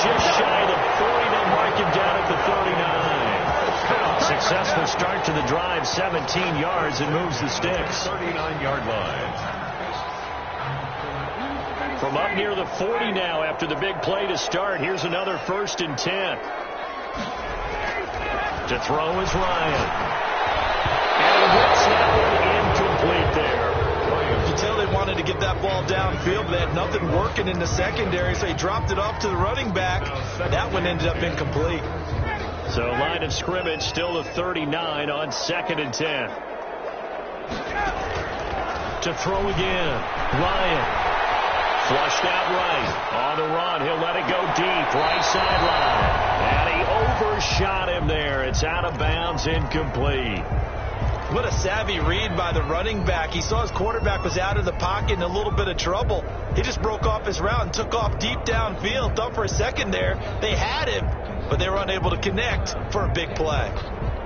just shy of the 40. They'll mark him down at the 39. Successful start to the drive, 17 yards, and moves the sticks. 39-yard line. From up near the 40 now after the big play to start. Here's another 1st and 10. To throw is Ryan. And he gets that one incomplete there. You can tell they wanted to get that ball downfield, but they had nothing working in the secondary, so he dropped it off to the running back. That one ended up incomplete. So line of scrimmage still the 39 on 2nd and 10. To throw again. Ryan. Flushed out right. On the run. He'll let it go deep. Right sideline. And he overshot him there. It's out of bounds. Incomplete. What a savvy read by the running back. He saw his quarterback was out of the pocket in a little bit of trouble. He just broke off his route and took off deep downfield. Thought for a second there they had him, but they were unable to connect for a big play.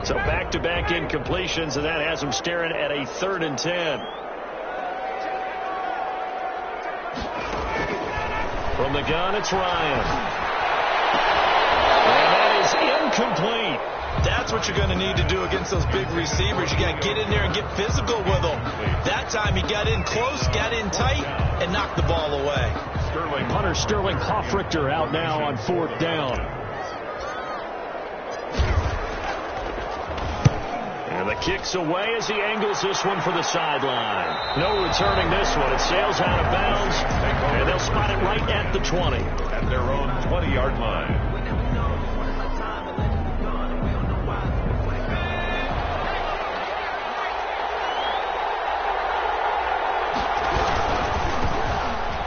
So back-to-back incompletions, and that has him staring at a 3rd and 10. From the gun, it's Ryan. And that is incomplete. That's what you're going to need to do against those big receivers. You got to get in there and get physical with them. That time he got in close, got in tight, and knocked the ball away. Punter Sterling Hoffrichter out now on 4th down. And the kick's away as he angles this one for the sideline. No returning this one. It sails out of bounds, and they'll spot it right at the 20. At their own 20-yard line.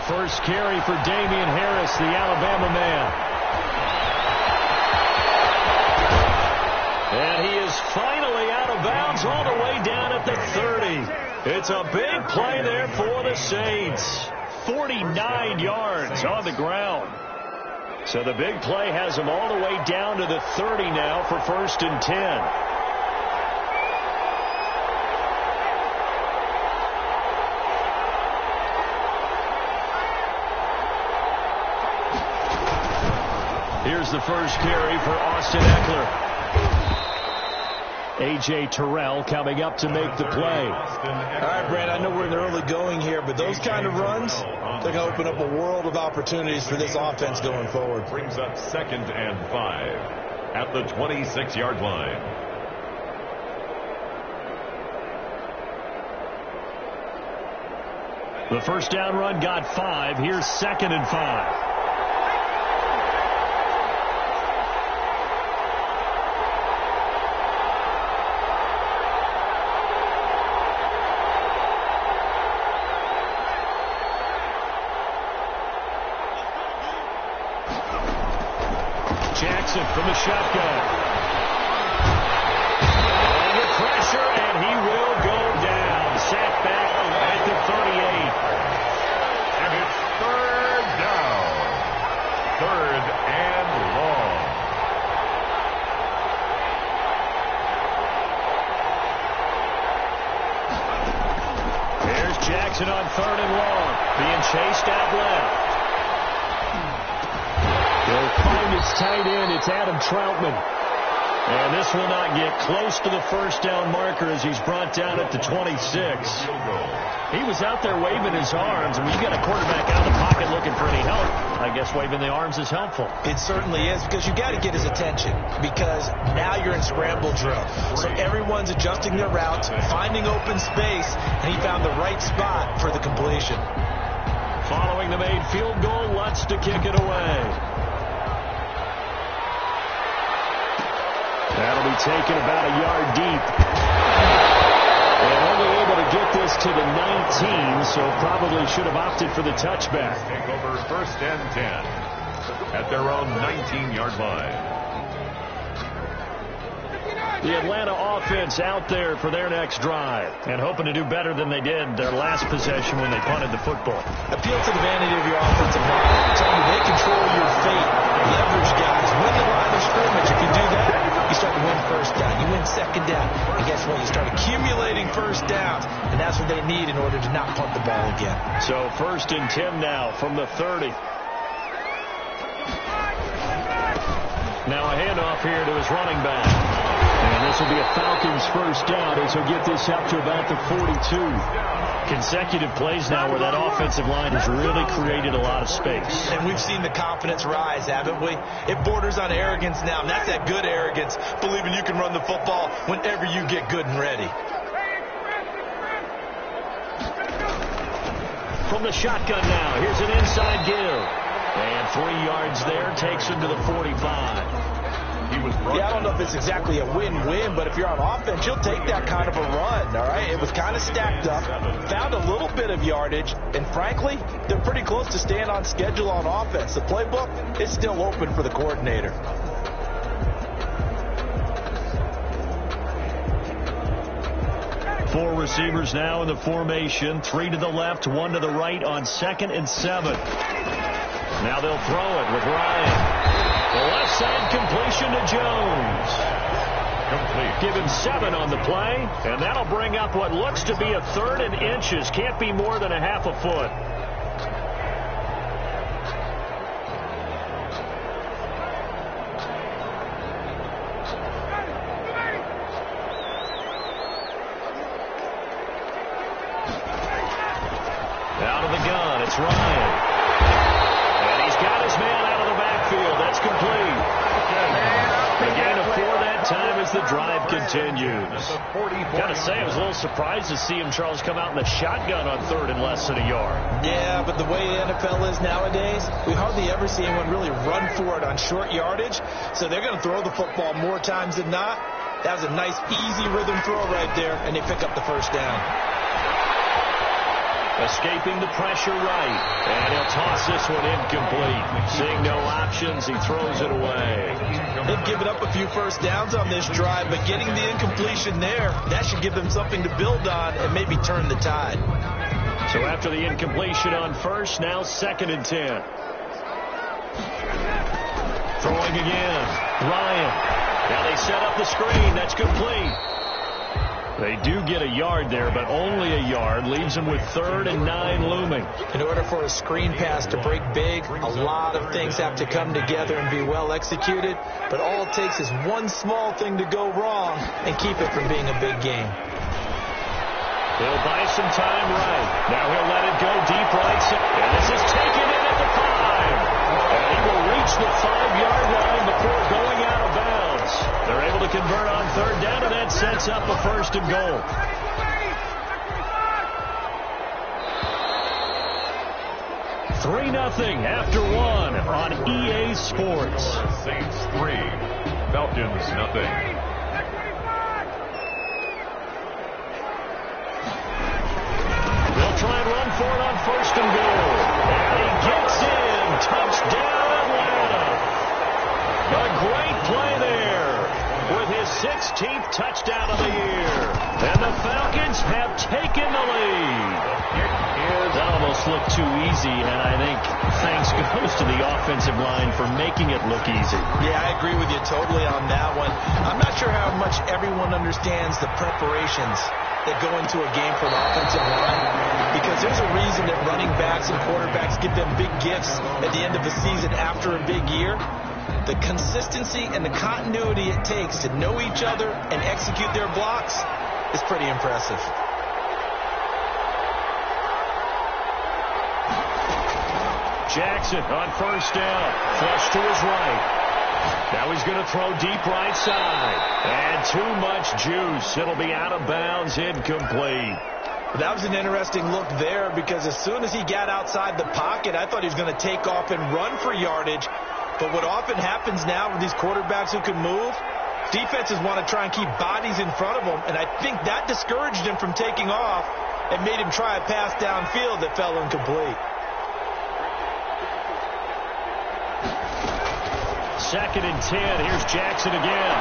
First carry for Damian Harris, the Alabama man. And he is finally out of bounds all the way down at the 30. It's a big play there for the Saints. 49 yards on the ground. So the big play has him all the way down to the 30 now for 1st and 10. Here's the first carry for Austin Eckler. A.J. Terrell coming up to make the play. All right, Brad, I know we're in the early going here, but those kind of runs, they're going to open up a world of opportunities for this offense going forward. Brings up 2nd and 5 at the 26-yard line. The first down run got 5. Here's 2nd and 5. Jackson from the shotgun. Under pressure, and he will go down. Sacked back at the 38. And it's 3rd down. 3rd and long. There's Jackson on 3rd and long. Being chased out left. They'll find his tight end. It's Adam Troutman. And this will not get close to the first down marker as he's brought down at the 26. He was out there waving his arms, and when you got a quarterback out of the pocket looking for any help, I guess waving the arms is helpful. It certainly is, because you got to get his attention, because now you're in scramble drill. So everyone's adjusting their routes, finding open space, and he found the right spot for the completion. Following the made field goal, Lutz to kick it away. That'll be taken about a yard deep. And only able to get this to the 19, so probably should have opted for the touchback. Take over 1st and 10 at their own 19-yard line. The Atlanta offense out there for their next drive and hoping to do better than they did their last possession when they punted the football. Appeal to the vanity of your offensive line. I'm telling you, they control your fate. Leverage guys. Win the line of scrimmage. If you do that, you start to win 1st down. You win 2nd down. And guess what? You start accumulating 1st downs. And that's what they need in order to not punt the ball again. So 1st and 10 now from the 30. Now a handoff here to his running back. And this will be a Falcons first down as he'll get this up to about the 42. Consecutive plays now where that offensive line has really created a lot of space. And we've seen the confidence rise, haven't we? It borders on arrogance now, and that's that good arrogance, believing you can run the football whenever you get good and ready. From the shotgun now, here's an inside give. And 3 yards there, takes him to the 45. Yeah, I don't know if it's exactly a win-win, but if you're on offense, you'll take that kind of a run, all right? It was kind of stacked up, found a little bit of yardage, and frankly, they're pretty close to staying on schedule on offense. The playbook is still open for the coordinator. Four receivers now in the formation. 3 to the left, 1 to the right on 2nd and 7. Now they'll throw it with Ryan. The left side completion to Jones. Complete. Give him 7 on the play, and that'll bring up what looks to be a 3rd and inches. Can't be more than a half a foot. Out of the gun, it's Ryan. And he's got his man out of the backfield. That's complete. A gain of 4 that time as the drive continues. Gotta say, I was a little surprised to see him, Charles, come out in the shotgun on 3rd and less than a yard. Yeah, but the way the NFL is nowadays, we hardly ever see anyone really run for it on short yardage. So they're going to throw the football more times than not. That was a nice, easy rhythm throw right there, and they pick up the first down. Escaping the pressure right. And he'll toss this one incomplete. Seeing no options, he throws it away. They've given up a few first downs on this drive, but getting the incompletion there, that should give them something to build on and maybe turn the tide. So after the incompletion on first, now 2nd and 10. Throwing again. Ryan. Now they set up the screen. That's complete. They do get a yard there, but only a yard. Leaves them with 3rd and 9 looming. In order for a screen pass to break big, a lot of things have to come together and be well executed. But all it takes is one small thing to go wrong and keep it from being a big game. He'll buy some time right. Now he'll let it go deep right. And this is taken in at the 5. And he will reach the 5-yard line before going out of bounds. They're able to convert on 3rd down, and that sets up a 1st and goal. Three 0 after 1 on EA Sports. Saints 3, Falcons 0. They'll try and run for it on 1st and goal. And he gets in. Touchdown, Atlanta. A great play there with his 16th touchdown of the year. And the Falcons have taken the lead. That almost looked too easy, and I think thanks goes to the offensive line for making it look easy. Yeah, I agree with you totally on that one. I'm not sure how much everyone understands the preparations that go into a game for an offensive line, because there's a reason that running backs and quarterbacks get them big gifts at the end of the season after a big year. The consistency and the continuity it takes to know each other and execute their blocks is pretty impressive. Jackson on 1st down. Flush to his right. Now he's going to throw deep right side. And too much juice. It'll be out of bounds, incomplete. That was an interesting look there, because as soon as he got outside the pocket, I thought he was going to take off and run for yardage. But what often happens now with these quarterbacks who can move, defenses want to try and keep bodies in front of them, and I think that discouraged him from taking off and made him try a pass downfield that fell incomplete. 2nd and 10. Here's Jackson again.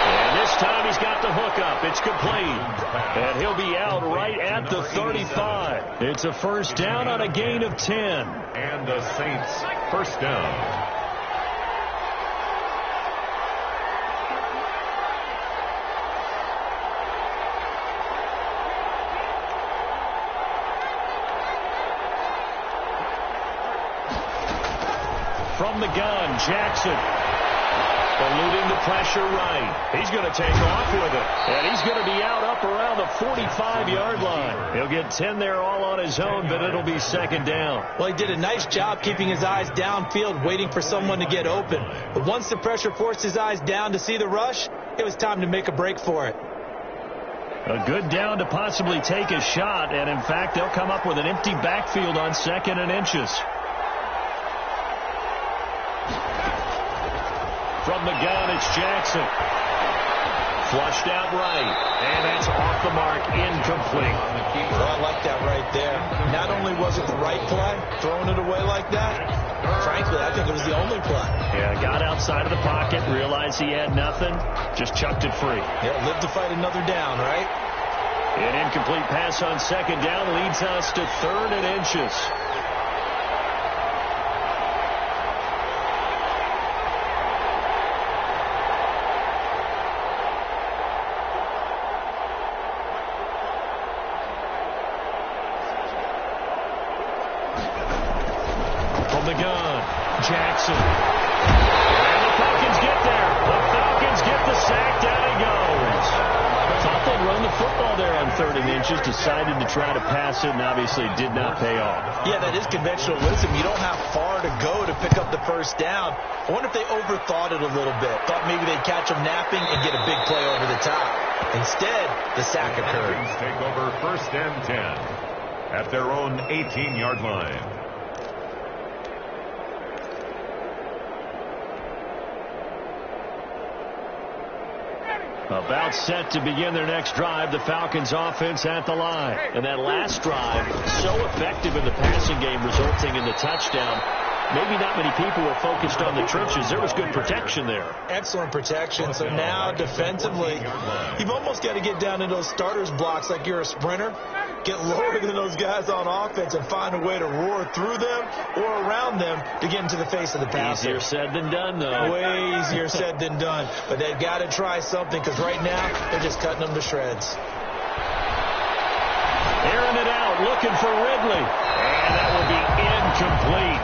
And this time he's got the hookup. It's complete. And he'll be out right at the 35. It's a 1st down on a gain of 10. And the Saints 1st down. From the gun, Jackson. Eluding the pressure right. He's going to take off with it. And he's going to be out up around the 45-yard line. He'll get 10 there all on his own, but it'll be second down. Well, he did a nice job keeping his eyes downfield, waiting for someone to get open. But once the pressure forced his eyes down to see the rush, it was time to make a break for it. A good down to possibly take a shot, and in fact, they'll come up with an empty backfield on 2nd and inches. From the gun, it's Jackson. Flushed out right, and that's off the mark, incomplete. Well, I like that right there. Not only was it the right play, throwing it away like that, frankly, I think it was the only play. Yeah, got outside of the pocket, realized he had nothing, just chucked it free. Yeah, live to fight another down, right? An incomplete pass on 2nd down leads us to 3rd and inches. From the gun, Jackson. And the Falcons get there. The Falcons get the sack. Down he goes. Thought they'd run the football there on 3rd and inches. Decided to try to pass it, and obviously did not pay off. Yeah, that is conventional wisdom. You don't have far to go to pick up the first down. I wonder if they overthought it a little bit. Thought maybe they'd catch him napping and get a big play over the top. Instead, the sack occurred. Take over 1st and 10 at their own 18-yard line. About set to begin their next drive, the Falcons offense at the line. And that last drive, so effective in the passing game, resulting in the touchdown. Maybe not many people were focused on the trenches. There was good protection there. Excellent protection. So now defensively, you've almost got to get down into those starters blocks like you're a sprinter. Get lower than those guys on offense and find a way to roar through them or around them to get into the face of the passer. Easier said than done, though. Way easier said than done. But they've got to try something because right now they're just cutting them to shreds. Airing it out, looking for Ridley. And that will be incomplete.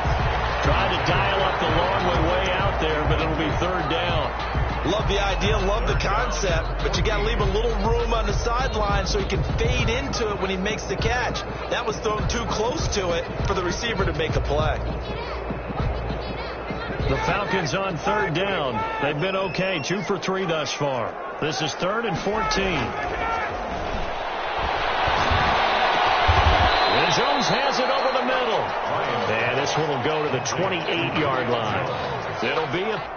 Trying to dial up the long way out there, but it'll be 3rd down. Love the idea, love the concept, but you got to leave a little room on the sideline so he can fade into it when he makes the catch. That was thrown too close to it for the receiver to make a play. The Falcons on 3rd down. They've been okay, 2 for 3 thus far. This is 3rd and 14. And Jones has it over the middle. And this one will go to the 28-yard line. It'll be a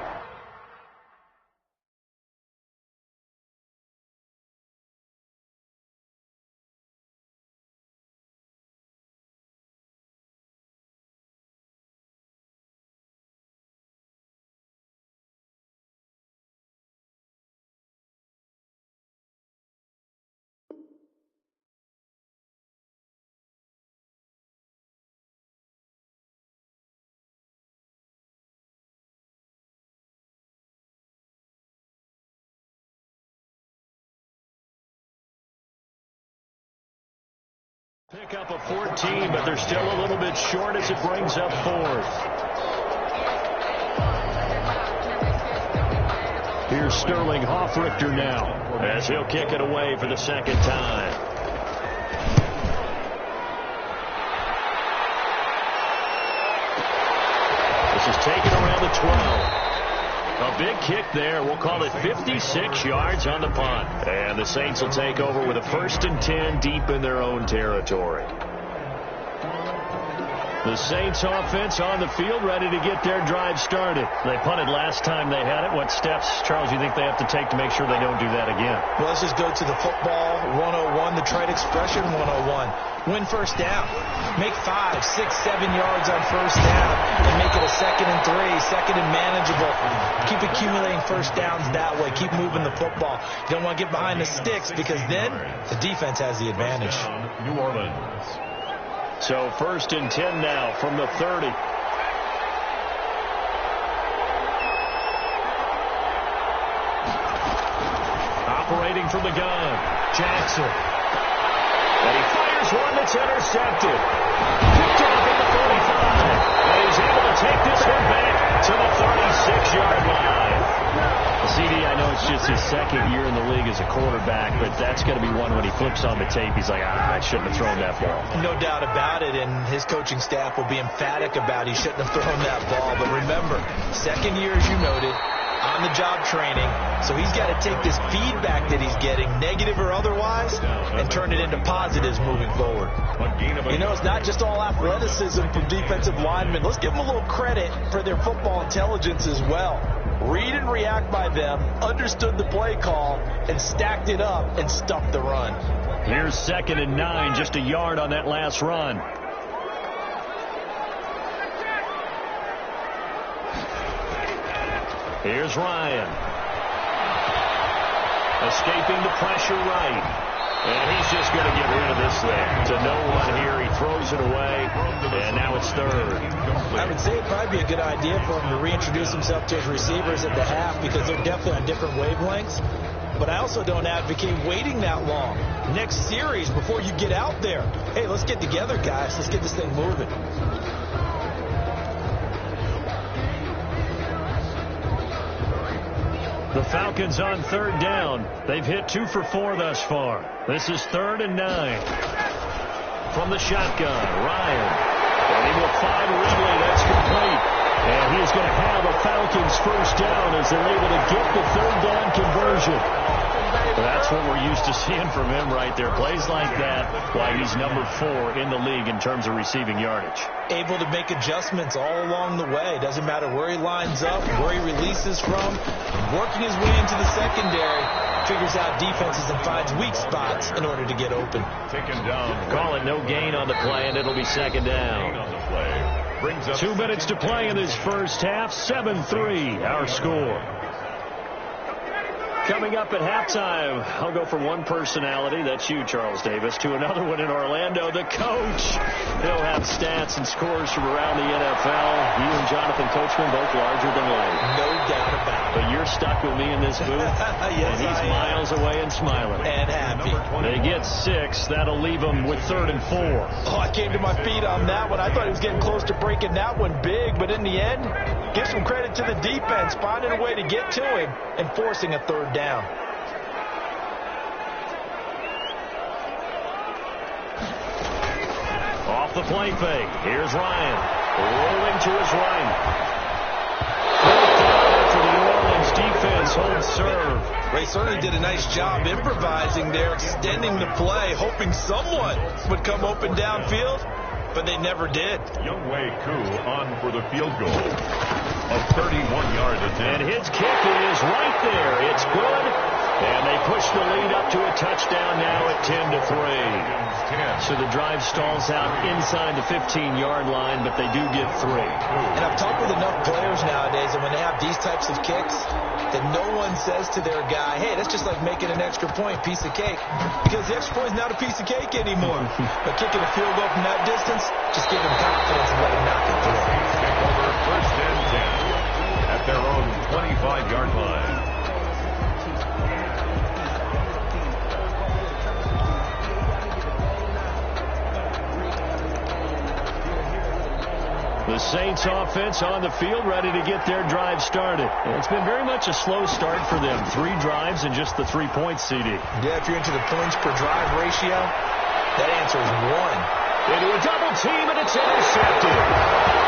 pick up a 14, but they're still a little bit short as it brings up 4th. Here's Sterling Hoffrichter now as he'll kick it away for the 2nd time. This is taken around the 12. A big kick there. We'll call it 56 yards on the punt. And the Saints will take over with a 1st and 10 deep in their own territory. The Saints offense on the field, ready to get their drive started. They punted last time they had it. What steps, Charles, you think they have to take to make sure they don't do that again? Well, let's just go to the football 101, the trade expression 101. Win first down. Make 5, 6, 7 yards on first down and make it a 2nd and 3, 2nd and manageable. Keep accumulating first downs that way. Keep moving the football. You don't want to get behind the sticks because then the defense has the advantage. New Orleans. So 1st and 10 now from the 30. Operating from the gun, Jackson. And he fires one that's intercepted. Picked off at the 45. And he's able to take this one back to the 36-yard line. It's his second year in the league as a quarterback, but that's going to be one when he flips on the tape. He's like, I shouldn't have thrown that ball. No doubt about it, and his coaching staff will be emphatic about he shouldn't have thrown that ball. But remember, second year, as you noted, on-the-job training, so he's got to take this feedback that he's getting, negative or otherwise, and turn it into positives moving forward. You know, it's not just all athleticism from defensive linemen. Let's give them a little credit for their football intelligence as well. Read and react by them, understood the play call, and stacked it up and stuffed the run. Here's 2nd and 9, just a yard on that last run. Here's Ryan. Escaping the pressure right. And he's just going to get rid of this thing. To no one here. He throws it away. And now it's 3rd. I would say it'd probably be a good idea for him to reintroduce himself to his receivers at the half because they're definitely on different wavelengths. But I also don't advocate waiting that long. Next series, before you get out there. Hey, let's get together, guys. Let's get this thing moving. The Falcons on 3rd down. They've hit 2 for 4 thus far. This is 3rd and 9. From the shotgun, Ryan. And he will find Ridley. That's complete. And he's going to have a Falcons first down as they're able to get the 3rd down conversion. That's what we're used to seeing from him right there. Plays like that, why he's number 4 in the league in terms of receiving yardage. Able to make adjustments all along the way. Doesn't matter where he lines up, where he releases from. Working his way into the secondary, figures out defenses and finds weak spots in order to get open. Taken down. Call it no gain on the play, and it'll be 2nd down. On the play. Brings up 2 minutes to play in this first half. 7-3, our score. Coming up at halftime, I'll go from one personality, that's you, Charles Davis, to another one in Orlando, the coach. He'll have stats and scores from around the NFL. You and Jonathan Coachman, both larger than life. No doubt about it. But you're stuck with me in this booth, yes, and he's miles away and smiling. And happy. They get 6. That'll leave them with 3rd and 4. Oh, I came to my feet on that one. I thought he was getting close to breaking that one big, but in the end, give some credit to the defense, finding a way to get to him and forcing a 3rd down. Off the play fake. Here's Ryan. Rolling to his right. For the New Orleans defense, hold serve. Ray certainly did a nice job improvising there, extending the play, hoping someone would come open downfield, but they never did. Younghoe Koo on for the field goal of 31-yard attempt. And his kick is right there. It's good. And they push the lead up to a touchdown now at 10-3. So the drive stalls out inside the 15-yard line, but they do get 3. And I've talked with enough players nowadays, and when they have these types of kicks, that no one says to their guy, hey, that's just like making an extra point, piece of cake. Because the extra point is not a piece of cake anymore. But kicking a field goal from that distance, just give him confidence and let him knock it through. Over 1st and 10 at their own 25-yard line. The Saints offense on the field, ready to get their drive started. And it's been very much a slow start for them. 3 drives and just the 3 points, CD. Yeah, if you're into the points per drive ratio, that answer is 1. Into a double team, and it's intercepted.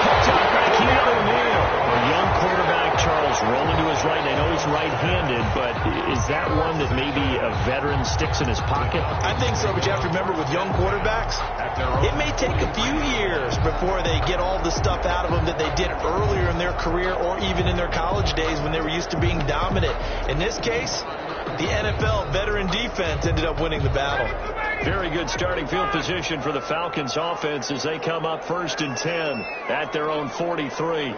Picked up by Keanu Neal. A young quarterback, Charles, rolling to his right. I know he's right-handed, but is that one that maybe a veteran sticks in his pocket? I think so, but you have to remember with young quarterbacks, it may take a few years before they get all the stuff out of them that they did earlier in their career or even in their college days when they were used to being dominant. In this case, the NFL veteran defense ended up winning the battle. Very good starting field position for the Falcons offense as they come up 1st and 10 at their own 43.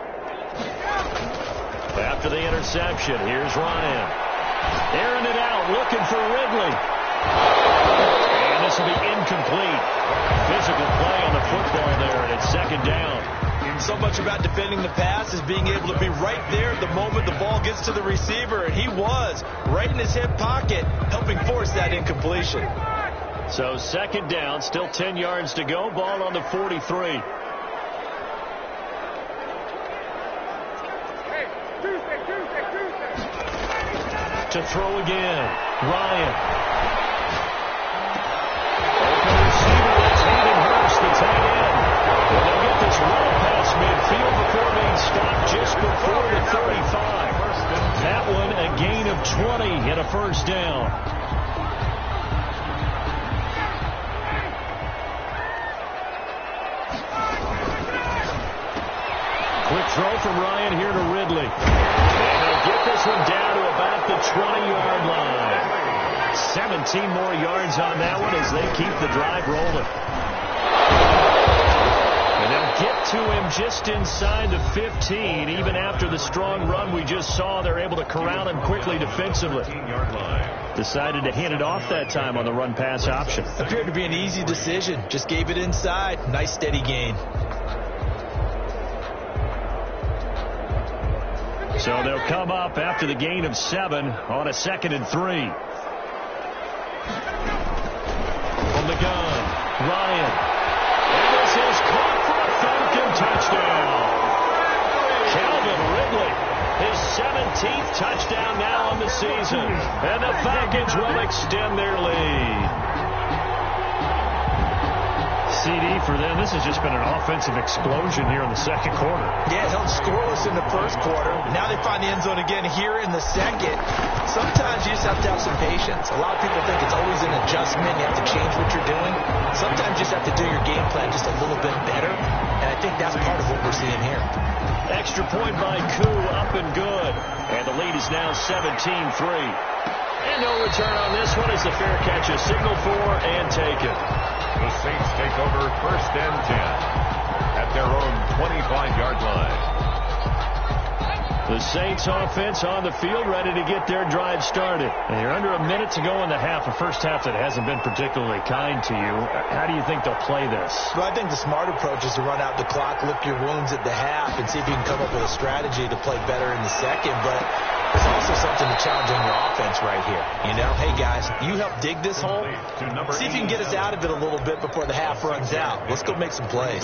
After the interception, here's Ryan. Airing it out, looking for Ridley. And this will be incomplete. Physical play on the football there, and it's 2nd down. So much about defending the pass is being able to be right there at the moment the ball gets to the receiver, and he was right in his hip pocket, helping force that incompletion. So 2nd down, still 10 yards to go. Ball on the 43. to throw again. Ryan. Open receiver, that's Hayden Hurst, the tight end. And they'll get this run past midfield before being stopped just before the 35. That one a gain of 20 and a first down. Quick throw from Ryan here to Ridley. And they'll get this one down to about the 20-yard line. 17 more yards on that one as they keep the drive rolling. And they'll get to him just inside the 15. Even after the strong run we just saw, they're able to corral him quickly defensively. Decided to hand it off that time on the run-pass option. Appeared to be an easy decision. Just gave it inside. Nice steady gain. So they'll come up after the gain of 7 on a 2nd and 3. From the gun, Ryan. And this is caught for a Falcon touchdown. Calvin Ridley, his 17th touchdown now on the season. And the Falcons will extend their lead. CD for them. This has just been an offensive explosion here in the second quarter. Yeah, held scoreless in the first quarter. Now they find the end zone again here in the second. Sometimes you just have to have some patience. A lot of people think it's always an adjustment. You have to change what you're doing. Sometimes you just have to do your game plan just a little bit better. And I think that's part of what we're seeing here. Extra point by Koo, up and good. And the lead is now 17-3. And no return on this one as the fair catch is signaled for and taken. The Saints take over 1st and 10 at their own 25-yard line. The Saints offense on the field ready to get their drive started. And you're under a minute to go in the half, a first half that hasn't been particularly kind to you. How do you think they'll play this? Well, I think the smart approach is to run out the clock, lick your wounds at the half, and see if you can come up with a strategy to play better in the second. But there's also something to challenge on your offense right here. You know, hey, guys, you help dig this hole. See if you can get us out of it a little bit before the half runs out. Let's go make some plays.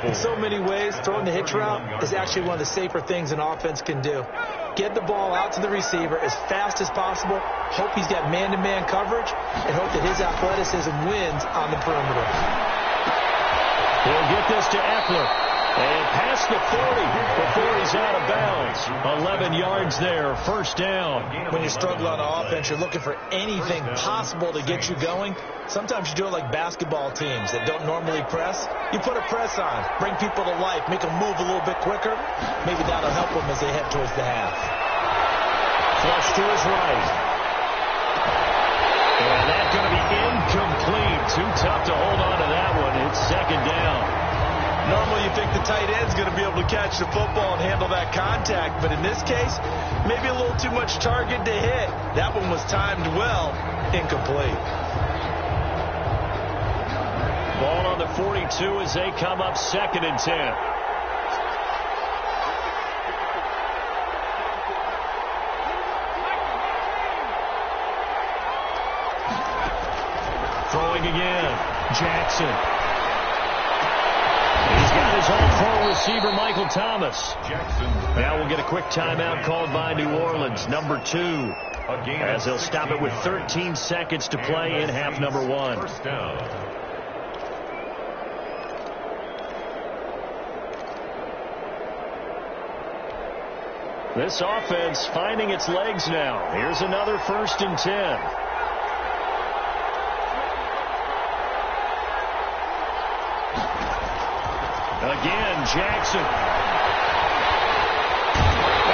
In so many ways, throwing the hitch route is actually one of the safer things an offense can do. Get the ball out to the receiver as fast as possible, hope he's got man-to-man coverage, and hope that his athleticism wins on the perimeter. He'll get this to Eckler. And past the 40 before he's out of bounds. 11 yards there, first down. When you struggle on offense, you're looking for anything possible to get you going. Sometimes you do it like basketball teams that don't normally press. You put a press on, bring people to life, make them move a little bit quicker. Maybe that'll help them as they head towards the half. Flush to his right. And that's going to be incomplete. Too tough to hold on to that one. It's 2nd down. Normally you think the tight end's going to be able to catch the football and handle that contact, but in this case, maybe a little too much target to hit. That one was timed well, incomplete. Ball on the 42 as they come up 2nd and 10. Throwing again, Jackson. He's got his all-pro receiver, Michael Thomas. Now we'll get a quick timeout called by New Orleans, number 2. As they'll stop it with 13 seconds to play in half number 1. First down. This offense finding its legs now. Here's another 1st and 10. Again, Jackson. And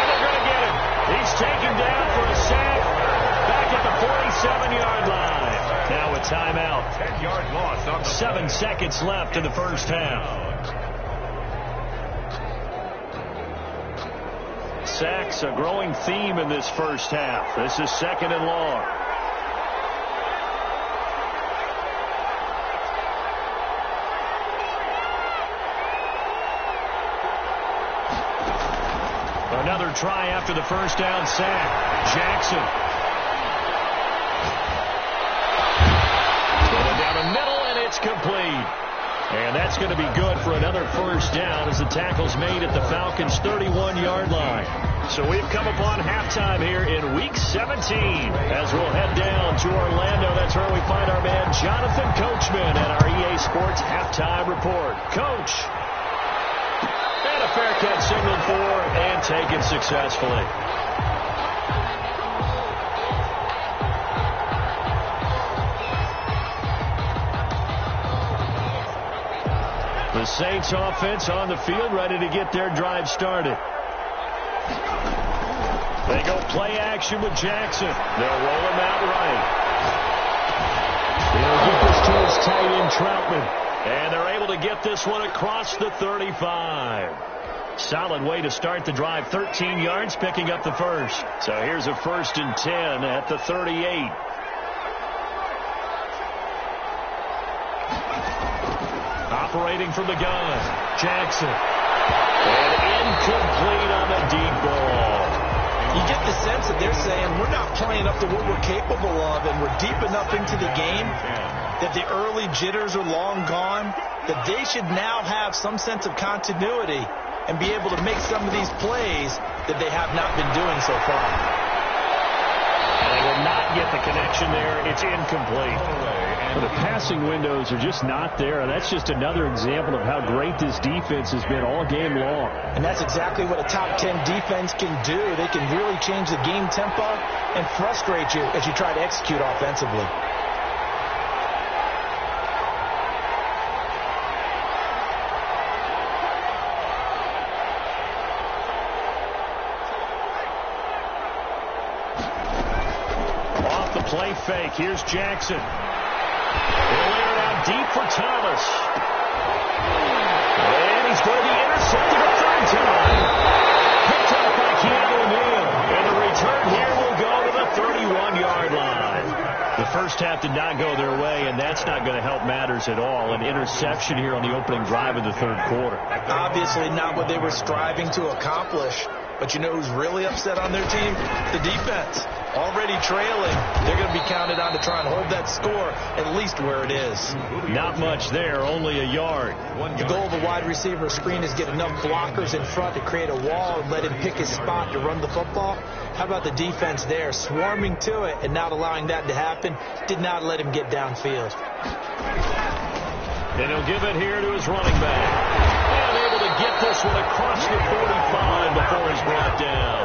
they're going to get him. He's taken down for a sack. Back at the 47-yard line. Now a timeout. 10-yard loss on the 7 seconds left in the first half. Sacks, a growing theme in this first half. This is 2nd and long. Another try after the first down sack. Jackson. Going down the middle, and it's complete. And that's going to be good for another first down as the tackle's made at the Falcons' 31-yard line. So we've come upon halftime here in Week 17. As we'll head down to Orlando, that's where we find our man Jonathan Coachman and our EA Sports Halftime Report. Coach. And a fair catch signaled for and taken successfully. The Saints offense on the field, ready to get their drive started. They go play action with Jackson. They'll roll him out right. They'll get this to his tight end, Troutman. And they're able to get this one across the 35. Solid way to start the drive. 13 yards, picking up the first. So here's a 1st and 10 at the 38. Operating from the gun, Jackson. And incomplete on the deep ball. You get the sense that they're saying we're not playing up to what we're capable of, and we're deep enough into the game that the early jitters are long gone, that they should now have some sense of continuity and be able to make some of these plays that they have not been doing so far. And they will not get the connection there. It's incomplete. The passing windows are just not there. That's just another example of how great this defense has been all game long. And that's exactly what a top 10 defense can do. They can really change the game tempo and frustrate you as you try to execute offensively. Off the play fake. Here's Jackson. They'll lay it out deep for Thomas. And he's going to be intercepted a third time. Picked up by Keanu Neal. And the return here will go to the 31-yard line. The first half did not go their way, and that's not going to help matters at all. An interception here on the opening drive of the third quarter. Obviously not what they were striving to accomplish. But you know who's really upset on their team? The defense. Already trailing. They're going to be counted on to try and hold that score at least where it is. Not much there, only a yard. The goal of a wide receiver screen is get enough blockers in front to create a wall and let him pick his spot to run the football. How about the defense there, swarming to it and not allowing that to happen? Did not let him get downfield. And he'll give it here to his running back. And able to get this one across the 45 before he's brought down.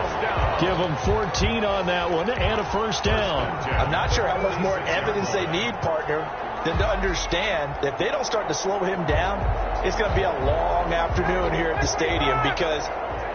Give them 14 on that one and a first down. I'm not sure how much more evidence they need, partner, than to understand that if they don't start to slow him down, it's going to be a long afternoon here at the stadium because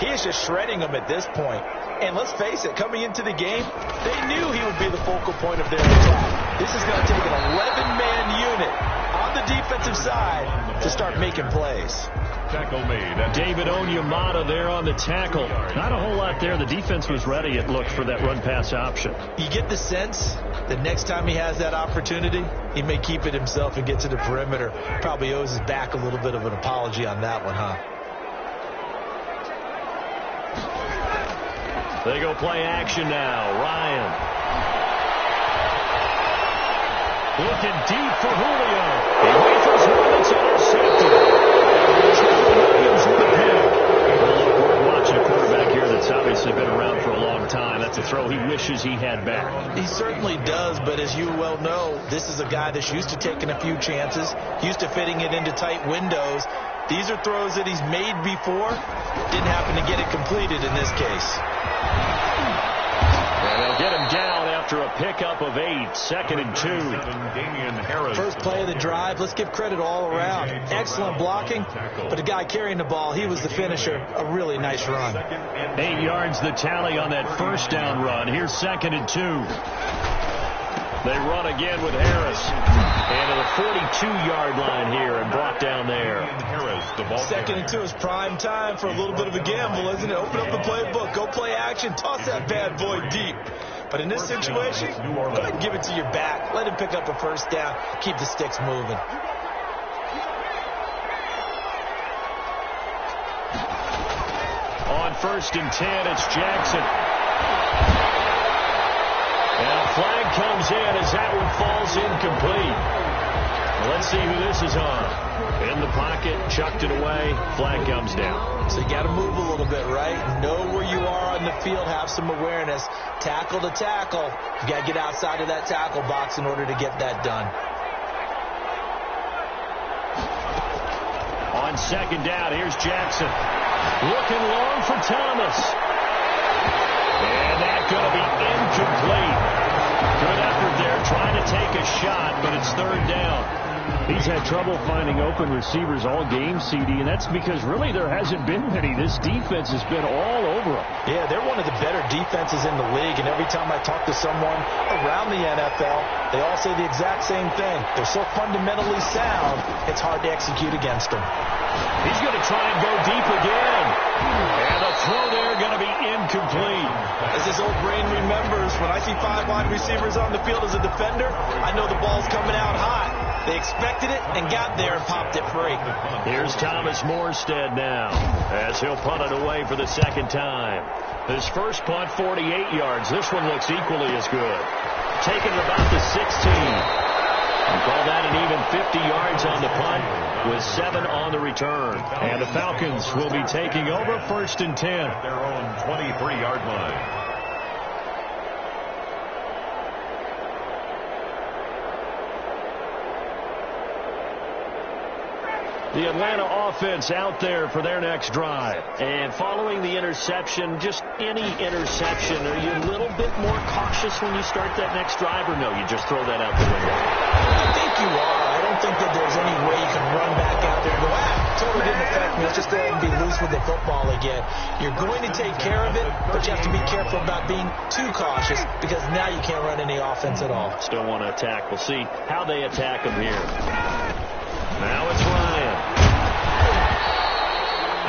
he is just shredding them at this point. And let's face it, coming into the game, they knew he would be the focal point of their attack. This is going to take an 11-man unit on the defensive side to start making plays. Tackle made. David Onyemata there on the tackle. Not a whole lot there. The defense was ready, it looked, for that run-pass option. You get the sense that next time he has that opportunity, he may keep it himself and get to the perimeter. Probably owes his back a little bit of an apology on that one, huh? They go play action now. Ryan. Looking deep for Julio. He wafers one. It's intercepted. We're watching a quarterback here that's obviously been around for a long time. That's a throw he wishes he had back. He certainly does, but as you well know, this is a guy that's used to taking a few chances, used to fitting it into tight windows. These are throws that he's made before. Didn't happen to get it completed in this case. And they'll get him down after a pickup of 8, 2nd and 2. First play of the drive. Let's give credit all around. Excellent blocking, but the guy carrying the ball, he was the finisher. A really nice run. 8 yards the tally on that first down run. Here's 2nd and 2. They run again with Harris. And to the 42-yard line here and brought down there. 2nd and 2 is prime time for a little bit of a gamble, isn't it? Open up the playbook. Go play action. Toss that bad boy deep. But in this situation, go ahead and give it to your back. Let him pick up a first down. Keep the sticks moving. On 1st and 10, it's Jackson. And a flag comes in as that one falls incomplete. Let's see who this is on. In the pocket, chucked it away, flag comes down. So you got to move a little bit, right? Know where you are on the field, have some awareness. Tackle to tackle. You got to get outside of that tackle box in order to get that done. On second down, here's Jackson. Looking long for Thomas. And that's going to be incomplete. Good effort there, trying to take a shot, but it's third down. He's had trouble finding open receivers all game, CD, and that's because really there hasn't been many. This defense has been all over him. Yeah, they're one of the better defenses in the league, and every time I talk to someone around the NFL, they all say the exact same thing. They're so fundamentally sound, it's hard to execute against them. He's going to try and go deep again. And the throw there going to be incomplete. As his old brain remembers, when I see 5 wide receivers on the field as a defender, I know the ball's coming out hot. They expected it and got there and popped it free. Here's Thomas Morstead now as he'll punt it away for the second time. His first punt, 48 yards. This one looks equally as good. Taken at about the 16. You call that an even 50 yards on the punt with 7 on the return. And the Falcons will be taking over first and 10. At their own 23-yard line. The Atlanta offense out there for their next drive. And following the interception, just any interception, are you a little bit more cautious when you start that next drive, or no, you just throw that out the window? I think you are. I don't think that there's any way you can run back out there and go, totally didn't affect me. Let's just go ahead and be loose with the football again. You're going to take care of it, but you have to be careful about being too cautious because now you can't run any offense at all. Still want to attack. We'll see how they attack them here. Now it's Ryan.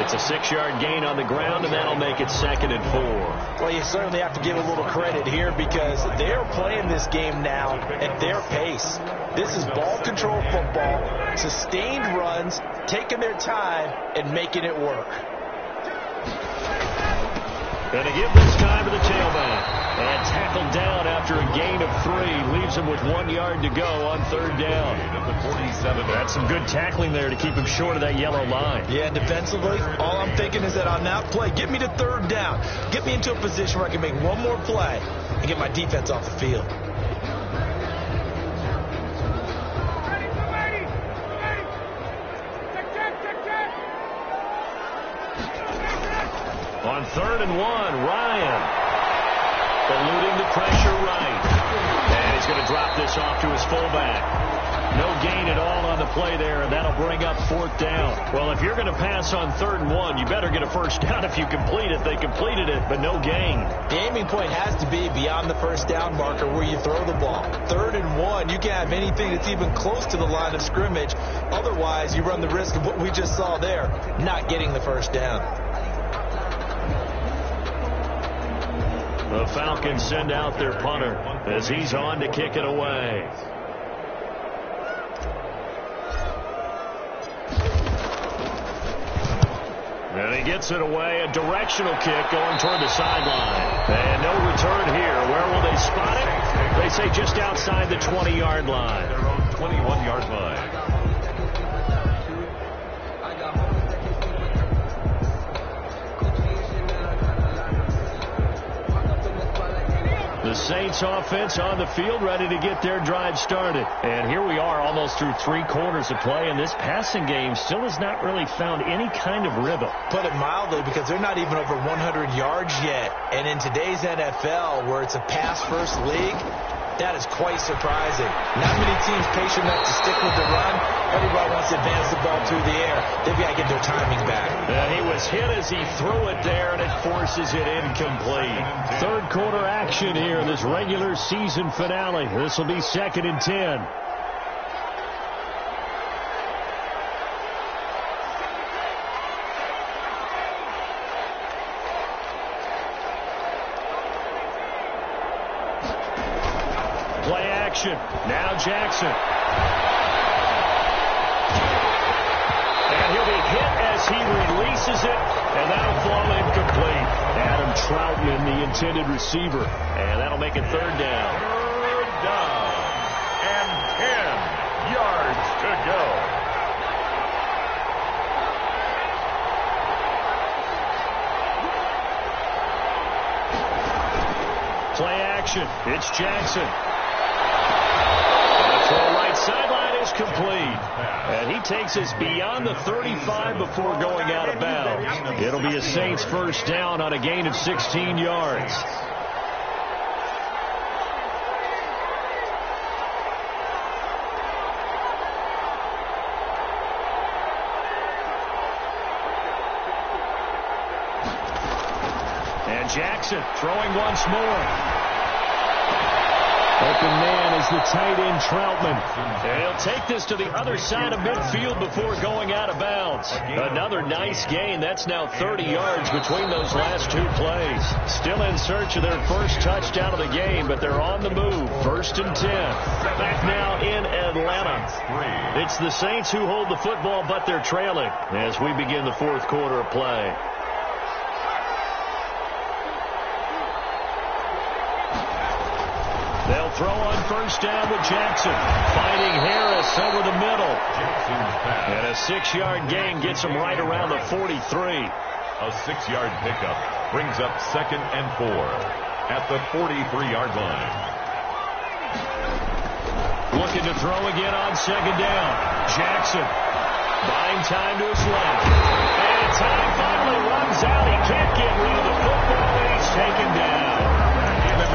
It's a 6-yard gain on the ground, and that'll make it 2nd and 4. Well, you certainly have to give a little credit here because they're playing this game now at their pace. This is ball control football, sustained runs, taking their time, and making it work. Going to give this time to the tailback. And tackled down after a gain of 3. Leaves him with 1 yard to go on third down. That's some good tackling there to keep him short of that yellow line. Yeah, defensively, all I'm thinking is that on that play, get me to third down. Get me into a position where I can make one more play and get my defense off the field. On 3rd and 1, Ryan eluding the pressure right. And he's going to drop this off to his fullback. No gain at all on the play there, and that'll bring up 4th down. Well, if you're going to pass on 3rd and 1, you better get a first down if you complete it. They completed it, but no gain. The aiming point has to be beyond the first down marker where you throw the ball. 3rd and 1, you can't have anything that's even close to the line of scrimmage. Otherwise, you run the risk of what we just saw there, not getting the first down. The Falcons send out their punter as he's on to kick it away. And he gets it away, a directional kick going toward the sideline. And no return here. Where will they spot it? They say just outside the 20-yard line. Their own 21-yard line. The Saints offense on the field ready to get their drive started. And here we are almost through 3 quarters of play, and this passing game still has not really found any kind of rhythm. Put it mildly, because they're not even over 100 yards yet. And in today's NFL, where it's a pass-first league, that is quite surprising. Not many teams patient enough to stick with the run. Everybody wants to advance the ball through the air. They've got to get their timing back. And he was hit as he threw it there, and it forces it incomplete. 3rd quarter action here in this regular season finale. This will be 2nd and 10. Play action. Now Jackson. And he'll be hit as he releases it, and that'll fall incomplete. Adam Troutman, the intended receiver, and that'll make it 3rd down. 3rd down and 10. yards to go. Play action. It's Jackson. The throw right sideline is complete. And he takes us beyond the 35 before going out of bounds. It'll be a Saints first down on a gain of 16 yards. And Jackson throwing once more. Open man is the tight end, Troutman. And he'll take this to the other side of midfield before going out of bounds. Another nice gain. That's now 30 yards between those last two plays. Still in search of their first touchdown of the game, but they're on the move. 1st and 10. Back now in Atlanta. It's the Saints who hold the football, but they're trailing as we begin the fourth quarter of play. They'll throw on first down with Jackson. Finding Harris over the middle. And a 6-yard gain gets him right around the 43. A 6-yard pickup brings up 2nd and 4 at the 43-yard line. Looking to throw again on 2nd down. Jackson buying time to his left. And time finally runs out. He can't get rid of the football, and he's taken down.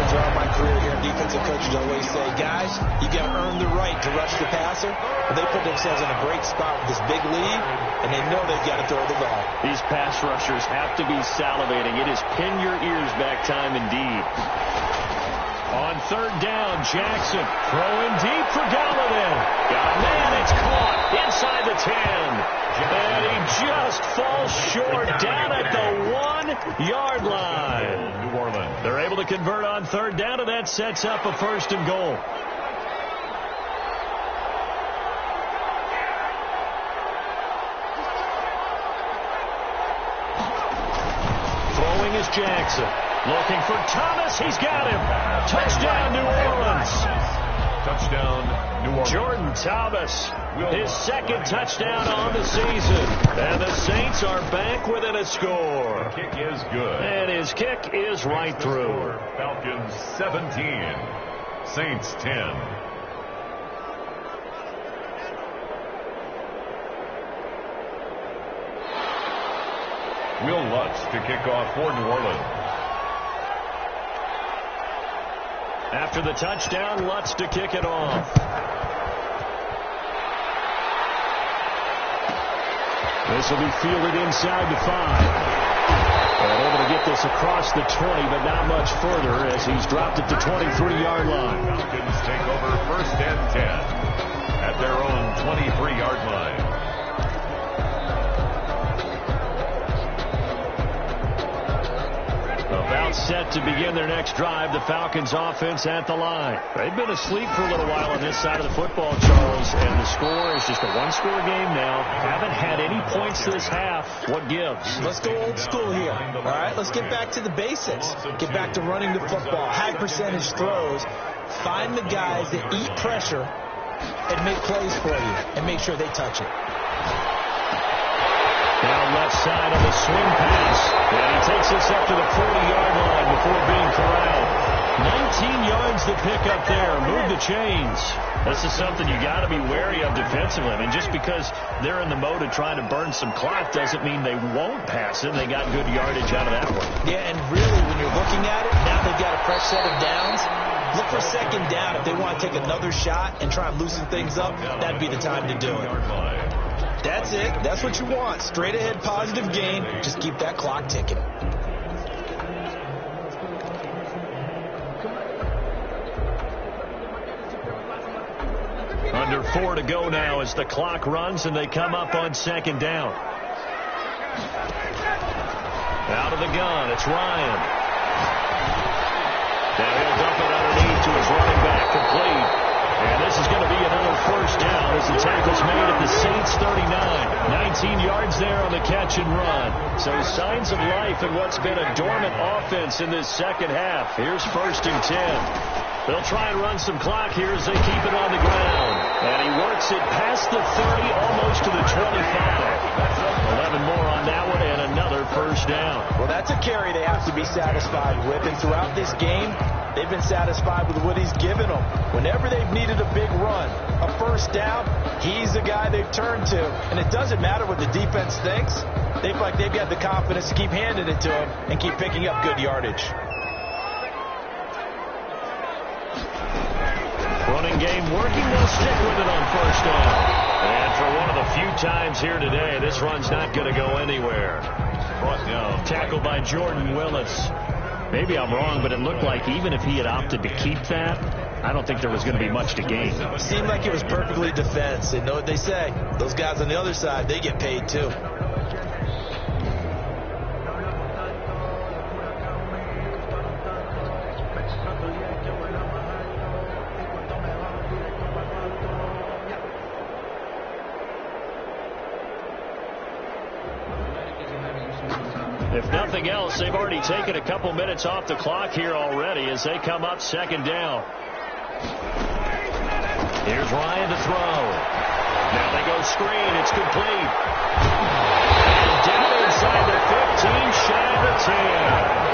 Throughout my career here, defensive coaches always say, guys, you got to earn the right to rush the passer. But they put themselves in a great spot with this big lead, and they know they've got to throw the ball. These pass rushers have to be salivating. It is pin your ears back time indeed. On 3rd down, Jackson throwing deep for Galladay. Man, it's caught inside the 10. And he just falls short down at the 1-yard line. New Orleans. They're able to convert on 3rd down, and that sets up a 1st and goal. Throwing is Jackson. Looking for Thomas. He's got him. Touchdown, New Orleans. Touchdown, New Orleans. Jordan Thomas, his 2nd touchdown on the season. And the Saints are back within a score. The kick is good. And his kick is right through. Falcons 17, Saints 10. Will Lutz to kick off for New Orleans. After the touchdown, Lutz to kick it off. This will be fielded inside the 5. And able to get this across the 20, but not much further as he's dropped it to 23-yard line. Falcons take over 1st and 10 at their own 23-yard line. About set to begin their next drive, the Falcons offense at the line. They've been asleep for a little while on this side of the football, Charles, and the score is just a one-score game now. Haven't had any points this half. What gives? Let's go old school here. All right, let's get back to the basics. Get back to running the football, high percentage throws. Find the guys that eat pressure and make plays for you and make sure they touch it. Down left side on the swing pass. And he takes this up to the 40-yard line before being corralled. 19 yards to pick up there. Move the chains. This is something you got to be wary of defensively. I mean, just because they're in the mode of trying to burn some clock doesn't mean they won't pass it. They got good yardage out of that one. Yeah, and really, when you're looking at it, now they've got a fresh set of downs. Look for 2nd down. If they want to take another shot and try and loosen things up, that'd be the time to do it. That's it. That's what you want. Straight ahead positive gain. Just keep that clock ticking. Under 4 to go now as the clock runs and they come up on 2nd down. Out of the gun, it's Ryan. Now he'll dump it underneath to his running back, complete. And this is going to be another 1st down as the tackle's made at the Saints 39. 19 yards there on the catch and run. So signs of life in what's been a dormant offense in this second half. Here's 1st and 10. They'll try and run some clock here as they keep it on the ground. And he works it past the 30, almost to the 25. 11 more on that one, and another first down. Well, that's a carry they have to be satisfied with. And throughout this game, they've been satisfied with what he's given them. Whenever they've needed a big run, a first down, he's the guy they've turned to. And it doesn't matter what the defense thinks. They feel like they've got the confidence to keep handing it to him and keep picking up good yardage. Running game working. They'll stick with it on first down. And for one of the few times here today, this run's not going to go anywhere. Brought down. Tackled by Jordan Willis. Maybe I'm wrong, but it looked like even if he had opted to keep that, I don't think there was going to be much to gain. It seemed like it was perfectly defense. And know what they say? Those guys on the other side, they get paid too. If nothing else, they've already taken a couple minutes off the clock here already as they come up second down. Here's Ryan to throw. Now they go screen. It's complete. And down inside the 15, shy of the 10.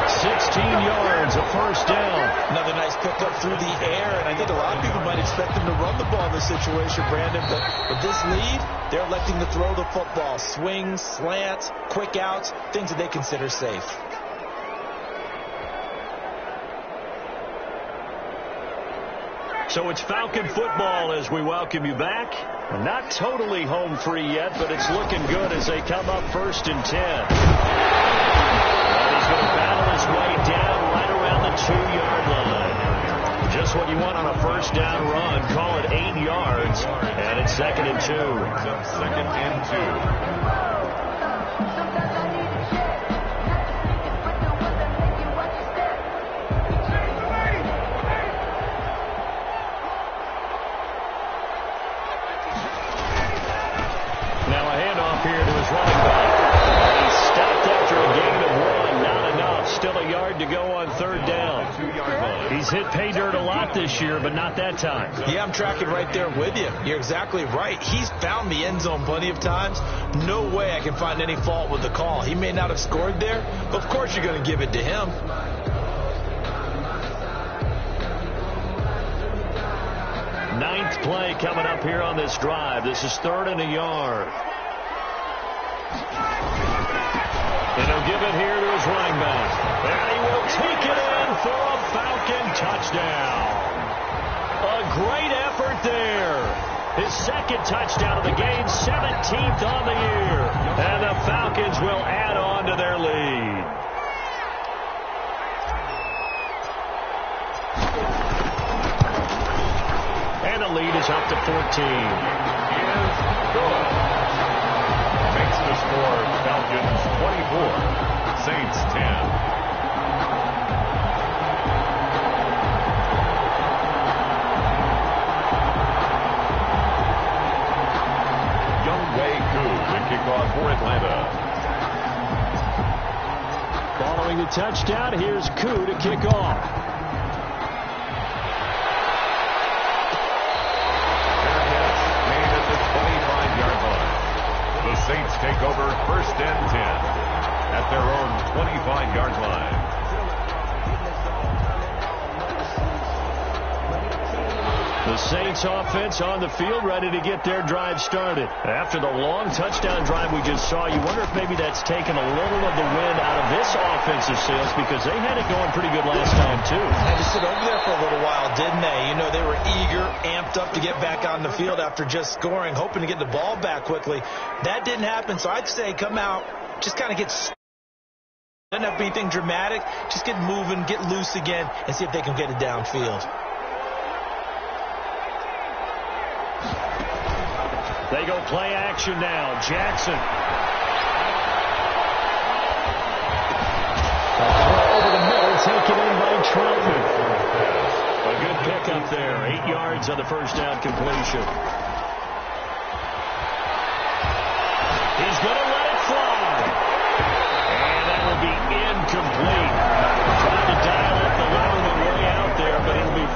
16 yards, a first down. Another nice pickup through the air, and I think a lot of people might expect them to run the ball in this situation, Brandon, but with this lead, they're electing to throw the football. Swings, slants, quick outs, things that they consider safe. So it's Falcon football as we welcome you back. Not totally home free yet, but it's looking good as they come up 1st and 10. And he's going to battle his way down right around the 2-yard line. Just what you want on a first down run. Call it 8 yards, and it's 2nd and 2. 2nd and 2. Here to his running back. He stopped after a gain of 1. Not enough. Still a yard to go on 3rd down. He's hit pay dirt a lot this year, but not that time. Yeah, I'm tracking right there with you. You're exactly right. He's found the end zone plenty of times. No way I can find any fault with the call. He may not have scored there, but of course you're going to give it to him. Ninth play coming up here on this drive. This is 3rd and a yard. And he'll give it here to his running back. And he will take it in for a Falcon touchdown. A great effort there. His 2nd touchdown of the game, 17th on the year. And the Falcons will add on to their lead. And the lead is up to 14. Makes the score Falcons 24, Saints 10. Younghoe Koo to kick off for Atlanta. Following the touchdown, here's Koo to kick off. The Saints take over 1st and 10 at their own 25-yard line. The Saints offense on the field ready to get their drive started. After the long touchdown drive we just saw, you wonder if maybe that's taken a little of the wind out of this offensive sails because they had it going pretty good last time too. Had to sit over there for a little while, didn't they? You know, they were eager, amped up to get back on the field after just scoring, hoping to get the ball back quickly. That didn't happen, so I'd say come out, just kind of get doesn't have to be anything dramatic. Just get moving, get loose again, and see if they can get it downfield. They go play action now. Jackson. Over the middle, taken in by Troutman. A good pickup there. 8 yards on the first down completion. He's going to let it fly. And that will be incomplete. Trying to dial up the long way out there, but it'll be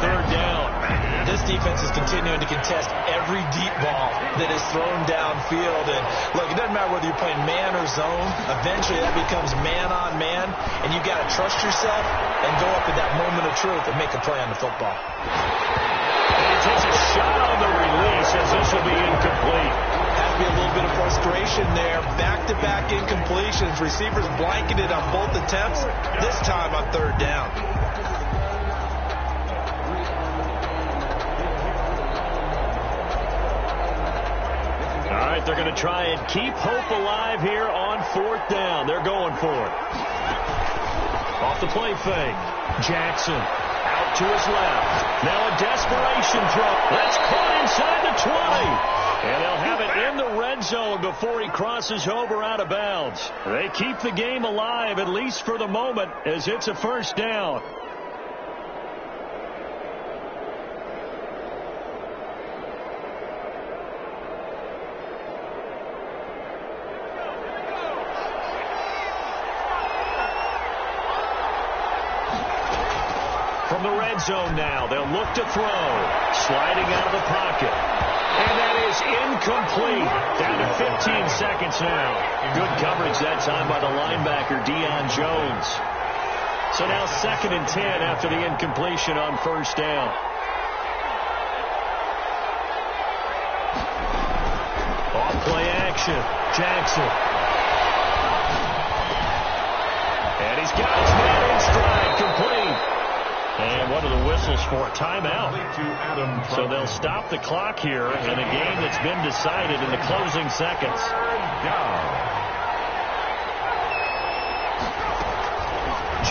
contest every deep ball that is thrown downfield. And look, it doesn't matter whether you're playing man or zone. Eventually that becomes man on man, and you got to trust yourself and go up at that moment of truth and make a play on the football. And he takes a shot on the release as this will be incomplete. Had to be a little bit of frustration there. Back-to-back incompletions. Receivers blanketed on both attempts, this time on third down. All right, they're going to try and keep hope alive here on fourth down. They're going for it. Off the play fake. Jackson out to his left. Now a desperation throw. That's caught inside the 20. And they'll have it in the red zone before he crosses over out of bounds. They keep the game alive, at least for the moment, as it's a first down. From the red zone now, they'll look to throw. Sliding out of the pocket. And that is incomplete. Down to 15 seconds now. Good coverage that time by the linebacker, Deion Jones. So now 2nd and 10 after the incompletion on first down. Off play action. Jackson. And he's got his man in stride. Complete. And what are the whistles for? Timeout. So they'll stop the clock here in a game that's been decided in the closing seconds.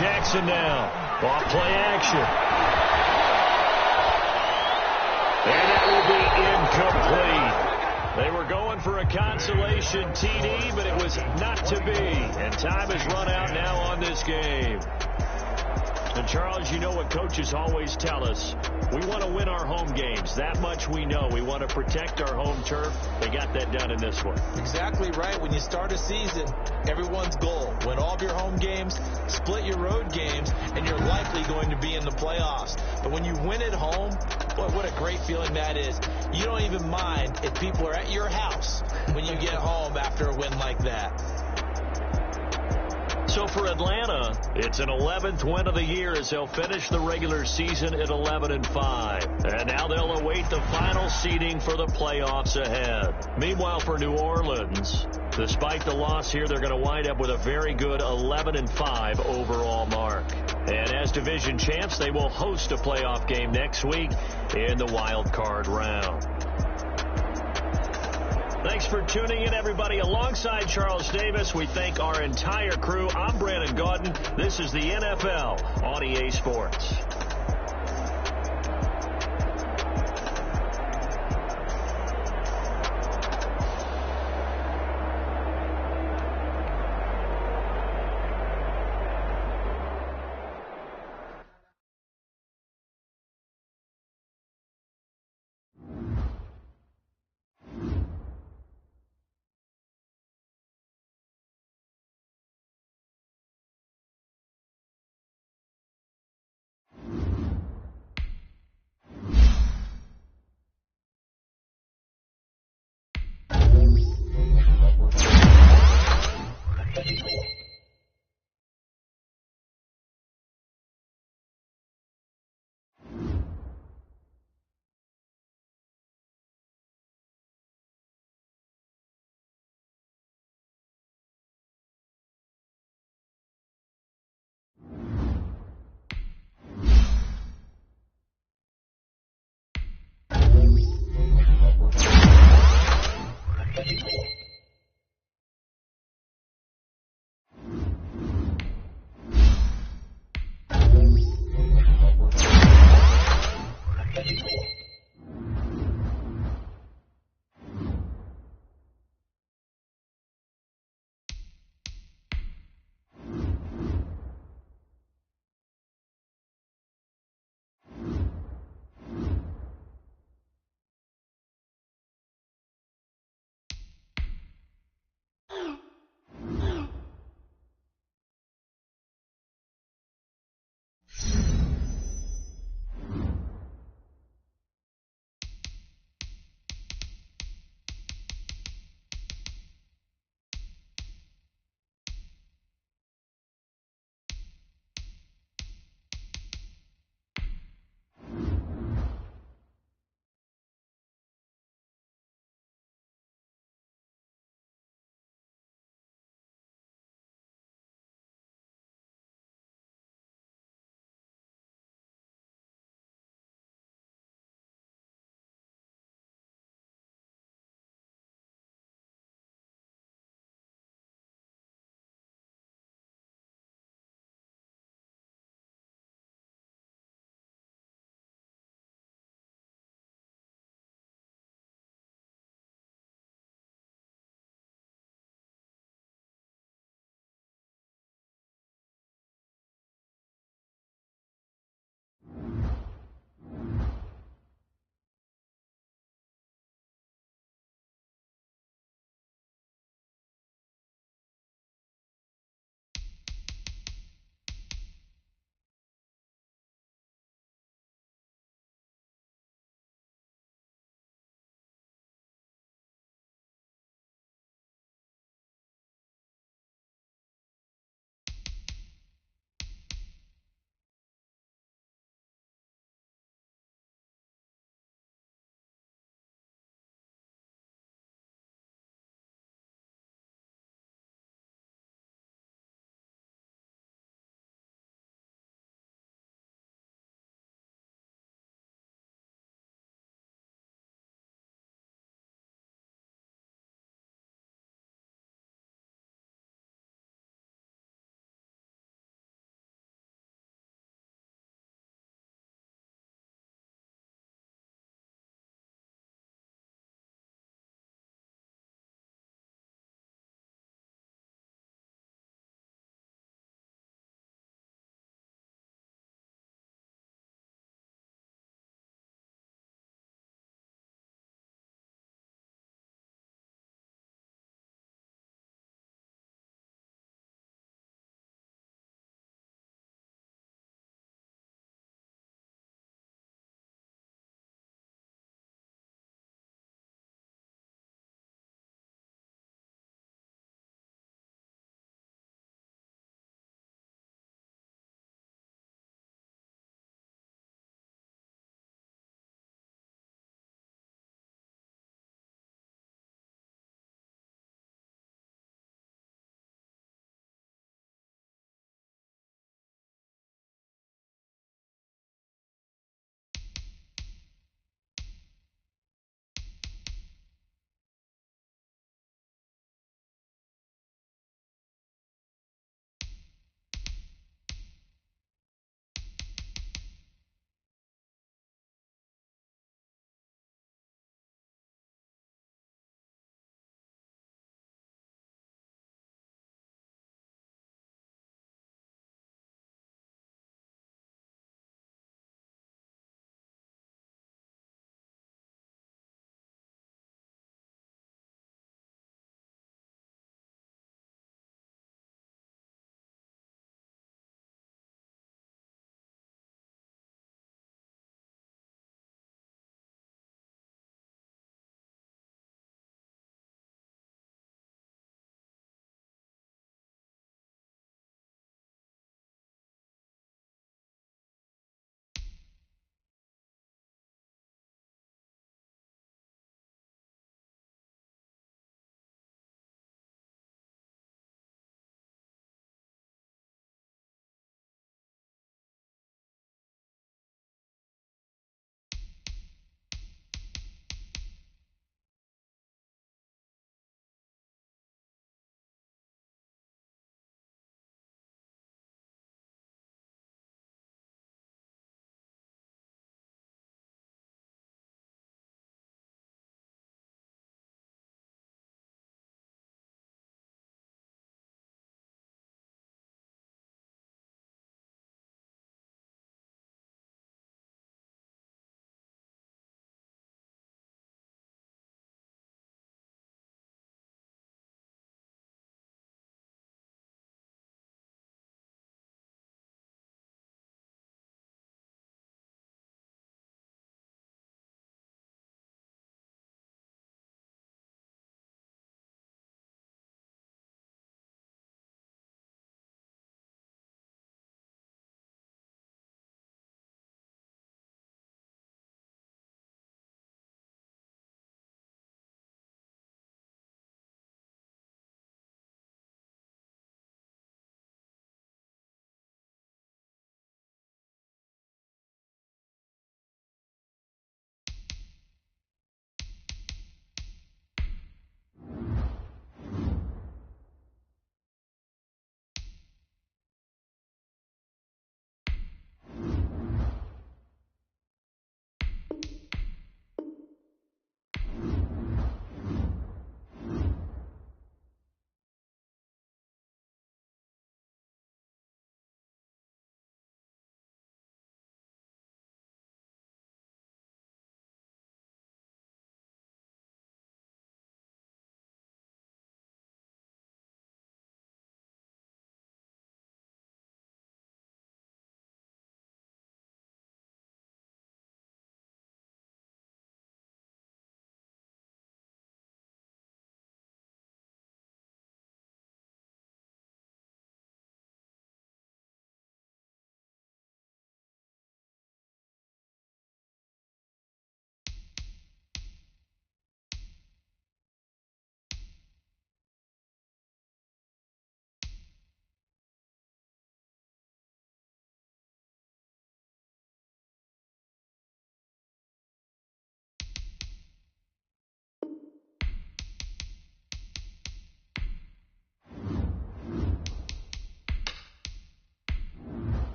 Jackson now. Off play action. And that will be incomplete. They were going for a consolation TD, but it was not to be. And time has run out now on this game. And, Charles, you know what coaches always tell us. We want to win our home games. That much we know. We want to protect our home turf. They got that done in this one. Exactly right. When you start a season, everyone's goal, win all of your home games, split your road games, and you're likely going to be in the playoffs. But when you win at home, boy, what a great feeling that is. You don't even mind if people are at your house when you get home after a win like that. So for Atlanta, it's an 11th win of the year as they'll finish the regular season at 11-5. And now they'll await the final seeding for the playoffs ahead. Meanwhile, for New Orleans, despite the loss here, they're going to wind up with a very good 11-5 overall mark. And as division champs, they will host a playoff game next week in the wild card round. Thanks for tuning in, everybody. Alongside Charles Davis, we thank our entire crew. I'm Brandon Gaudin. This is the NFL on EA Sports.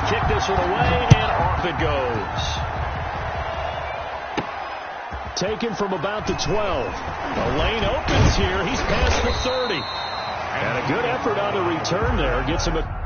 to kick this one away, and off it goes. Taken from about the 12. The lane opens here. He's past the 30. And a good effort on the return there. Gets him a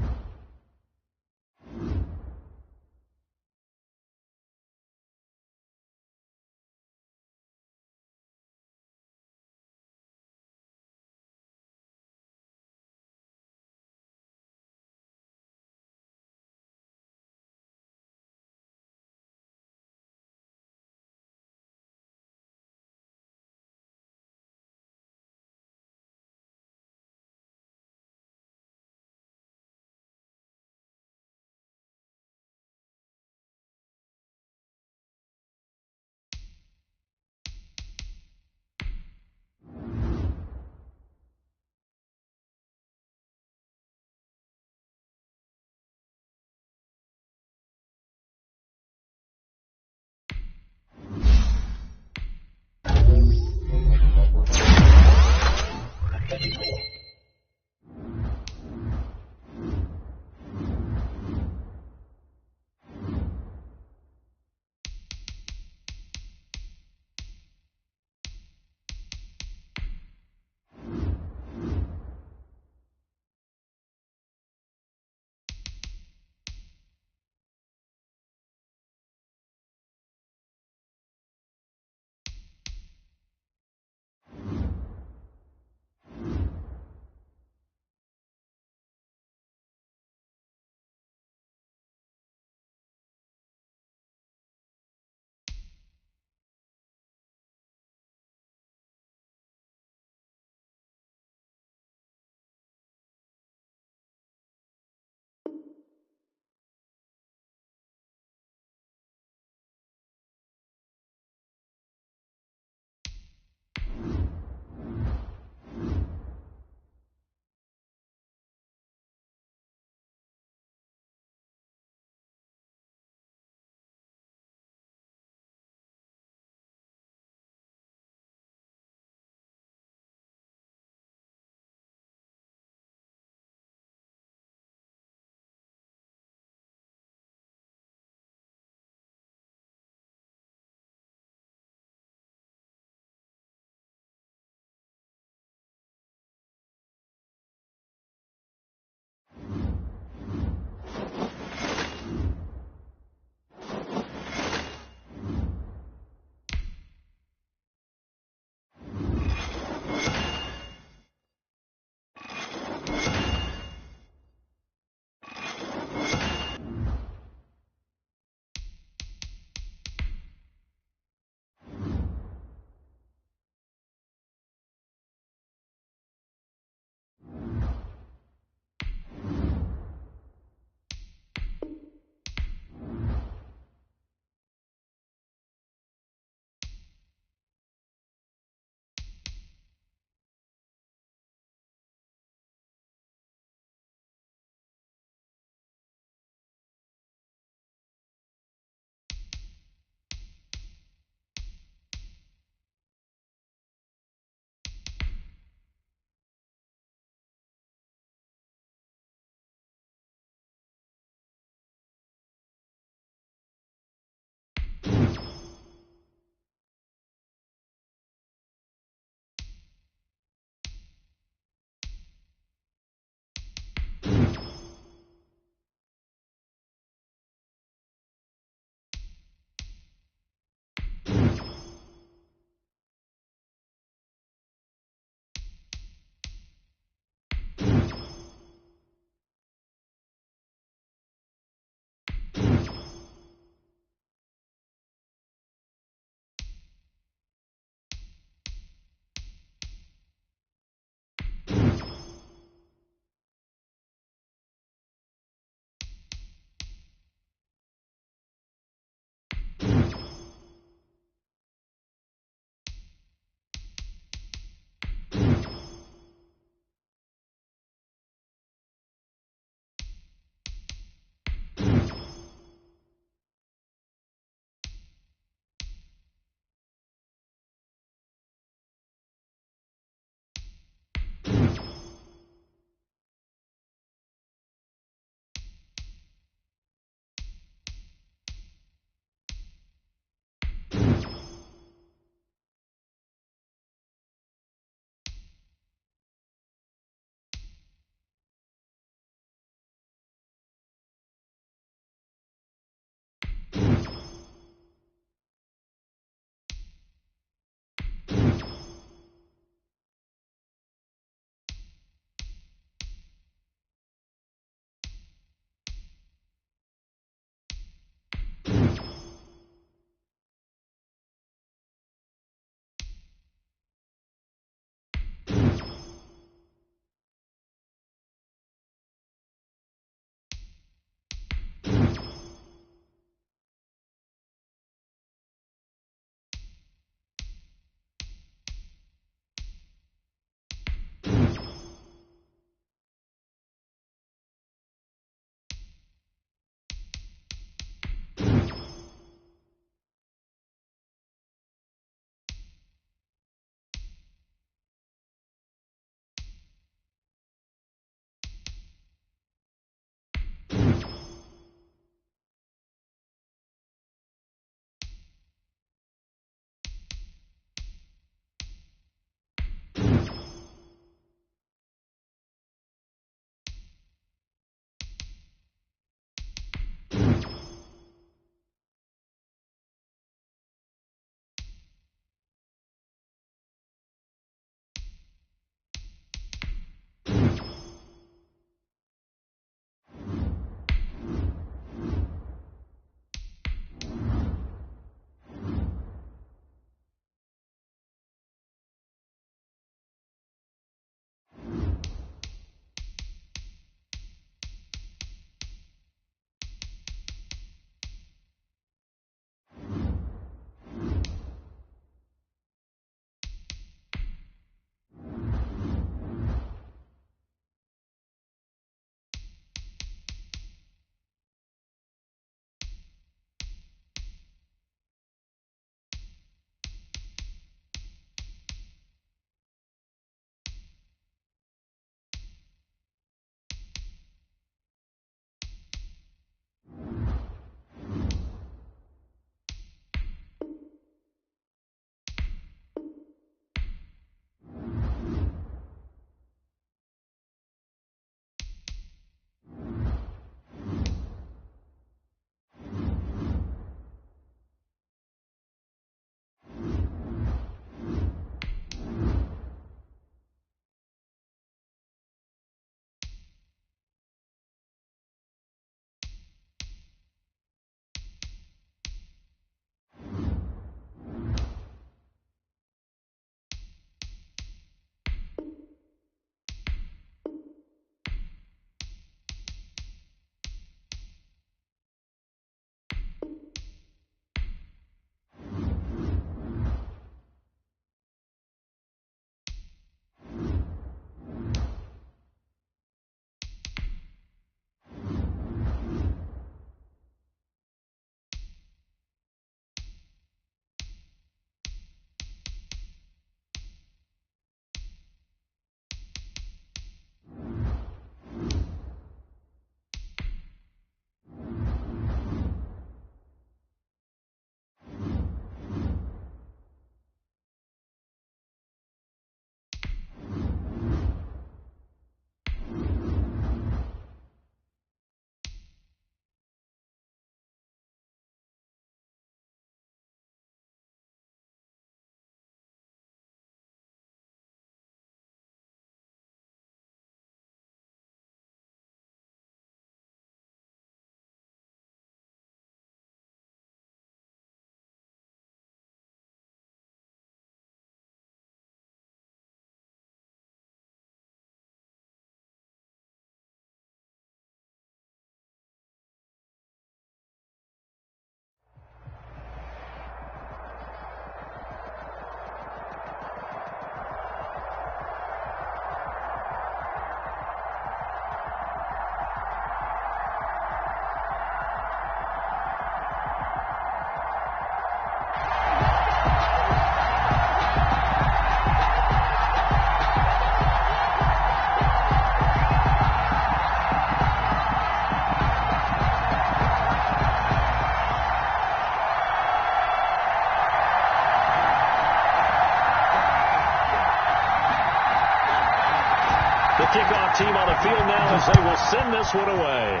The kickoff team on the field now as they will send this one away.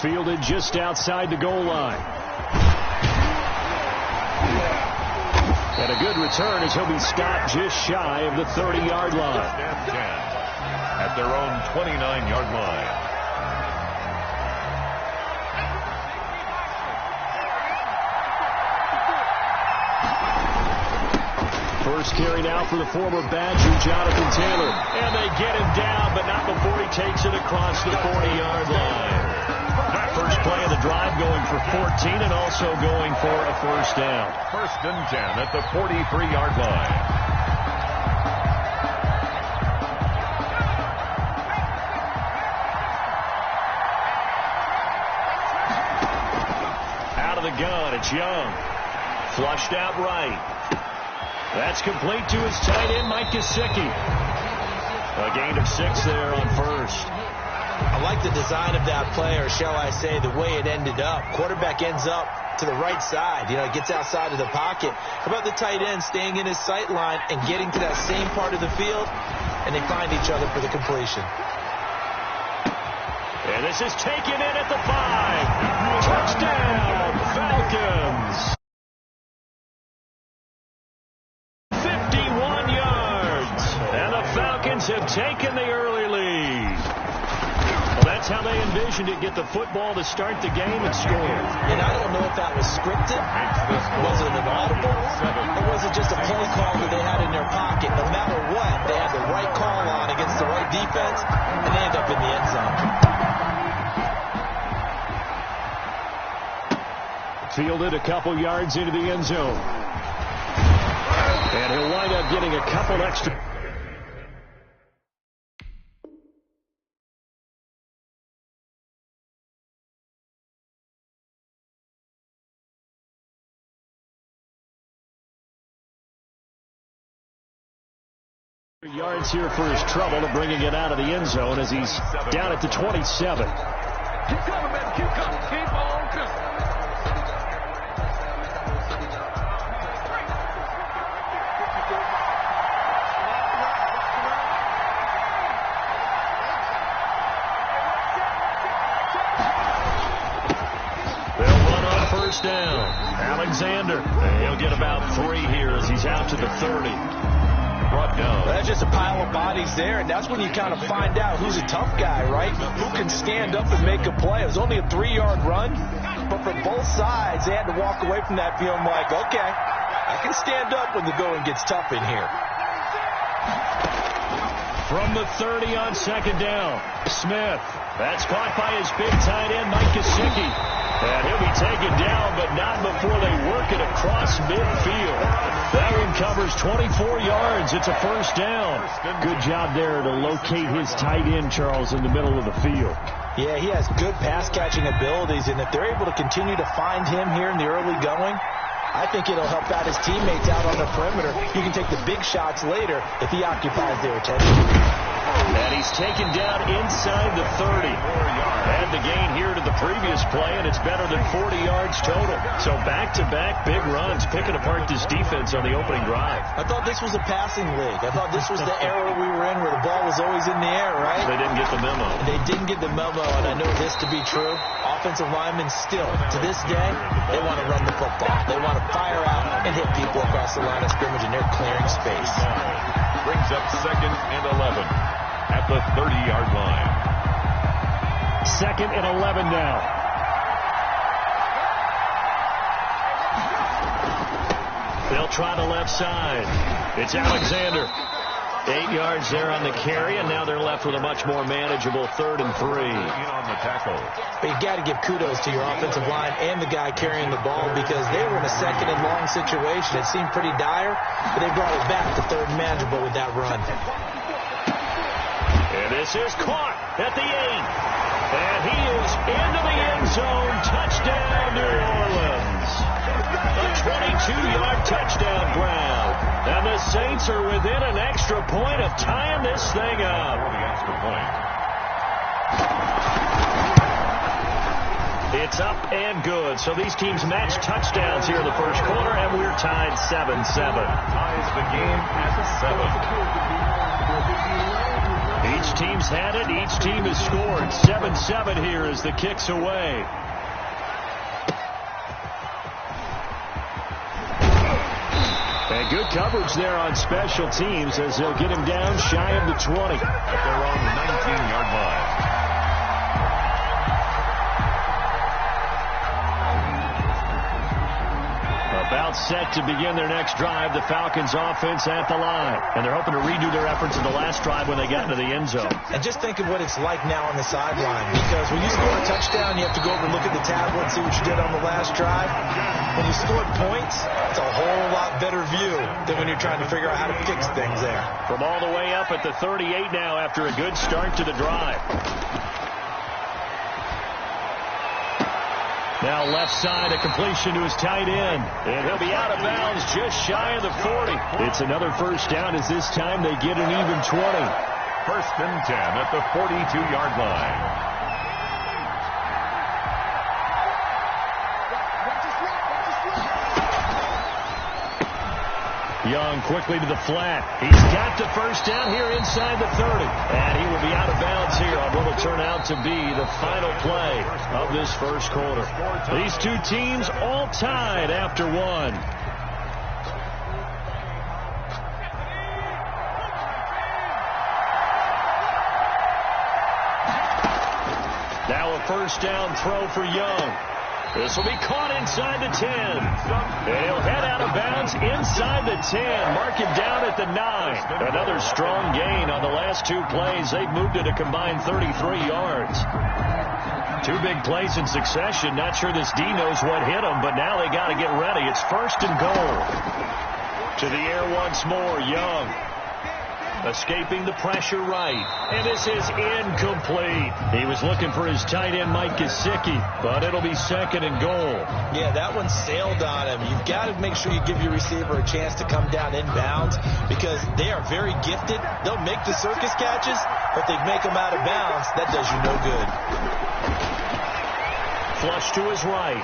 Fielded just outside the goal line. And a good return as he'll be stopped just shy of the 30-yard line. At their own 29-yard line. First carry now for the former Badger, Jonathan Taylor. And they get him down, but not before he takes it across the 40-yard line. First play of the drive going for 14 and also going for a first down. First and 10 at the 43-yard line. Out of the gun, it's Young. Flushed out right. That's complete to his tight end, Mike Gesicki. A gain of 6 there on first. I like the design of that play, or shall I say the way it ended up. Quarterback ends up to the right side. You know, it gets outside of the pocket. How about the tight end staying in his sight line and getting to that same part of the field, and they find each other for the completion. And this is taken in at the 5. Touchdown, Falcons. 51 yards. And the Falcons have taken the early lead. Well, that's how they envisioned it, get the football to start the game and score. And I don't know if that was scripted. Was it an audible? Or was it just a play call that they had in their pocket? No matter what, they had the right call on against the right defense, and they end up in the end zone. Fielded a couple yards into the end zone. And he'll wind up getting a couple extra. Yards here for his trouble to bringing it out of the end zone as he's down at the 27. Keep coming, man. Keep coming. Keep on coming. They'll run on first down. Alexander. And he'll get about 3 here as he's out to the 30. Brought down. That's just a pile of bodies there, and that's when you kind of find out who's a tough guy, right? Who can stand up and make a play. It was only a 3-yard run, but for both sides, they had to walk away from that feeling like, okay, I can stand up when the going gets tough in here. From the 30 on second down, Smith. That's caught by his big tight end, Mike Gesicki. And he'll be taken down, but not before they work it across midfield. That one covers 24 yards. It's a first down. Good job there to locate his tight end, Charles, in the middle of the field. Yeah, he has good pass-catching abilities, and if they're able to continue to find him here in the early going, I think it'll help out his teammates out on the perimeter. You can take the big shots later if he occupies their attention. And he's taken down inside the 30. Had the gain here to the previous play, and it's better than 40 yards total. So back-to-back big runs, picking apart this defense on the opening drive. I thought this was a passing league. I thought this was the era we were in where the ball was always in the air, right? They didn't get the memo. They didn't get the memo, and I know this to be true. Offensive linemen still, to this day, they want to run the football. They want to fire out and hit people across the line of scrimmage, and they're clearing space. Brings up second and 11 at the 30-yard line. Second and 11 now. They'll try the left side. It's Alexander. 8 yards there on the carry, and now they're left with a much more manageable 3rd and 3. On the tackle. But you got to give kudos to your offensive line and the guy carrying the ball because they were in a second and long situation. It seemed pretty dire, but they brought it back to 3rd and manageable with that run. And this is caught at the 8. And he is into the end zone. Touchdown, New Orleans. A 22-yard touchdown grab. And the Saints are within an extra point of tying this thing up. For the extra point. It's up and good. So these teams match touchdowns here in the first quarter, and we're tied 7-7. Ties the game at 7. teams had it. Each team has scored. 7-7 here as the kick's away. And good coverage there on special teams as they'll get him down shy of the 20. At their own 19-yard line. About set to begin their next drive. The Falcons offense at the line. And they're hoping to redo their efforts in the last drive when they got into the end zone. And just think of what it's like now on the sideline. Because when you score a touchdown, you have to go over and look at the tablet and see what you did on the last drive. When you scored points, it's a whole lot better view than when you're trying to figure out how to fix things there. From all the way up at the 38 now after a good start to the drive. Now left side, a completion to his tight end. And he'll be out of bounds just shy of the 40. It's another first down as this time they get an even 20. First and 10 at the 42-yard line. Young quickly to the flat. He's got the first down here inside the 30. And he will be out of bounds here on what will turn out to be the final play of this first quarter. These two teams all tied after one. Now a first down throw for Young. This will be caught inside the 10. And he'll head out of bounds inside the 10. Mark him down at the 9. Another strong gain on the last two plays. They've moved it a combined 33 yards. Two big plays in succession. Not sure this D knows what hit them, but now they got to get ready. It's first and goal. To the air once more, Young. Escaping the pressure right. And this is incomplete. He was looking for his tight end, Mike Gesicki, but it'll be second and goal. Yeah, that one sailed on him. You've got to make sure you give your receiver a chance to come down inbounds because they are very gifted. They'll make the circus catches, but they make them out of bounds. That does you no good. Flush to his right.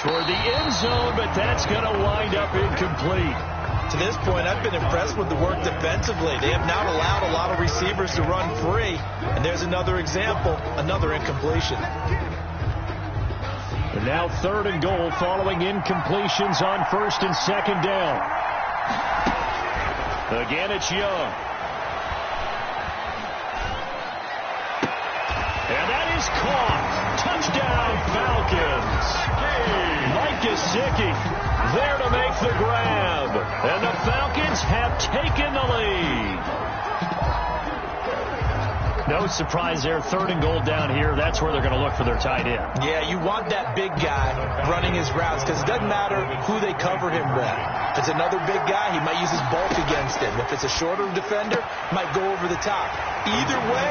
Toward the end zone, but that's going to wind up incomplete. To this point, I've been impressed with the work defensively. They have not allowed a lot of receivers to run free. And there's another example, another incompletion. And now third and goal following incompletions on first and second down. Again, it's Young. And that is caught. Touchdown, Falcons. Mike Gesicki there to make the grab. And the Falcons have taken the lead. No surprise there. Third and goal down here. That's where they're going to look for their tight end. Yeah, you want that big guy running his routes because it doesn't matter who they cover him with. If it's another big guy, he might use his bulk against him. If it's a shorter defender, might go over the top. Either way,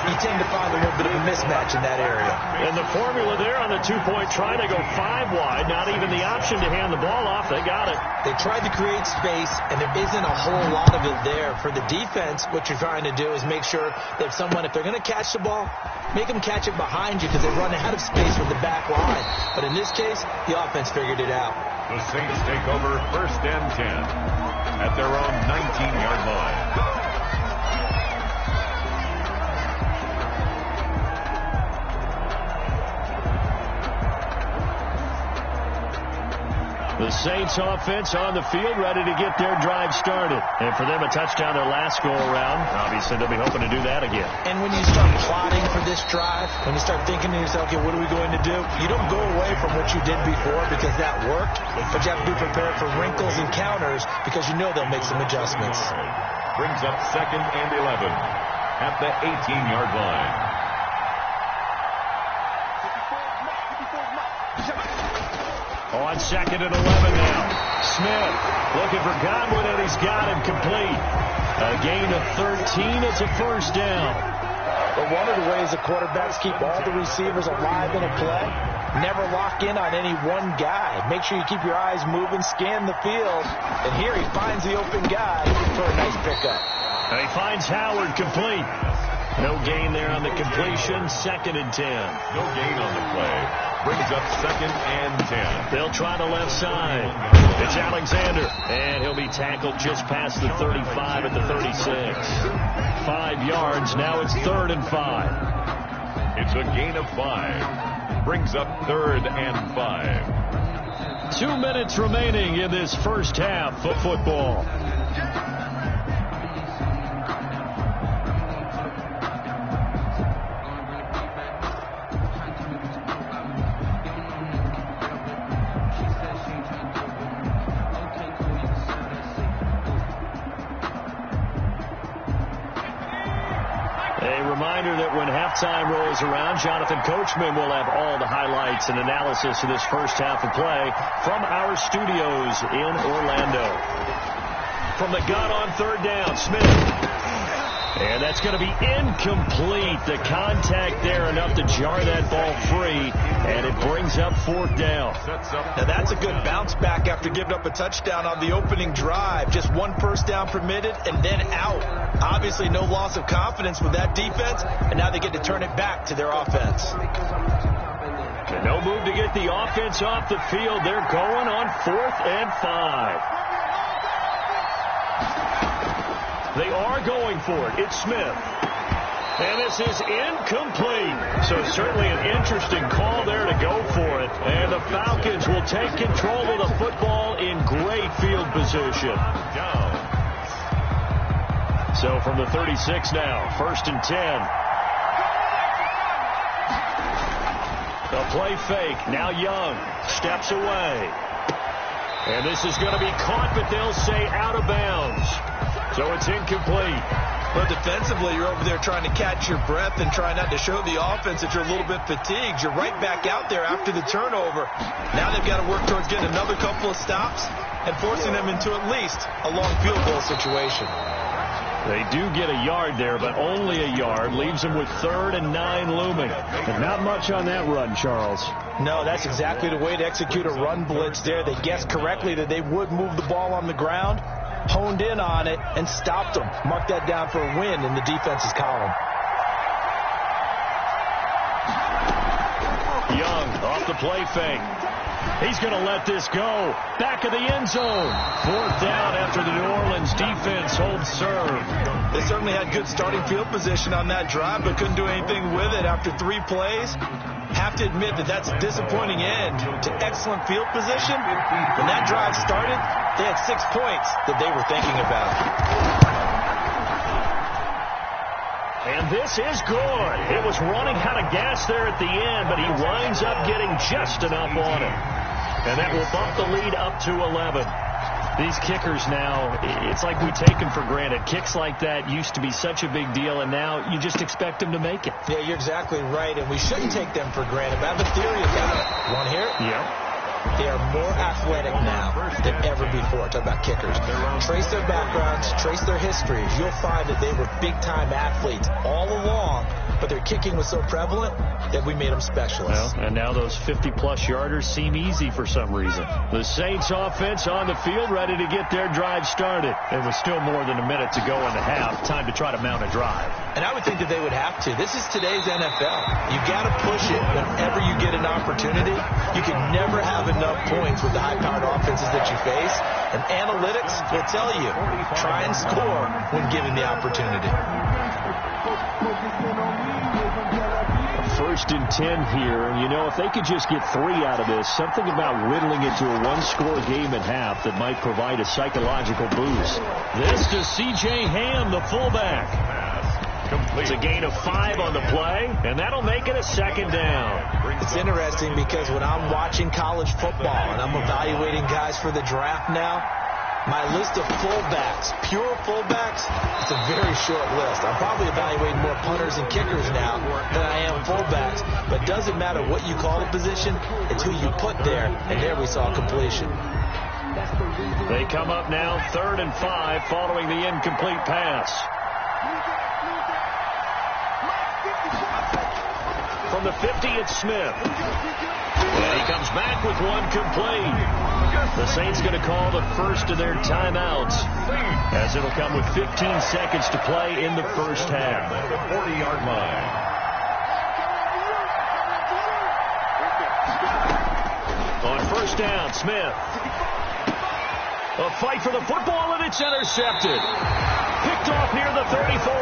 you tend to find a little bit of a mismatch in that area. And the formula there on the two-point try, they go 5 wide. Not even the option to hand the ball off. They got it. They tried to create space, and there isn't a whole lot of it there. For the defense, what you're trying to do is make sure that if they're going to catch the ball, make them catch it behind you because they run out of space with the back line. But in this case, the offense figured it out. The Saints take over first and 10 at their own 19-yard line. The Saints offense on the field ready to get their drive started. And for them, a touchdown their last go-around. Obviously, they'll be hoping to do that again. And when you start plotting for this drive, when you start thinking to yourself, okay, what are we going to do? You don't go away from what you did before because that worked, but you have to be prepared for wrinkles and counters because you know they'll make some adjustments. Brings up second and 11 at the 18-yard line. On second and 11 now. Smith looking for Godwin, and he's got him complete. A gain of 13. It's a first down. But one of the ways the quarterbacks keep all the receivers alive in a play, never lock in on any one guy. Make sure you keep your eyes moving, scan the field. And here he finds the open guy for a nice pickup. And he finds Howard complete. No gain there on the completion. 2nd and 10. No gain on the play. Brings up 2nd and 10. They'll try the left side. It's Alexander, and he'll be tackled just past the 35 at the 36. 5 yards. Now it's 3rd and 5. It's a gain of 5. Brings up 3rd and 5. 2 minutes remaining in this first half of football. That when halftime rolls around, Jonathan Coachman will have all the highlights and analysis of this first half of play from our studios in Orlando. From the gun on 3rd down, Smith. And that's going to be incomplete. The contact there enough to jar that ball free, and it brings up 4th down. Now that's a good bounce back after giving up a touchdown on the opening drive. Just 1 first down permitted and then out. Obviously no loss of confidence with that defense, and now they get to turn it back to their offense. And no move to get the offense off the field. They're going on 4th and 5. They are going for it. It's Smith. And this is incomplete. So certainly an interesting call there to go for it. And the Falcons will take control of the football in great field position. So from the 36 now, 1st and 10. The play fake. Now Young steps away. And this is going to be caught, but they'll say out of bounds. So it's incomplete. But defensively, you're over there trying to catch your breath and try not to show the offense that you're a little bit fatigued. You're right back out there after the turnover. Now they've got to work towards getting another couple of stops and forcing them into at least a long field goal situation. They do get a yard there, but only a yard. Leaves them with 3rd and 9 looming. And not much on that run, Charles. No, that's exactly the way to execute a run blitz there. They guessed correctly that they would move the ball on the ground, honed in on it, and stopped them. Mark that down for a win in the defense's column. Young off the play fake. He's going to let this go. Back of the end zone. 4th down after the New Orleans defense holds serve. They certainly had good starting field position on that drive, but couldn't do anything with it after 3 plays. Have to admit that that's a disappointing end to excellent field position. When that drive started, they had 6 points that they were thinking about. And this is good. It was running out of gas there at the end, but he winds up getting just enough on it. And that will bump the lead up to 11. These kickers now, it's like we take them for granted. Kicks like that used to be such a big deal, and now you just expect them to make it. Yeah, you're exactly right, and we shouldn't take them for granted. But I have a theory about it. Want to hear it? Yeah. They are more athletic now than ever before. Talk about kickers. Trace their backgrounds, trace their histories. You'll find that they were big-time athletes all along, but their kicking was so prevalent that we made them specialists. Well, and now those 50-plus yarders seem easy for some reason. The Saints offense on the field ready to get their drive started. There was still more than a minute to go in the half. Time to try to mount a drive. And I would think that they would have to. This is today's NFL. You got to push it whenever you get an opportunity. You can never have enough points with the high-powered offenses that you face. And analytics will tell you, try and score when given the opportunity. 1st and 10 here, and you know, if they could just get 3 out of this, something about whittling it to a 1-score game at half that might provide a psychological boost. This to C.J. Ham, the fullback. It's a gain of 5 on the play, and that'll make it a 2nd down. It's interesting because when I'm watching college football and I'm evaluating guys for the draft now, my list of fullbacks, pure fullbacks, it's a very short list. I'm probably evaluating more punters and kickers now than I am fullbacks. But it doesn't matter what you call the position, it's who you put there, and there we saw completion. They come up now 3rd and 5 following the incomplete pass. From the 50, it's Smith. And he comes back with one complete. The Saints going to call the first of their timeouts, as it'll come with 15 seconds to play in the first half. At the 40-yard line. On first down, Smith. A fight for the football, and it's intercepted. Picked off near the 34.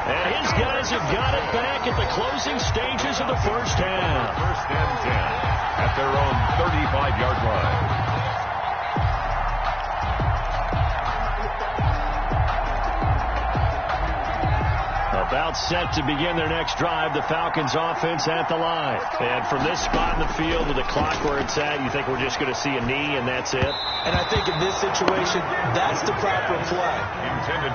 And his guys have got it back at the closing stages of the first half. First and 10 at their own 35-yard line. About set to begin their next drive, the Falcons offense at the line. And from this spot in the field with the clock where it's at, you think we're just going to see a knee and that's it? And I think in this situation, that's the proper play.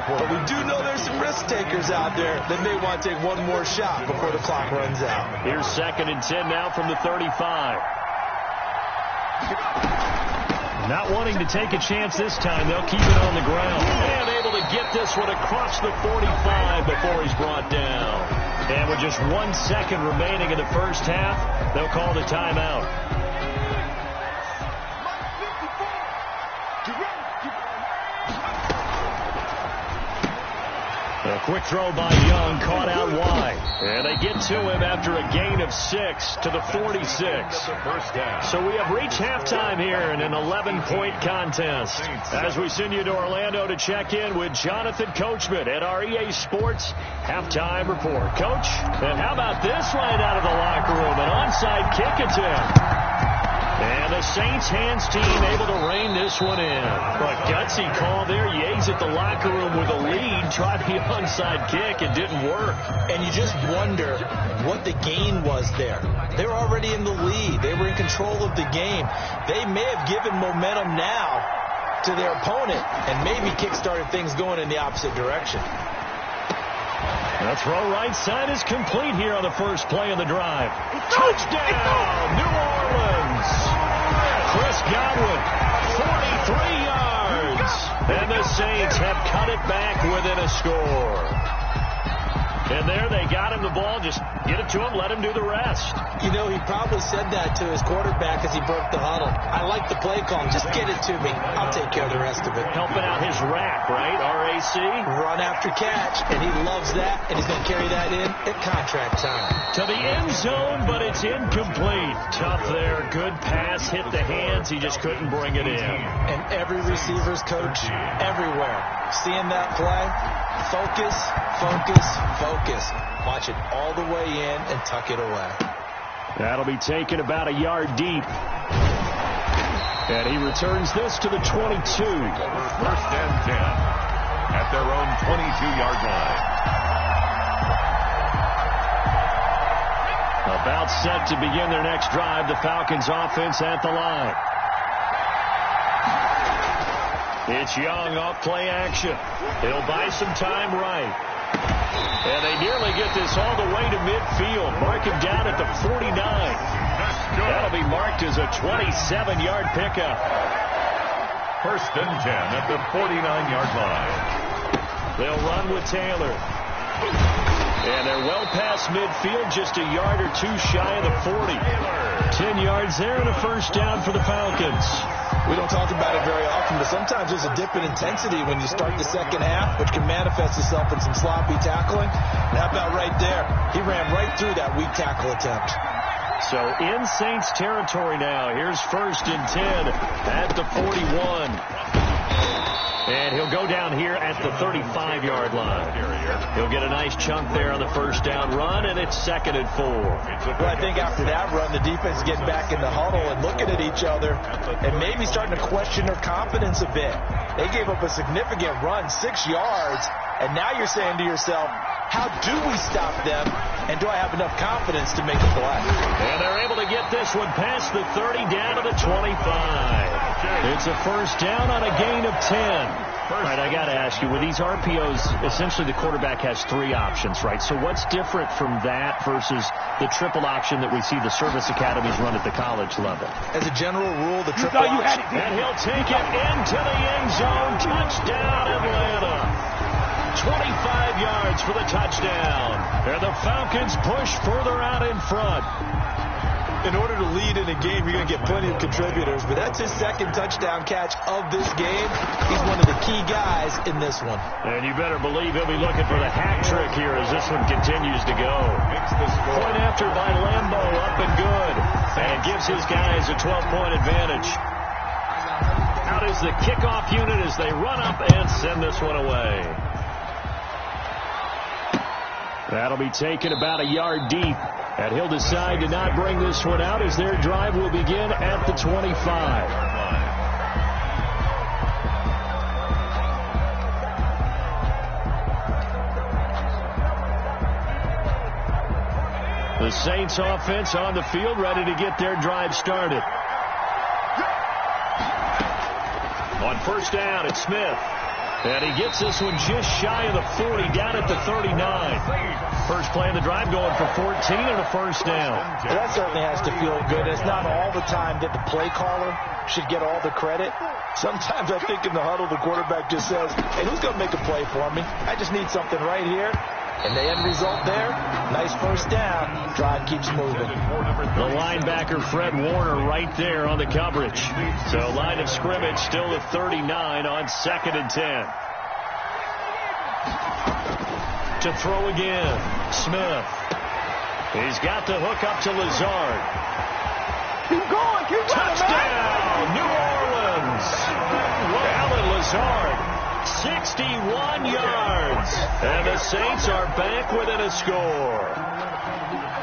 But we do know there's some risk takers out there that may want to take one more shot before the clock runs out. Here's 2nd and 10 now from the 35. Not wanting to take a chance this time, they'll keep it on the ground. And able to get this one across the 45 before he's brought down. And with just 1 second remaining in the first half, they'll call the timeout. A quick throw by Young, caught out wide. And they get to him after a gain of 6 to the 46. So we have reached halftime here in an 11-point contest. As we send you to Orlando to check in with Jonathan Coachman at our EA Sports Halftime Report. Coach, and how about this right out of the locker room? An onside kick attempt. And the Saints hands team able to rein this one in. But gutsy call there. Yates at the locker room with a lead. Tried the onside kick. It didn't work. And you just wonder what the gain was there. They're already in the lead. They were in control of the game. They may have given momentum now to their opponent and maybe kick-started things going in the opposite direction. The throw right side is complete here on the first play of the drive. Touchdown, New Orleans. Chris Godwin, 43 yards. And the Saints have cut it back within a score. And there they got him the ball. Just get it to him, let him do the rest. You know, he probably said that to his quarterback as he broke the huddle. I like the play call. Just get it to me. I'll take care of the rest of it. Helping out his rack, right? RAC. Run after catch. And he loves that. And he's going to carry that in at contract time. To the end zone, but it's incomplete. Tough there. Good pass. Hit the hands. He just couldn't bring it in. And every receiver's coach everywhere. Seeing that play, focus, focus, focus. Watch it all the way in and tuck it away. That'll be taken about a yard deep. And he returns this to the 22. First and 10 at their own 22-yard line. About set to begin their next drive. The Falcons offense at the line. It's Young off play action. He'll buy some time right. And they nearly get this all the way to midfield. Mark him down at the 49. That'll be marked as a 27-yard pickup. First and 10 at the 49-yard line. They'll run with Taylor. And they're well past midfield, just a yard or two shy of the 40. 10 yards there and a first down for the Falcons. We don't talk about it very often, but sometimes there's a dip in intensity when you start the second half, which can manifest itself in some sloppy tackling. And how about right there? He ran right through that weak tackle attempt. So in Saints territory now. Here's first and 10 at the 41. And he'll go down here at the 35-yard line. He'll get a nice chunk there on the first down run, and it's 2nd and 4. Well, I think after that run, the defense is getting back in the huddle and looking at each other and maybe starting to question their confidence a bit. They gave up a significant run, 6 yards, and now you're saying to yourself, how do we stop them, and do I have enough confidence to make a play? And they're able to get this one past the 30 down to the 25. It's a first down on a gain of 10. All right, I got to ask you, with these RPOs, essentially the quarterback has 3 options, right? So what's different from that versus the triple option that we see the service academies run at the college level? As a general rule, the triple option. And he'll take it into the end zone. Touchdown, Atlanta. 25 yards for the touchdown. And the Falcons push further out in front. In order to lead in a game, you're going to get plenty of contributors, but that's his second touchdown catch of this game. He's one of the key guys in this one. And you better believe he'll be looking for the hat trick here as this one continues to go. Point after by Lambo, up and good. And gives his guys a 12-point advantage. Out is the kickoff unit as they run up and send this one away. That'll be taken about a yard deep. And he'll decide to not bring this one out as their drive will begin at the 25. The Saints offense on the field ready to get their drive started. On first down, it's Smith. And he gets this one just shy of the 40, down at the 39. First play of the drive going for 14 and a first down. Well, that certainly has to feel good. It's not all the time that the play caller should get all the credit. Sometimes I think in the huddle, the quarterback just says, hey, who's going to make a play for me? I just need something right here. And the end result there, nice first down. Drive keeps moving. The linebacker, Fred Warner, right there on the coverage. So line of scrimmage still at 39 on 2nd and 10. To throw again, Smith. He's got the hook up to Lazard. Keep going, keep going. Touchdown, New Orleans. Alan Lazard. 61 yards. And the Saints are back within a score.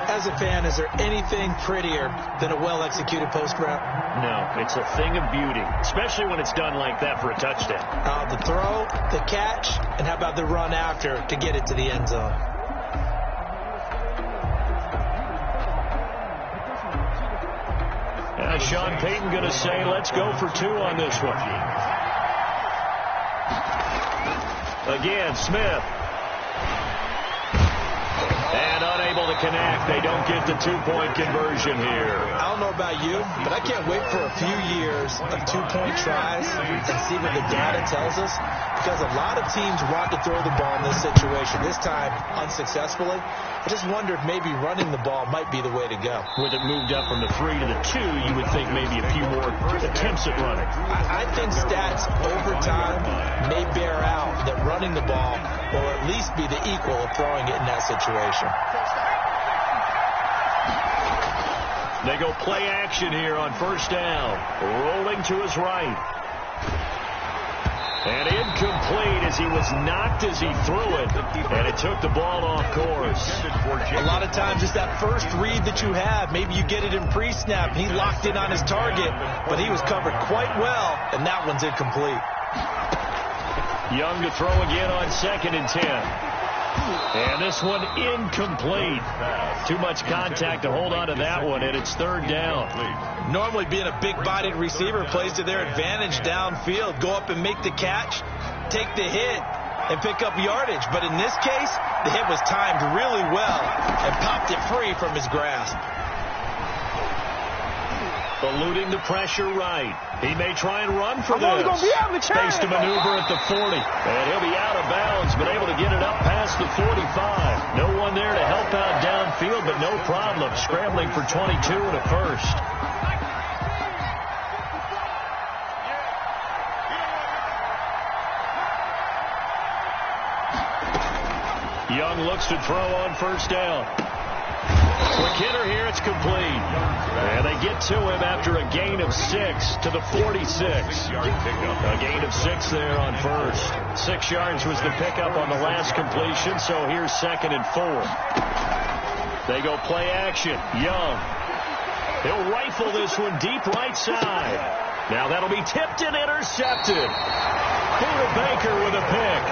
As a fan, is there anything prettier than a well-executed post route? No, it's a thing of beauty, especially when it's done like that for a touchdown. The throw, the catch, and how about the run after to get it to the end zone? Sean Payton going to say, let's go for 2 on this one. Again, Smith. And unable to connect. They don't get the 2-point conversion here. I don't know about you, but I can't wait for a few years of 2-point tries and see what the data tells us. Because a lot of teams want to throw the ball in this situation, this time unsuccessfully. I just wonder if maybe running the ball might be the way to go. With it moved up from the 3 to the 2, you would think maybe a few more attempts at running. I think stats over time may bear out that running the ball will at least be the equal of throwing it in that situation. They go play action here on first down. Rolling to his right. And incomplete as he was knocked as he threw it. And it took the ball off course. A lot of times it's that first read that you have. Maybe you get it in pre-snap. He locked in on his target, but he was covered quite well, and that one's incomplete. Young to throw again on 2nd and 10. And this one incomplete. Too much contact to hold on to that one, and it's 3rd down. Normally being a big-bodied receiver plays to their advantage downfield. Go up and make the catch, take the hit, and pick up yardage. But in this case, the hit was timed really well and popped it free from his grasp. Eluding the pressure right. He may try and run for this. Gonna be able to Space to maneuver at the 40. And he'll be out of bounds, but able to get it up past the 45. No one there to help out downfield, but no problem. Scrambling for 22 and a first. Young looks to throw on first down. Quick hitter here, it's complete. And they get to him after a gain of 6 to the 46. A gain of 6 there on first. 6 yards was the pickup on the last completion, so here's 2nd and 4. They go play action. Young. He'll rifle this one deep right side. Now that'll be tipped and intercepted. Buda Baker with a pick.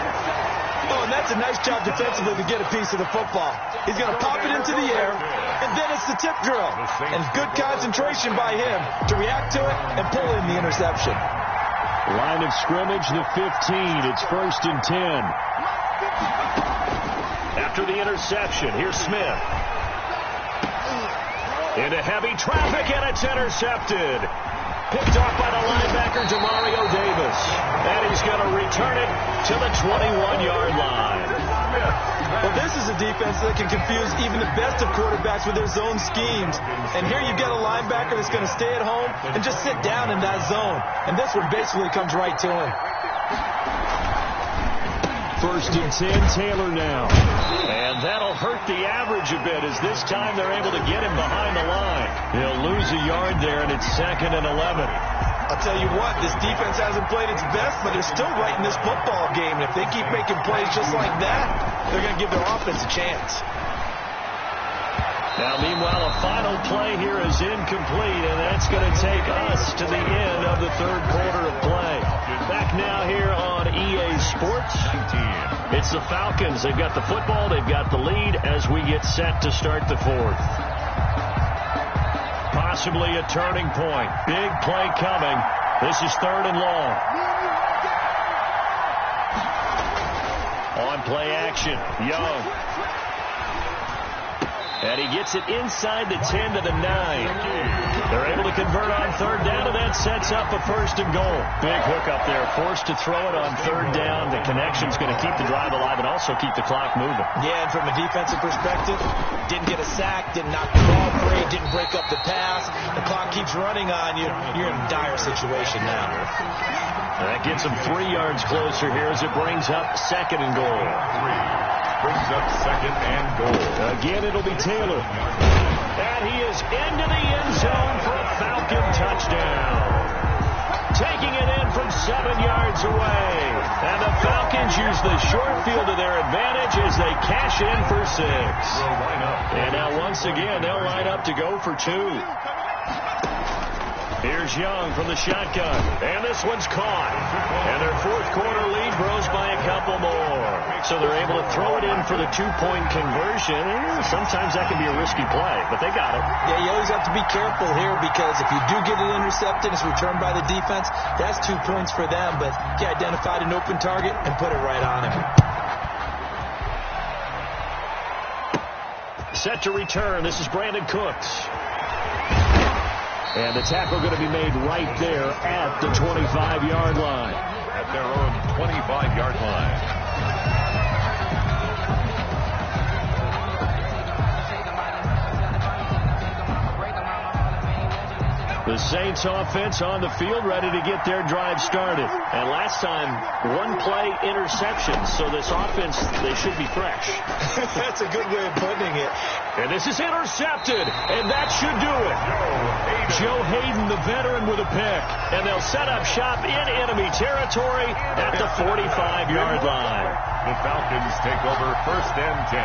Oh, and that's a nice job defensively to get a piece of the football. He's going to pop it into the air, and then it's the tip drill. And good concentration by him to react to it and pull in the interception. Line of scrimmage, the 15. It's 1st and 10. After the interception, here's Smith. Into heavy traffic, and it's intercepted. Picked off by the linebacker, Demario Davis. And he's going to return it to the 21-yard line. Well, this is a defense that can confuse even the best of quarterbacks with their zone schemes. And here you've got a linebacker that's going to stay at home and just sit down in that zone. And this one basically comes right to him. 1st and 10, Taylor now. And that'll hurt the average a bit as this time they're able to get him behind the line. He'll lose a yard there, and it's 2nd and 11. I'll tell you what, this defense hasn't played its best, but they're still right in this football game. And if they keep making plays just like that, they're going to give their offense a chance. Now, meanwhile, a final play here is incomplete, and that's going to take us to the end of the 3rd quarter of play. Back now here on EA Sports. It's the Falcons. They've got the football. They've got the lead as we get set to start the 4th. Possibly a turning point. Big play coming. This is 3rd and long. On play action, Young. And he gets it inside the 10 to the 9. They're able to convert on 3rd down, and that sets up a 1st and goal. Big hook up there, forced to throw it on 3rd down. The connection's going to keep the drive alive and also keep the clock moving. Yeah, and from a defensive perspective, didn't get a sack, didn't knock the ball free, didn't break up the pass. The clock keeps running on you. You're in a dire situation now. That gets him 3 yards closer here as it brings up 2nd and goal. Brings up 2nd and goal. Again, it'll be Taylor. And he is into the end zone for a Falcon touchdown. Taking it in from 7 yards away. And the Falcons use the short field to their advantage as they cash in for 6. And now once again, they'll line up to go for 2. Here's Young from the shotgun. And this one's caught. And their 4th quarter lead grows by a couple more. So they're able to throw it in for the 2-point conversion. Sometimes that can be a risky play, but they got it. Yeah, you always have to be careful here because if you do get it intercepted, it's returned by the defense. That's 2 points for them, but he identified an open target and put it right on him. Set to return. This is Brandon Cooks. And the tackle going to be made right there at the 25-yard line. At their own 25-yard line. The Saints offense on the field ready to get their drive started. And last time, 1-play interception. So this offense, they should be fresh. That's a good way of putting it. And this is intercepted. And that should do it. Joe Hayden, the veteran, with a pick. And they'll set up shop in enemy territory at the 45-yard line. The Falcons take over 1st and 10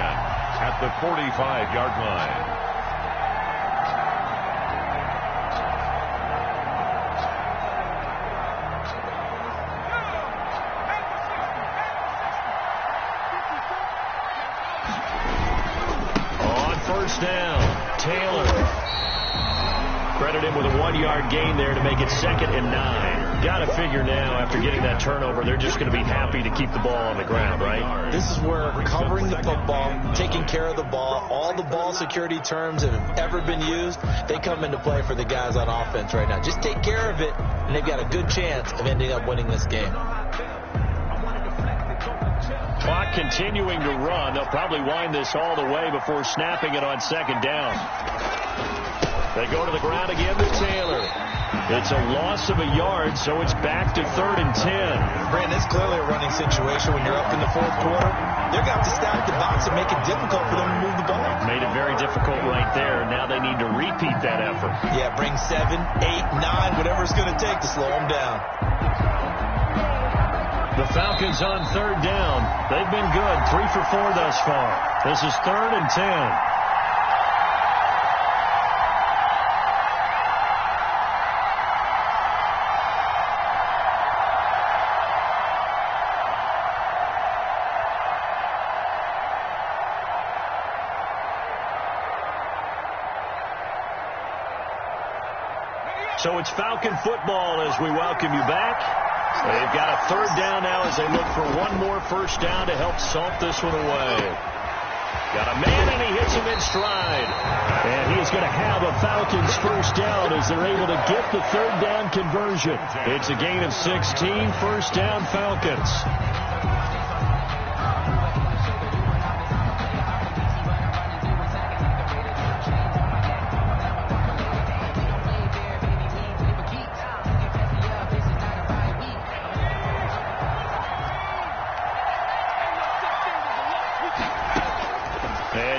at the 45-yard line. Down. Taylor. Credit him with a 1-yard gain there to make it 2nd and 9. Got to figure now, after getting that turnover, they're just going to be happy to keep the ball on the ground, right? This is where covering the football, taking care of the ball, all the ball security terms that have ever been used, they come into play for the guys on offense right now. Just take care of it, and they've got a good chance of ending up winning this game. Clock continuing to run. They'll probably wind this all the way before snapping it on 2nd down. They go to the ground again to Taylor. It's a loss of a yard, so it's back to 3rd and 10. Brandon, it's clearly a running situation when you're up in the 4th quarter. They're going to have to stack the box and make it difficult for them to move the ball. Made it very difficult right there. Now they need to repeat that effort. Yeah, bring 7, 8, 9, whatever it's going to take to slow them down. The Falcons on 3rd down. They've been good. 3 for 4 thus far. This is 3rd and 10. So it's Falcon football as we welcome you back. They've got a 3rd down now as they look for one more 1st down to help salt this one away. Got a man, and he hits him in stride. And he's going to have a Falcons first down as they're able to get the third down conversion. It's a gain of 16, first down Falcons.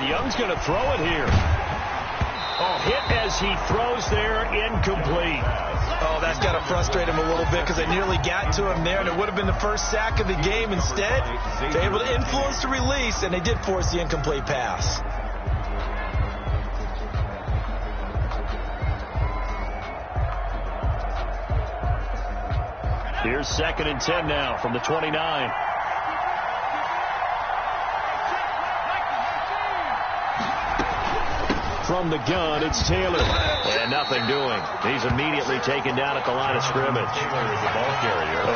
Young's going to throw it here. Oh, hit as he throws there, incomplete. Oh, that's got to frustrate him a little bit because they nearly got to him there, and it would have been the first sack of the game. Instead, they're able to influence the release, and they did force the incomplete pass. Here's 2nd and 10 now from the 29. From the gun, it's Taylor. And nothing doing. He's immediately taken down at the line of scrimmage.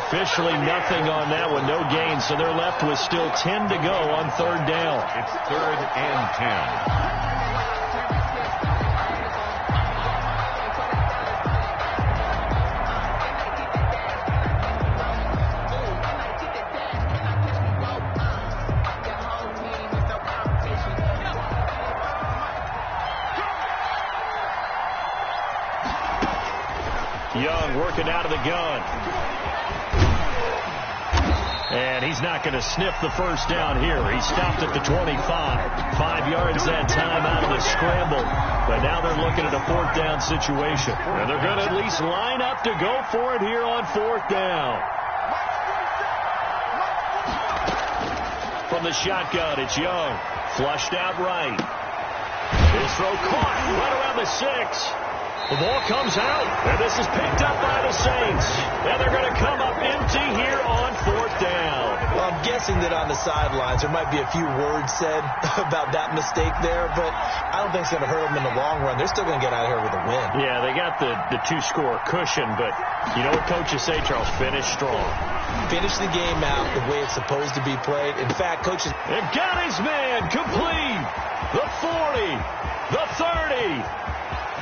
Officially nothing on that one, no gain. So they're left with still 10 to go on third down. It's 3rd and 10. Young working out of the gun. And he's not going to sniff the first down here. He stopped at the 25. 5 yards that time out of the scramble. But now they're looking at a 4th down situation. And they're going to at least line up to go for it here on 4th down. From the shotgun, it's Young. Flushed out right. His throw caught right around the 6. The ball comes out, and this is picked up by the Saints. And they're going to come up empty here on 4th down. Well, I'm guessing that on the sidelines there might be a few words said about that mistake there, but I don't think it's going to hurt them in the long run. They're still going to get out of here with a win. Yeah, they got the 2-score cushion, but you know what coaches say, Charles? Finish strong. Finish the game out the way it's supposed to be played. In fact, coaches... They've got his man complete. The 40, the 30.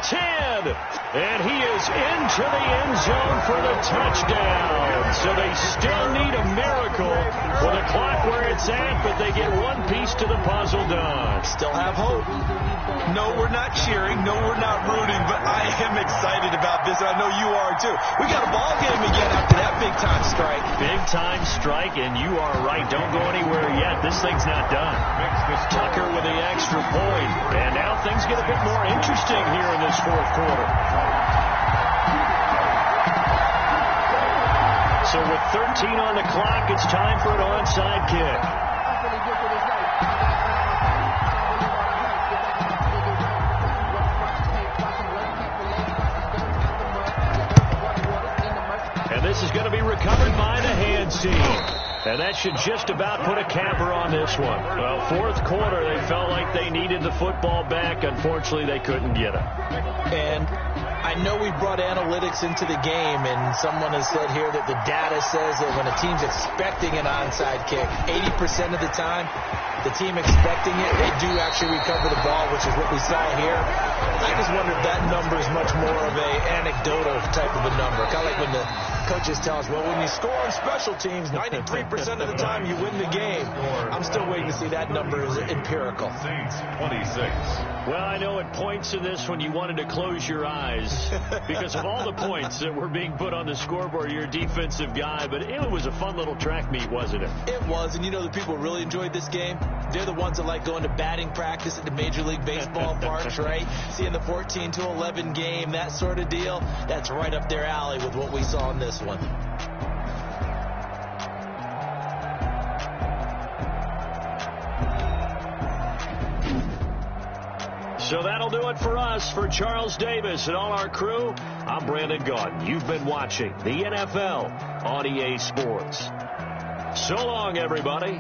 10, and he is into the end zone for the touchdown. So they still need a miracle for the clock where it's at, but they get one piece to the puzzle done. Still have hope. No, we're not cheering. No, we're not rooting, but I am excited about this. I know you are too. We got a ball game again after that big-time strike. Big-time strike, and you are right. Don't go anywhere yet. This thing's not done. Tucker with the extra point, and now things get a bit more interesting here in this 4th quarter. So with 13 on the clock, it's time for an onside kick. And this is going to be recovered by the hands team. And that should just about put a capper on this one. Well, 4th quarter, they felt like they needed the football back. Unfortunately, they couldn't get it. And I know we brought analytics into the game, and someone has said here that the data says that when a team's expecting an onside kick, 80% of the time, the team expecting it, they do actually recover the ball, which is what we saw here. I just wonder if that number is much more of a anecdotal type of a number. Kind of like when the coaches tell us, well, when you score on special teams, 93% of the time you win the game. I'm still waiting to see that number is empirical. 26. Well, I know at points in this when you wanted to close your eyes because of all the points that were being put on the scoreboard. You're a defensive guy, but it was a fun little track meet, wasn't it? It was, and you know the people who really enjoyed this game? They're the ones that like going to batting practice at the Major League Baseball parks, right? Seeing the 14-11 game, that sort of deal. That's right up their alley with what we saw in this one. So that'll do it for us. For Charles Davis and all our crew, I'm Brandon Gaudin. You've been watching the NFL on EA Sports. So long, everybody.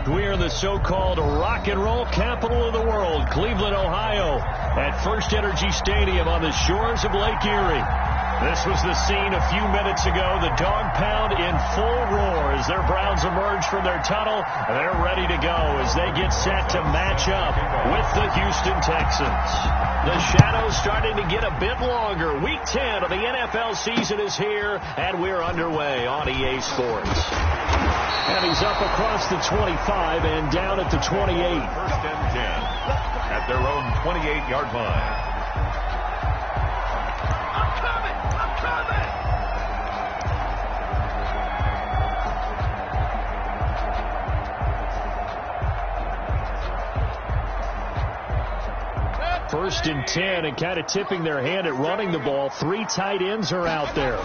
We are the so-called rock and roll capital of the world, Cleveland, Ohio, at First Energy Stadium on the shores of Lake Erie. This was the scene a few minutes ago. The dog pound in full roar as their Browns emerge from their tunnel. They're ready to go as they get set to match up with the Houston Texans. The shadows starting to get a bit longer. Week 10 of the NFL season is here, and we're underway on EA Sports. And he's up across the 25 and down at the 28. First and 10 at their own 28-yard line. First and 10, and kind of tipping their hand at running the ball. 3 tight ends are out there.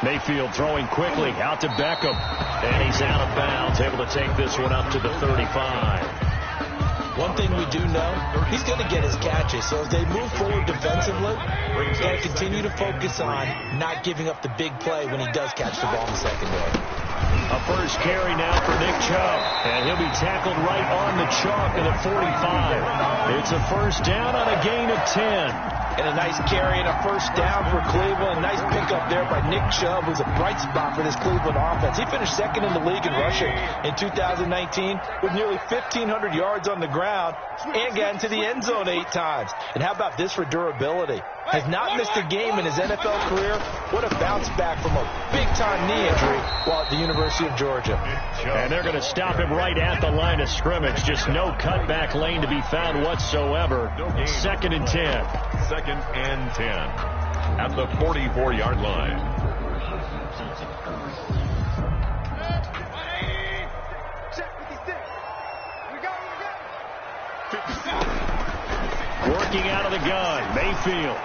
Mayfield throwing quickly out to Beckham, and he's out of bounds, able to take this one up to the 35. One thing we do know, he's going to get his catches. So as they move forward defensively, he's got to continue to focus on not giving up the big play when he does catch the ball in the secondary. A first carry now for Nick Chubb, and he'll be tackled right on the chalk at the 45. It's a first down on a gain of 10. And a nice carry and a first down for Cleveland. Nice pickup there by Nick Chubb, who's a bright spot for this Cleveland offense. He finished second in the league in rushing in 2019 with nearly 1,500 yards on the ground and got into the end zone 8 times. And how about this for durability? Has not missed a game in his NFL career. What a bounce back from a big-time knee injury while at the University of Georgia. And they're going to stop him right at the line of scrimmage. Just no cutback lane to be found whatsoever. Second and 10. Second and 10 at the 44-yard line. Working out of the gun, Mayfield.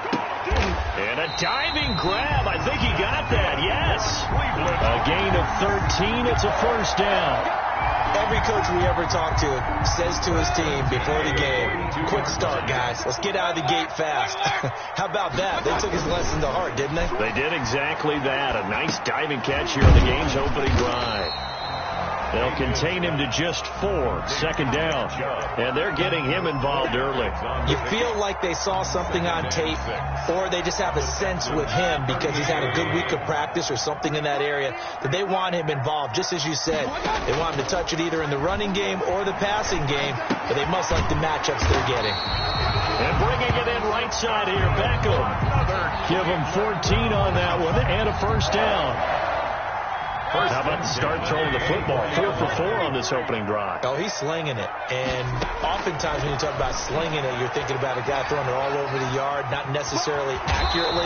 And a diving grab. I think he got that, yes. A gain of 13. It's a first down. Every coach we ever talk to says to his team before the game, quick start, guys. Let's get out of the gate fast. How about that? They took his lesson to heart, didn't they? They did exactly that. A nice diving catch here on the game's opening drive. They'll contain him to just 4. Second down. And they're getting him involved early. You feel like they saw something on tape, or they just have a sense with him because he's had a good week of practice or something in that area that they want him involved. Just as you said, they want him to touch it either in the running game or the passing game, but they must like the matchups they're getting. And bringing it in right side here, Beckham. Give him 14 on that one and a first down. How about the start throwing the football? 4 for 4 on this opening drive. Oh, he's slinging it. And oftentimes when you talk about slinging it, you're thinking about a guy throwing it all over the yard, not necessarily accurately.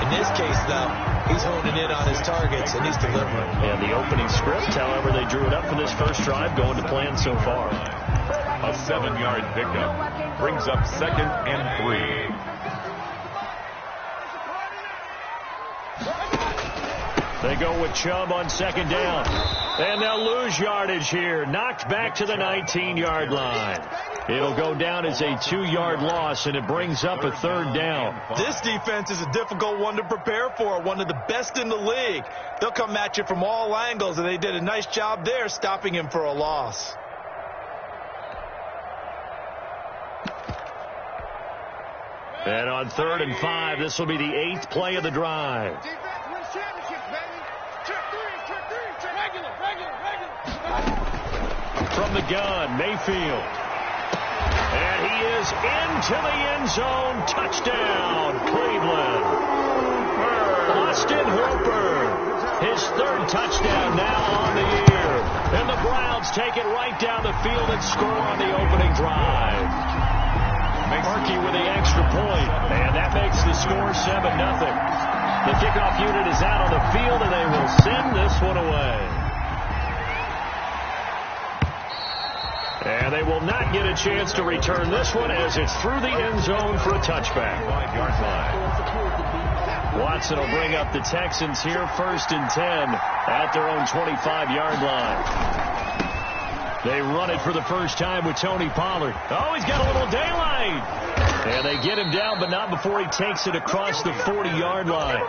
In this case, though, he's honing in on his targets, and he's delivering. And the opening script, however, they drew it up for this first drive, going to plan so far. A 7-yard pickup brings up second and 3. They go with Chubb on second down. And they'll lose yardage here. Knocked back to the 19-yard line. It'll go down as a 2-yard loss, and it brings up a third down. This defense is a difficult one to prepare for, one of the best in the league. They'll come at you from all angles, and they did a nice job there stopping him for a loss. And on 3rd and 5, this will be the 8th play of the drive. From the gun, Mayfield. And he is into the end zone. Touchdown, Cleveland. Austin Hooper, his 3rd touchdown now on the year. And the Browns take it right down the field and score on the opening drive. Markey with the extra point, and that makes the score 7-0. The kickoff unit is out on the field, and they will send this one away. And they will not get a chance to return this one as it's through the end zone for a touchback. 5-yard line. Watson will bring up the Texans here, 1st and 10 at their own 25-yard line. They run it for the first time with Tony Pollard. Oh, he's got a little daylight. And they get him down, but not before he takes it across the 40-yard line.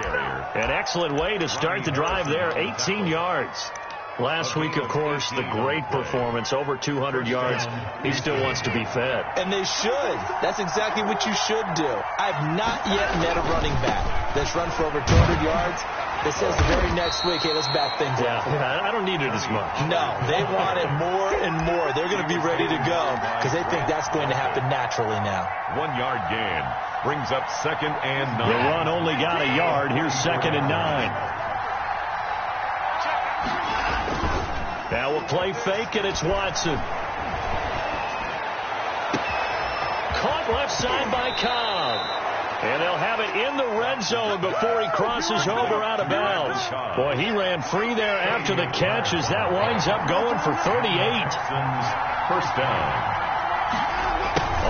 An excellent way to start the drive there, 18 yards. Last week, of course, the great performance, over 200 yards. He still wants to be fed. And they should. That's exactly what you should do. I've not yet met a running back that's run for over 200 yards that says the very next week, hey, let's back things up. Yeah, I don't need it as much. No, they want it more and more. They're going to be ready to go because they think that's going to happen naturally now. 1 yard gain brings up 2nd and 9. The run only got a yard. Here's 2nd and 9. Now we'll play fake, and it's Watson. Caught left side by Cobb. And they'll have it in the red zone before he crosses over out of bounds. Boy, he ran free there after the catch as that winds up going for 38. First down.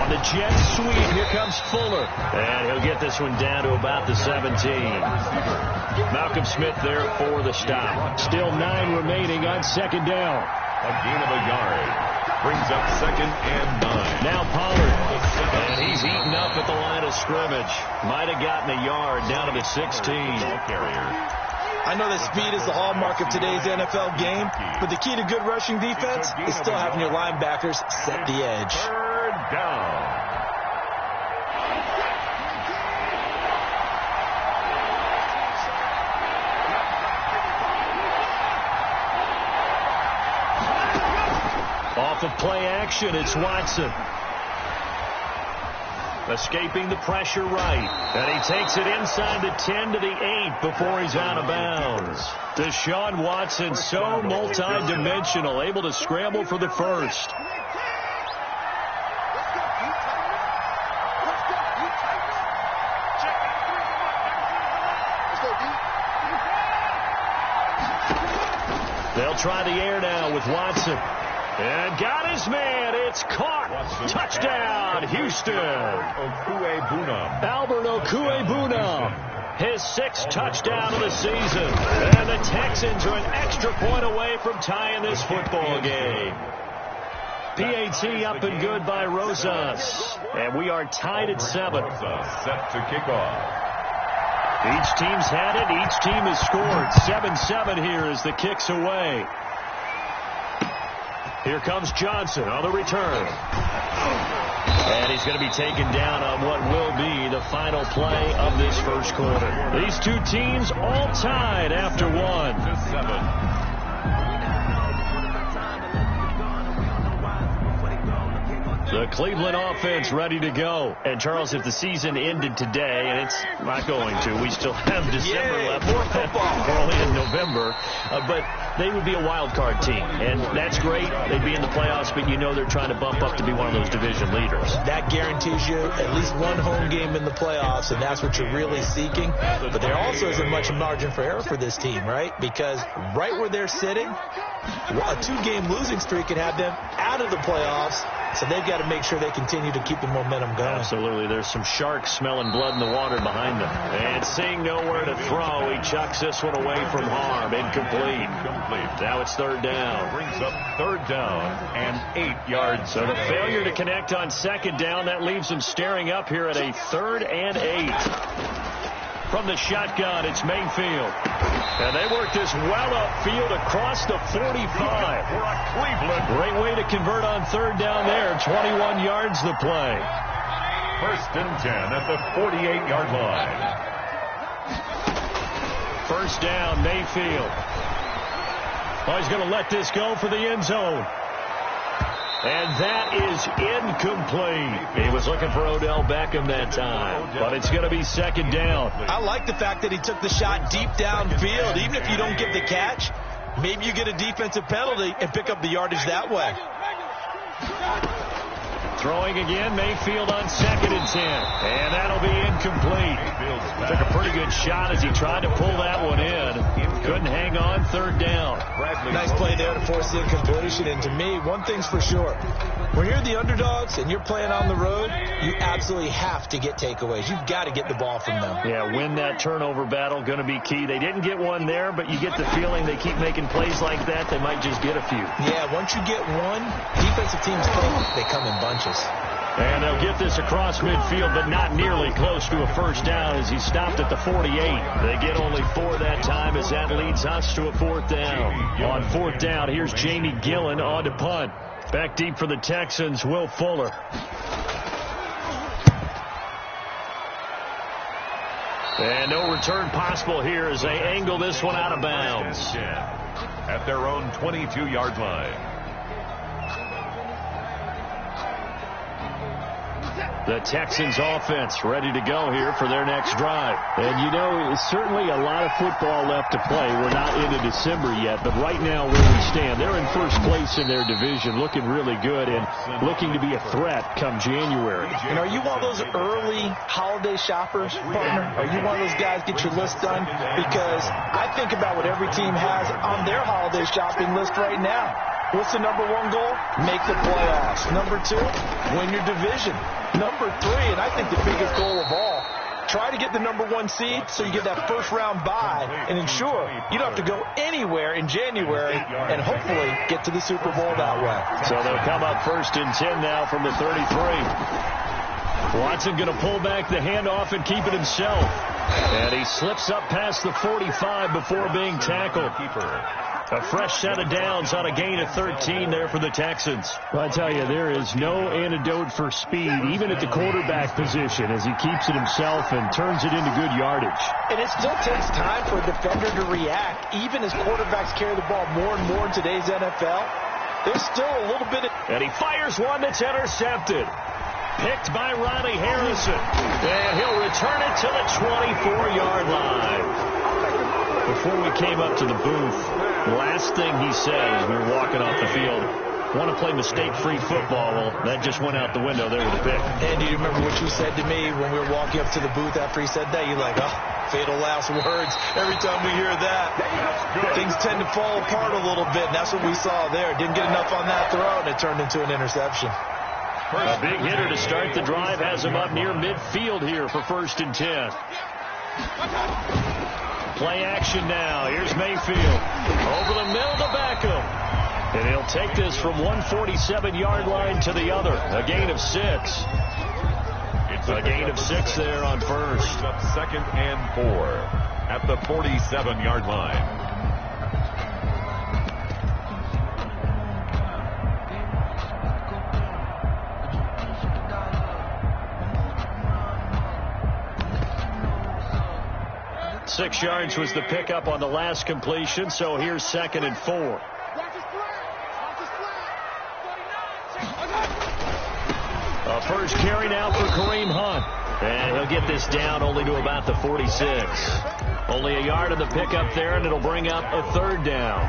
On the jet sweep, here comes Fuller. And he'll get this one down to about the 17. Malcolm Smith there for the stop. Still 9 remaining on 2nd down. A gain of a yard. Brings up 2nd and 9. Now Pollard. And he's eaten up at the line of scrimmage. Might have gotten a yard down to the 16. I know that speed is the hallmark of today's NFL game, but the key to good rushing defense is still having your linebackers set the edge. 3rd down. Off of play action, it's Watson. Escaping the pressure right. And he takes it inside the 10 to the 8 before he's out of bounds. Deshaun Watson, so multi-dimensional, able to scramble for the first. They'll try the air now with Watson. And got his man. It's caught. Touchdown, Houston. Albert Okwuegbunam. His 6th touchdown of the season. And the Texans are an extra point away from tying this football game. PAT up and good by Rosas. And we are tied at 7. Set to kick off. Each team's had it. Each team has scored. 7-7 here as the kick's away. Here comes Johnson on the return. And he's going to be taken down on what will be the final play of this first quarter. These two teams all tied after 1. The Cleveland offense ready to go. And, Charles, if the season ended today, and it's not going to, we still have December left. More football. We're only in November. But they would be a wild card team. And that's great. They'd be in the playoffs, but you know they're trying to bump up to be one of those division leaders. That guarantees you at least one home game in the playoffs, and that's what you're really seeking. But there also isn't much margin for error for this team, right? Because right where they're sitting, a 2-game losing streak can have them out of the playoffs. So they've got to make sure they continue to keep the momentum going. Absolutely. There's some sharks smelling blood in the water behind them. And seeing nowhere to throw, he chucks this one away from harm. Incomplete. Now it's 3rd down. Brings up 3rd down and 8 yards. So the failure to connect on 2nd down, that leaves them staring up here at a 3rd and 8. From the shotgun, it's Mayfield. And they work this well upfield across the 45. Cleveland. Great way to convert on 3rd down there. 21 yards the play. 1st and 10 at the 48-yard line. 1st down, Mayfield. Oh, he's going to let this go for the end zone. And that is incomplete. He was looking for Odell Beckham that time. But it's going to be 2nd down. I like the fact that he took the shot deep downfield. Even if you don't get the catch, maybe you get a defensive penalty and pick up the yardage that way. Throwing again, Mayfield on 2nd and 10. And that'll be incomplete. Took a pretty good shot as he tried to pull that one in. Couldn't hang on. 3rd down. Nice play there to force the incompletion. And to me, one thing's for sure. When you're the underdogs and you're playing on the road, you absolutely have to get takeaways. You've got to get the ball from them. Yeah, win that turnover battle, going to be key. They didn't get one there, but you get the feeling they keep making plays like that, they might just get a few. Yeah, once you get one, defensive teams think they come in bunches. And they'll get this across midfield, but not nearly close to a first down as he stopped at the 48. They get only 4 that time as that leads us to a 4th down. On 4th down, here's Jamie Gillen on to punt. Back deep for the Texans, Will Fuller. And no return possible here as they angle this one out of bounds. At their own 22-yard line. The Texans offense ready to go here for their next drive. And, you know, it's certainly a lot of football left to play. We're not into December yet, but right now where we stand, they're in first place in their division, looking really good and looking to be a threat come January. And are you one of those early holiday shoppers, partner? Are you one of those guys get your list done? Because I think about what every team has on their holiday shopping list right now. What's the number 1 goal? Make the playoffs. Number 2, win your division. Number 3, and I think the biggest goal of all, try to get the number 1 seed so you get that first-round bye and ensure you don't have to go anywhere in January and hopefully get to the Super Bowl that way. So they'll come up 1st and 10 now from the 33. Watson going to pull back the handoff and keep it himself. And he slips up past the 45 before being tackled. A fresh set of downs on a gain of 13 there for the Texans. Well, I tell you, there is no antidote for speed, even at the quarterback position, as he keeps it himself and turns it into good yardage. And it still takes time for a defender to react, even as quarterbacks carry the ball more and more in today's NFL. There's still a little bit of... And he fires one that's intercepted. Picked by Ronnie Harrison. And he'll return it to the 24-yard line. Before we came up to the booth, the last thing he said as we were walking off the field, want to play mistake-free football. Well, that just went out the window there with the pick. And do you remember what you said to me when we were walking up to the booth after he said that? You're like, oh, fatal last words. Every time we hear that, things tend to fall apart a little bit, and that's what we saw there. Didn't get enough on that throw, and it turned into an interception. A big hitter to start the drive has him up near midfield here for 1st and 10. Play action now. Here's Mayfield. Over the middle to Beckham. And he'll take this from 147-yard line to the other. A gain of 6. It's a gain of 6 there on 1st. Up 2nd and 4 at the 47-yard line. Six yards was the pickup on the last completion, so here's 2nd and 4. A first carry now for Kareem Hunt. And he'll get this down only to about the 46. Only a yard of the pickup there, and it'll bring up a 3rd down.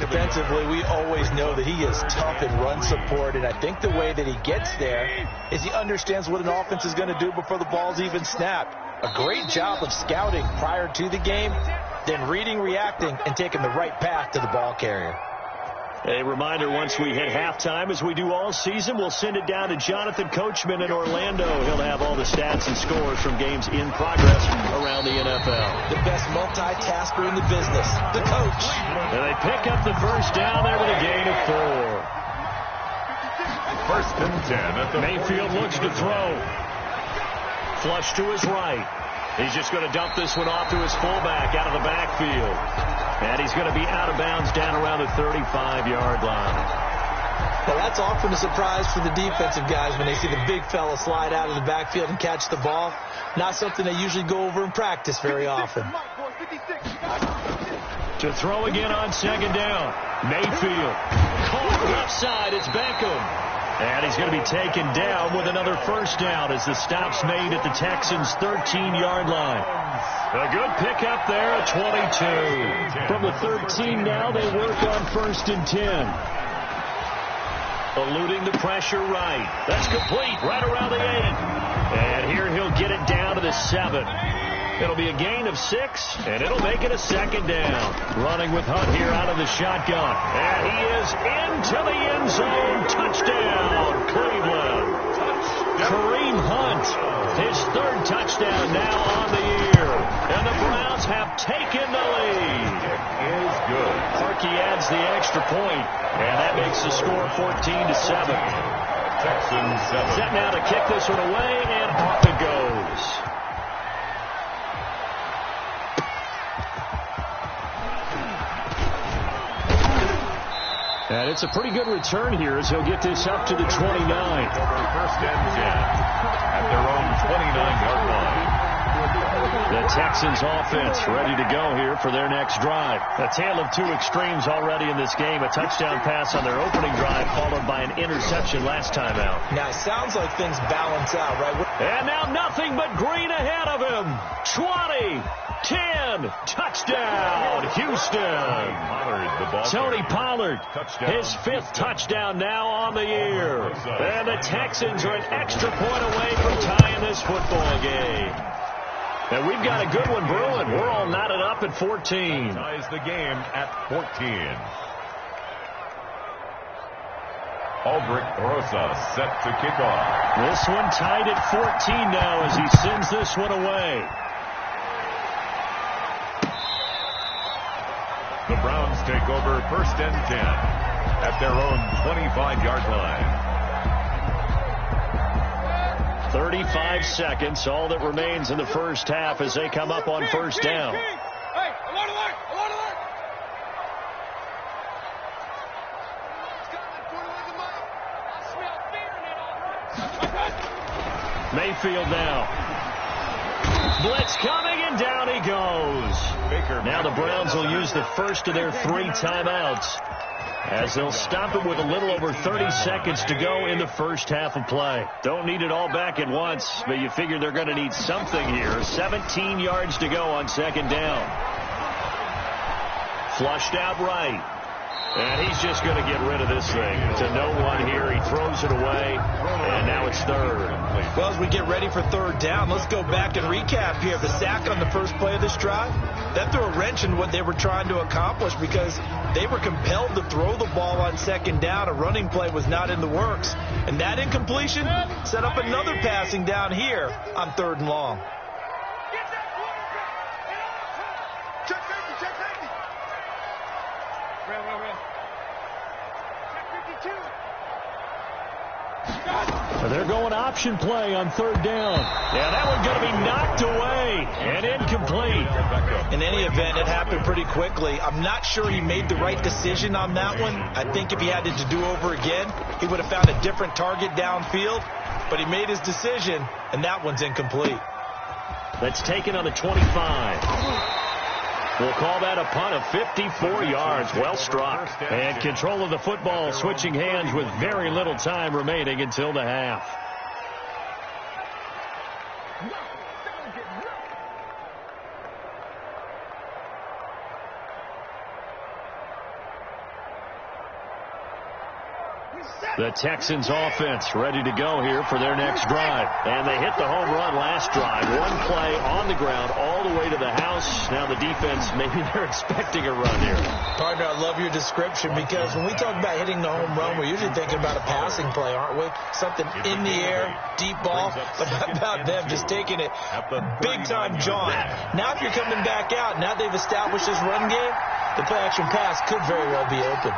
Defensively, we always know that he is tough in run support, and I think the way that he gets there is he understands what an offense is going to do before the ball's even snapped. A great job of scouting prior to the game, then reading, reacting, and taking the right path to the ball carrier. A reminder, once we hit halftime, as we do all season, we'll send it down to Jonathan Coachman in Orlando. He'll have all the stats and scores from games in progress around the NFL. The best multitasker in the business, the coach. And they pick up the first down there with a gain of 4. 1st and 10 at the Mayfield looks to throw. Flush to his right. He's just going to dump this one off to his fullback out of the backfield. And he's going to be out of bounds down around the 35-yard line. Well, that's often a surprise for the defensive guys when they see the big fella slide out of the backfield and catch the ball. Not something they usually go over in practice very often. To throw again on 2nd down. Mayfield. Caught left side. It's Beckham. And he's going to be taken down with another first down as the stop's made at the Texans' 13-yard line. A good pickup there at 22. From the 13 now, they work on 1st and 10. Eluding the pressure right. That's complete right around the 8. And here he'll get it down to the 7. It'll be a gain of 6, and it'll make it a 2nd down. Running with Hunt here out of the shotgun. And he is into the end zone. Touchdown, Cleveland. Kareem Hunt, his 3rd touchdown now on the year. And the Browns have taken the lead. It is good. Harkey adds the extra point, and that makes the score 14-7. Texans 7. Set now to kick this one away, and off it goes. And it's a pretty good return here as he'll get this up to the 29. Over first and 10 at their own 29-yard line. The Texans offense ready to go here for their next drive. A tale of two extremes already in this game. A touchdown pass on their opening drive followed by an interception last time out. Now, it sounds like things balance out, right? And now nothing but green ahead of him. 20, 10, touchdown, Houston. Tony Pollard, his fifth touchdown now on the year. And the Texans are an extra point away from tying this football game. And we've got a good one brewing. We're all knotted up at 14. Ties the game at 14. Aldrich Rosa set to kick off. This one tied at 14 now as he sends this one away. The Browns take over first and 10 at their own 25-yard line. 35 seconds, all that remains in the first half as they come up on first down. Hey, alert, alert, alert, alert. Mayfield now. Blitz coming, and down he goes. Now the Browns will use the first of their 3 timeouts as they'll stop it with a little over 30 seconds to go in the first half of play. Don't need it all back at once, but you figure they're going to need something here. 17 yards to go on second down. Flushed out right. And he's just going to get rid of this thing. To no one here. He throws it away, and now it's third. Well, as we get ready for third down, let's go back and recap here. The sack on the first play of this drive, that threw a wrench in what they were trying to accomplish because they were compelled to throw the ball on second down. A running play was not in the works. And that incompletion set up another passing down here on third and long. Check safety, check safety. Real. Check 52. They're going option play on third down. Yeah, that one's going to be knocked away and incomplete. In any event, it happened pretty quickly. I'm not sure he made the right decision on that one. I think if he had it to do over again, he would have found a different target downfield. But he made his decision, and that one's incomplete. That's taken on the 25. We'll call that a punt of 54 yards. Well struck. And control of the football switching hands with very little time remaining until the half. The Texans offense ready to go here for their next drive. And they hit the home run last drive. One play on the ground all the way to the house. Now the defense, maybe they're expecting a run here. Partner, I love your description because when we talk about hitting the home run, we're usually thinking about a passing play, aren't we? Something in the air, deep ball. But how about them just taking it big-time jaunt? Now if you're coming back out, now they've established this run game, the play-action pass could very well be open.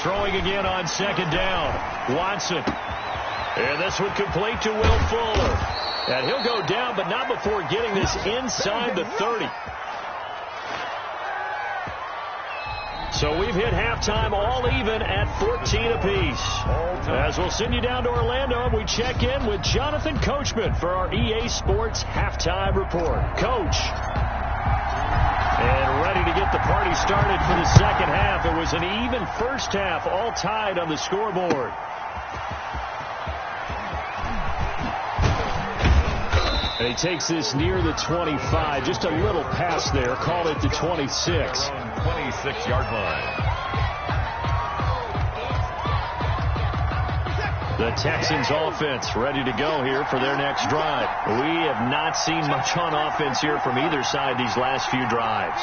Throwing again on second down. Watson. And this one complete to Will Fuller. And he'll go down, but not before getting this inside the 30. So we've hit halftime all even at 14 apiece. As we'll send you down to Orlando, we check in with Jonathan Coachman for our EA Sports Halftime Report. Coach. And ready to get the party started for the second half. It was an even first half, all tied on the scoreboard. And he takes this near the 25. Just a little pass there. Call it the 26. 26-yard line. The Texans offense ready to go here for their next drive. We have not seen much on offense here from either side these last few drives.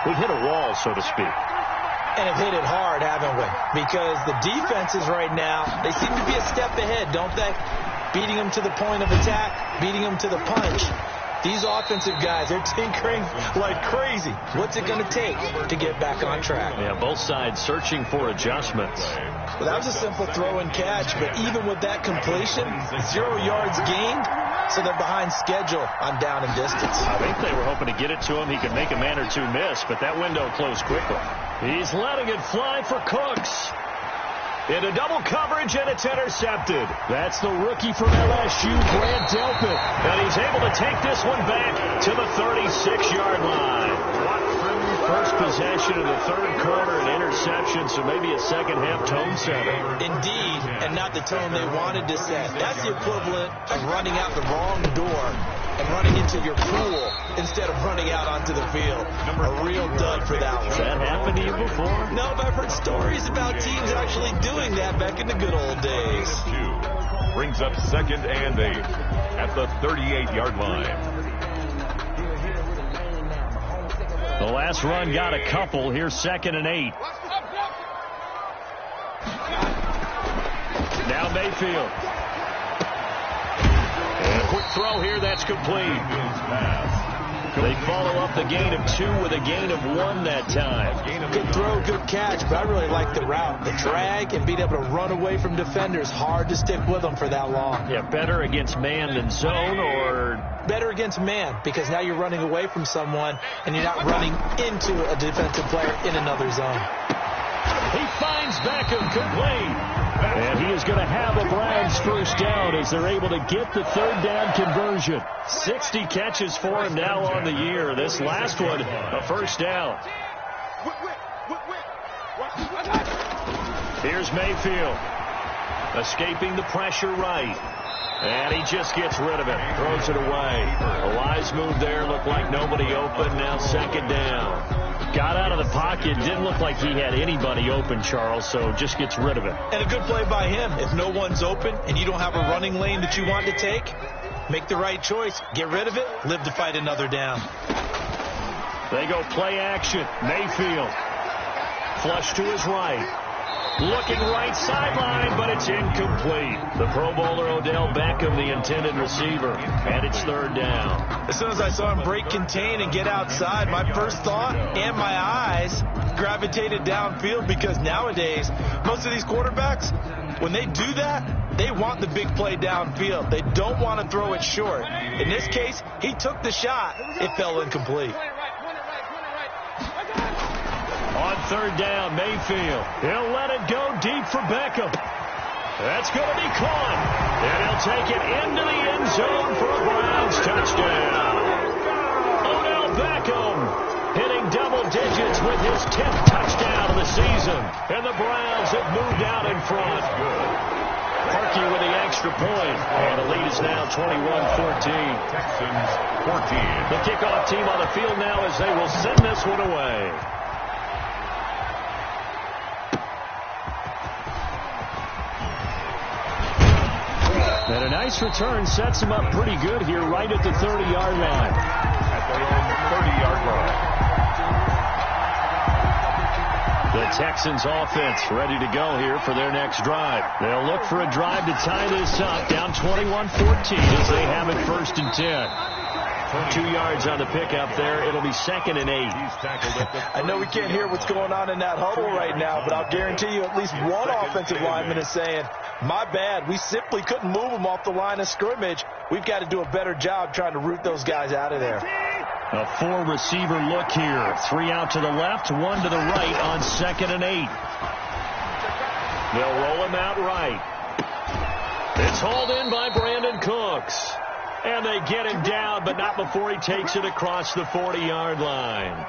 We've hit a wall, so to speak. And have hit it hard, haven't we? Because the defenses right now, they seem to be a step ahead, don't they? Beating them to the point of attack, beating them to the punch. These offensive guys, they're tinkering like crazy. What's it going to take to get back on track? Yeah, both sides searching for adjustments. Well, that was a simple throw and catch, but even with that completion, 0 yards gained, so they're behind schedule on down and distance. I think they were hoping to get it to him. He could make a man or two miss, but that window closed quickly. He's letting it fly for Cooks. Into double coverage, and it's intercepted. That's the rookie from LSU, Grant Delpit. And he's able to take this one back to the 36-yard line. First possession of the third quarter, an interception, so maybe a second-half tone setter. Indeed, and not the tone they wanted to set. That's the equivalent of running out the wrong door and running into your pool instead of running out onto the field. A real dud for that one. Has that happened to you before? No, but I've heard stories about teams actually doing that back in the good old days. Brings up 2nd and 8 at the 38-yard line. The last run got a couple. Here's 2nd and 8. Now Mayfield. And a quick throw here. That's complete. They follow up the gain of 2 with a gain of 1 that time. Good throw, good catch, but I really like the route. The drag and being able to run away from defenders. Hard to stick with them for that long. Yeah, better against man than zone, or better against man, because now you're running away from someone and you're not running into a defensive player in another zone. He finds Beckham complete. And he is going to have a Browns first down as they're able to get the third down conversion. 60 catches for him now on the year. This last one, a first down. Here's Mayfield. Escaping the pressure right. And he just gets rid of it. Throws it away. A wise move there. Looked like nobody open. Now 2nd down. Got out of the pocket. Didn't look like he had anybody open, Charles, so just gets rid of it. And a good play by him. If no one's open and you don't have a running lane that you want to take, make the right choice. Get rid of it. Live to fight another down. They go play action. Mayfield. Flush to his right. Looking right sideline, but it's incomplete. The Pro Bowler Odell Beckham, the intended receiver, and it's 3rd down. As soon as I saw him break contain and get outside, my first thought and my eyes gravitated downfield, because nowadays, most of these quarterbacks, when they do that, they want the big play downfield. They don't want to throw it short. In this case, he took the shot. It fell incomplete. On 3rd down, Mayfield. He'll let it go deep for Beckham. That's going to be caught. And he'll take it into the end zone for a Browns touchdown. Odell Beckham hitting double digits with his 10th touchdown of the season. And the Browns have moved out in front. Parkey with the extra point. And the lead is now 21-14. Texans 14. The kickoff team on the field now as they will send this one away. And a nice return sets him up pretty good here right at the 30-yard line. At their own 30-yard line. The Texans offense ready to go here for their next drive. They'll look for a drive to tie this up, down 21-14 as they have it 1st and 10. 2 yards on the pickup there. It'll be 2nd and 8. I know we can't hear what's going on in that huddle right now, but I'll guarantee you at least one offensive lineman is saying, my bad, we simply couldn't move them off the line of scrimmage. We've got to do a better job trying to root those guys out of there. A 4-receiver look here. 3 out to the left, 1 to the right on 2nd and 8. They'll roll him out right. It's hauled in by Brandon Cooks. And they get him down, but not before he takes it across the 40-yard line.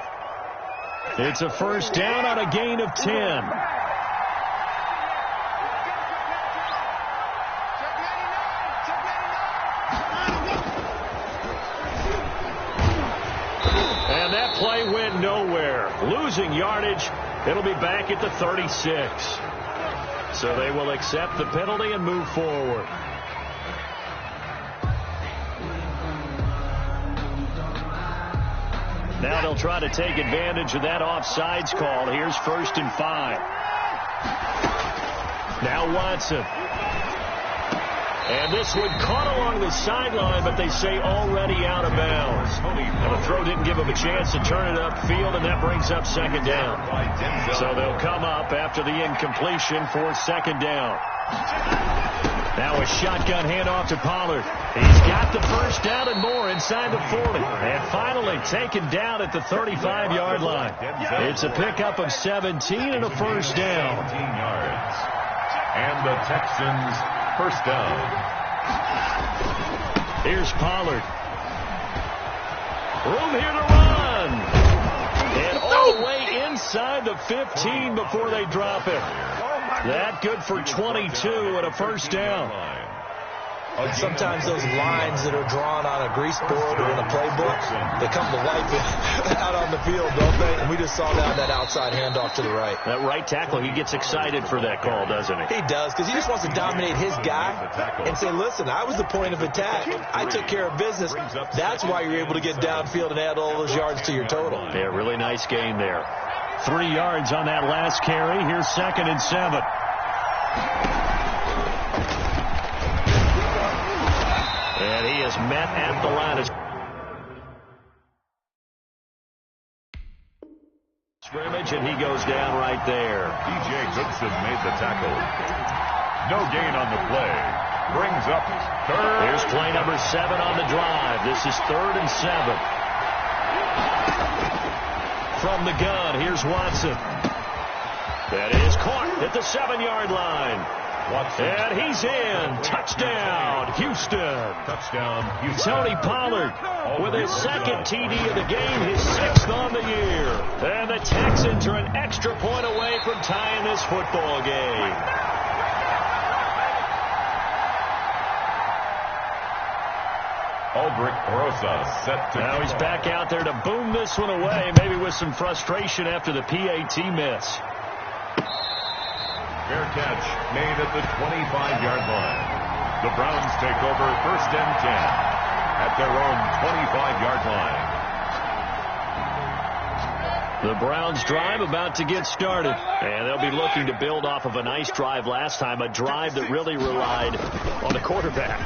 It's a first down on a gain of 10. And that play went nowhere. Losing yardage. It'll be back at the 36. So they will accept the penalty and move forward. Now they'll try to take advantage of that offsides call. Here's 1st and 5. Now Watson. And this one caught along the sideline, but they say already out of bounds. And the throw didn't give him a chance to turn it upfield, and that brings up second down. So they'll come up after the incompletion for second down. Now a shotgun handoff to Pollard. He's got the first down and more inside the 40. And finally taken down at the 35-yard line. It's a pickup of 17 and a first down. 17 yards. And the Texans first down. Here's Pollard. Room here to run. And all the way inside the 15 before they drop it. That good for 22 and a first down. Sometimes those lines that are drawn on a grease board or in a playbook, they come to life out on the field, don't they? And we just saw that outside handoff to the right. That right tackle, he gets excited for that call, doesn't he? He does, because he just wants to dominate his guy and say, listen, I was the point of attack. I took care of business. That's why you're able to get downfield and add all those yards to your total. Yeah, really nice game there. 3 yards on that last carry. Here's 2nd and 7. And he is met at the line of scrimmage, and he goes down right there. DJ Goodson made the tackle. No gain on the play. Brings up third. Here's play number 7 on the drive. This is 3rd and 7. From the gun, here's Watson. That is caught at the 7-yard line. Watson. And he's in. Touchdown, Houston. Touchdown, Houston. Tony Pollard with his 2nd TD of the game, his 6th on the year. And the Texans are an extra point away from tying this football game. Aldrich Rosa set to Now he's back out there to boom this one away, maybe with some frustration after the PAT miss. Fair catch made at the 25-yard line. The Browns take over 1st and 10 at their own 25-yard line. The Browns drive about to get started, and they'll be looking to build off of a nice drive last time, a drive that really relied on the quarterback.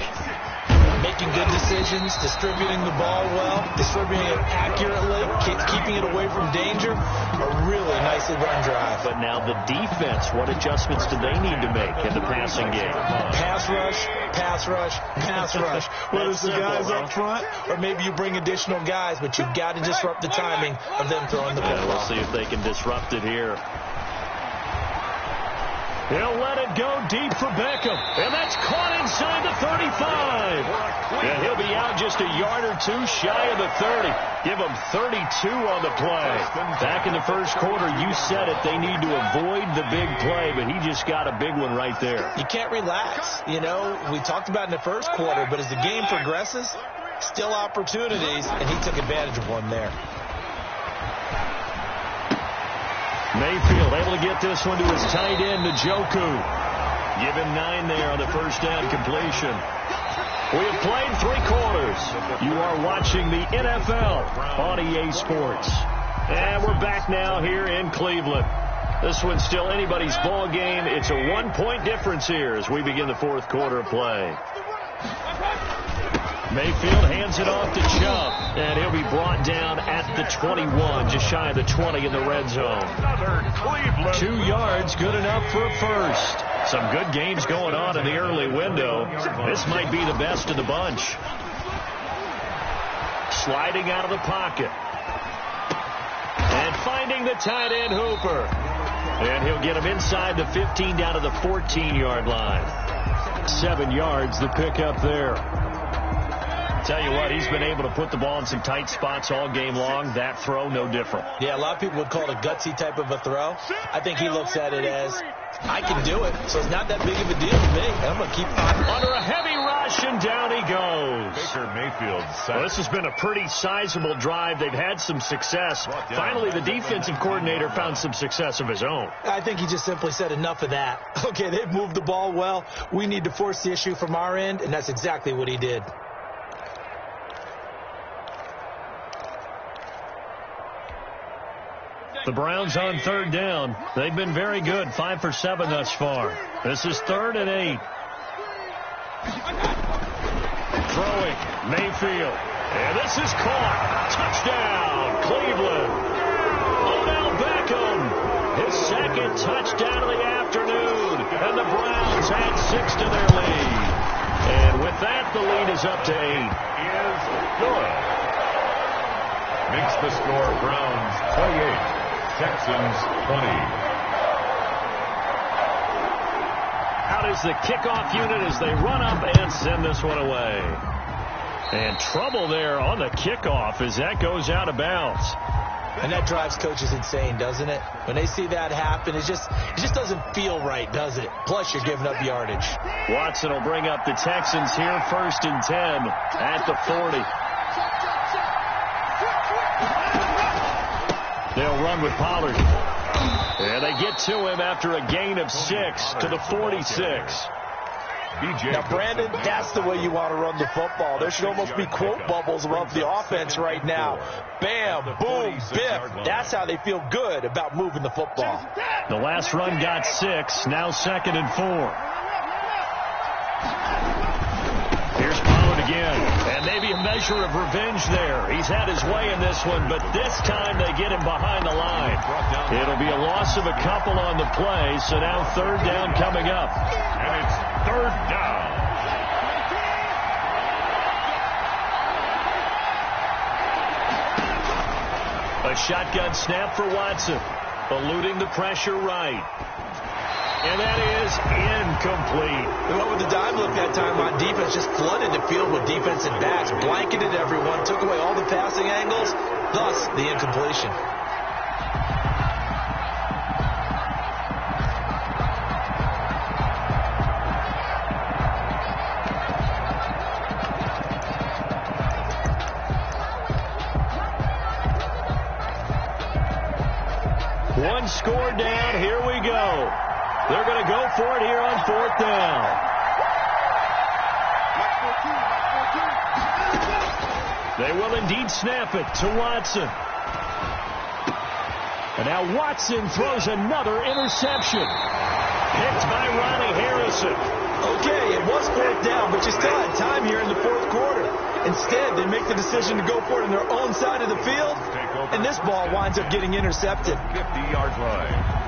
Making good decisions, distributing the ball well, distributing it accurately, keeping it away from danger. A really nicely run drive. But now the defense, what adjustments do they need to make in the passing game? Pass rush, pass rush, pass rush. Whether it's the guys up front or maybe you bring additional guys, but you've got to disrupt the timing of them throwing the ball. We'll see if they can disrupt it here. He'll let it go deep for Beckham. And that's caught inside the 35. And he'll be out just a yard or two shy of the 30. Give him 32 on the play. Back in the first quarter, you said it. They need to avoid the big play, but he just got a big one right there. You can't relax. You know, we talked about in the first quarter, but as the game progresses, still opportunities, and he took advantage of one there. Mayfield able to get this one to his tight end, Njoku. Give him 9 there on the first down completion. We have played 3 quarters. You are watching the NFL on EA Sports. And we're back now here in Cleveland. This one's still anybody's ball game. It's a 1-point difference here as we begin the 4th quarter of play. Mayfield hands it off to Chubb, and he'll be brought down at the 21, just shy of the 20 in the red zone. 2 yards, good enough for a first. Some good games going on in the early window. This might be the best of the bunch. Sliding out of the pocket. And finding the tight end, Hooper. And he'll get him inside the 15 down to the 14-yard line. 7 yards, the pickup there. Tell you what, he's been able to put the ball in some tight spots all game long. That throw, no different. Yeah, a lot of people would call it a gutsy type of a throw. I think he looks at it as, I can do it, so it's not that big of a deal to me. I'm going to keep on. Under a heavy rush, and down he goes. Baker Mayfield. Well, this has been a pretty sizable drive. They've had some success. Finally, the defensive coordinator found some success of his own. I think he just simply said enough of that. Okay, they've moved the ball well. We need to force the issue from our end, and that's exactly what he did. The Browns on 3rd down. They've been very good, 5 for 7 thus far. This is 3rd and 8. Throwing, Mayfield. And this is caught. Touchdown, Cleveland. Odell Beckham, his second touchdown of the afternoon. And the Browns add 6 to their lead. And with that, the lead is up to 8. Is good. Makes the score Browns 28, Texans 20. Out is the kickoff unit as they run up and send this one away. And trouble there on the kickoff as that goes out of bounds. And that drives coaches insane, doesn't it? When they see that happen, it just doesn't feel right, does it? Plus, you're giving up yardage. Watson will bring up the Texans here, 1st and 10 at the 40. They'll run with Pollard. And they get to him after a gain of 6 to the 46. Now, Brandon, that's the way you want to run the football. There should almost be quote bubbles above the offense right now. Bam, boom, biff. That's how they feel good about moving the football. The last run got 6, now 2nd and 4. Here's Pollard again, and maybe a measure of revenge there. He's had his way in this one, but this time they get him behind the line. It'll be a loss of a couple on the play, so now 3rd down coming up. And it's 3rd down. A shotgun snap for Watson, eluding the pressure right. And that is incomplete. What with the dime look that time on defense, just flooded the field with defensive backs, blanketed everyone, took away all the passing angles, thus the incompletion. One score down, here we go. They're going to go for it here on 4th down. They will indeed snap it to Watson. And now Watson throws another interception. Picked by Ronnie Harrison. Okay, it was 4th down, but you still had time here in the 4th quarter. Instead, they make the decision to go for it on their own side of the field, and this ball winds up getting intercepted. 50-yard line.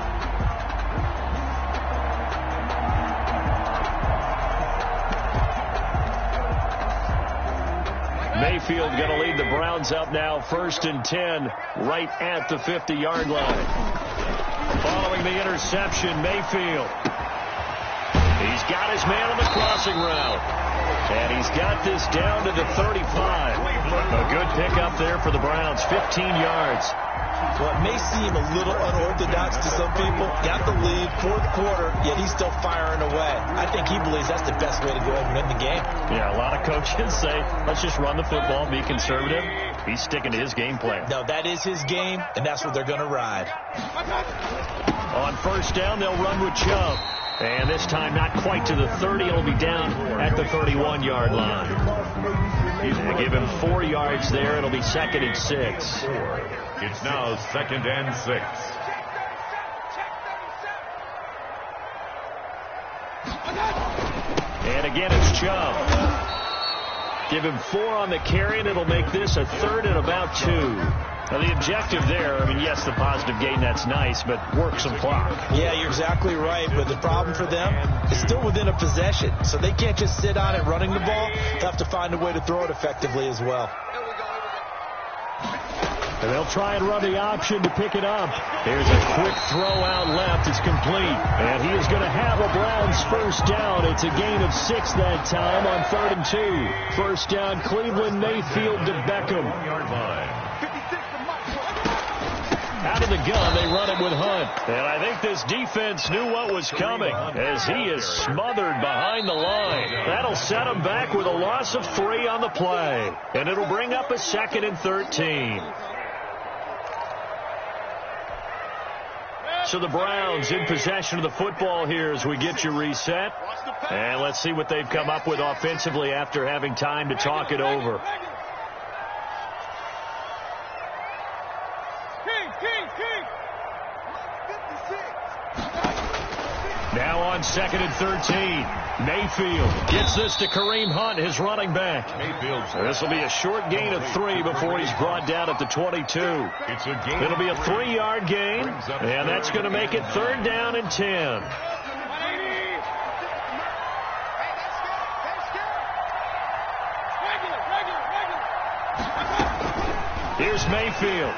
Mayfield going to lead the Browns up now, 1st and 10, right at the 50-yard line. Following the interception, Mayfield. He's got his man on the crossing route. And he's got this down to the 35. A good pickup there for the Browns, 15 yards. Well, it may seem a little unorthodox to some people. Got the lead, 4th quarter, yet he's still firing away. I think he believes that's the best way to go ahead and win the game. Yeah, a lot of coaches say, let's just run the football, be conservative. He's sticking to his game plan. No, that is his game, and that's what they're going to ride. On 1st down, they'll run with Chubb. And this time not quite to the 30. It'll be down at the 31-yard line. He's going to give him 4 yards there. It'll be 2nd and 6. It's now 2nd and 6. And again, it's Chubb. Give him 4 on the carry, and it'll make this a 3rd and about 2. Now, the objective there, I mean, yes, the positive gain, that's nice, but work some clock. Yeah, you're exactly right, but the problem for them is still within a possession, so they can't just sit on it running the ball. They have to find a way to throw it effectively as well. And they'll try and run the option to pick it up. Here's a quick throw out left. It's complete. And he is going to have a Browns 1st down. It's a gain of 6 that time on 3rd and 2. 1st down, Cleveland, Mayfield to Beckham. Out of the gun, they run it with Hunt. And I think this defense knew what was coming as he is smothered behind the line. That'll set him back with a loss of 3 on the play. And it'll bring up a 2nd and 13. So the Browns in possession of the football here as we get you reset. And let's see what they've come up with offensively after having time to talk it over. Now on 2nd and 13. Mayfield gets this to Kareem Hunt, his running back. This will be a short gain of 3 before he's brought down at the 22. It'll be a 3-yard gain, and that's going to make it 3rd down and 10. Here's Mayfield.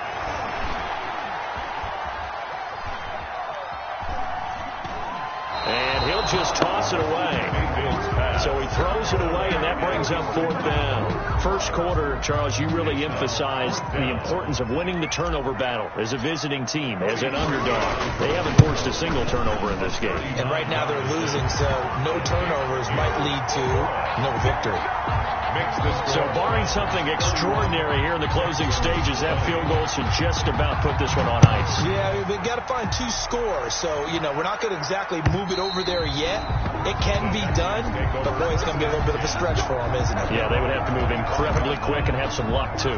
And he'll just toss it away. So he throws it away, and that brings up 4th down. First quarter, Charles, you really emphasized the importance of winning the turnover battle as a visiting team, as an underdog. They haven't forced a single turnover in this game. And right now they're losing, so no turnovers might lead to no victory. So barring something extraordinary here in the closing stages, that field goal should just about put this one on ice. Yeah, they've got to find 2 scores. So, we're not going to exactly move it over there yet. It can be done, but boy, it's going to be a little bit of a stretch for them, isn't it? Yeah, they would have to move incredibly quick and have some luck, too.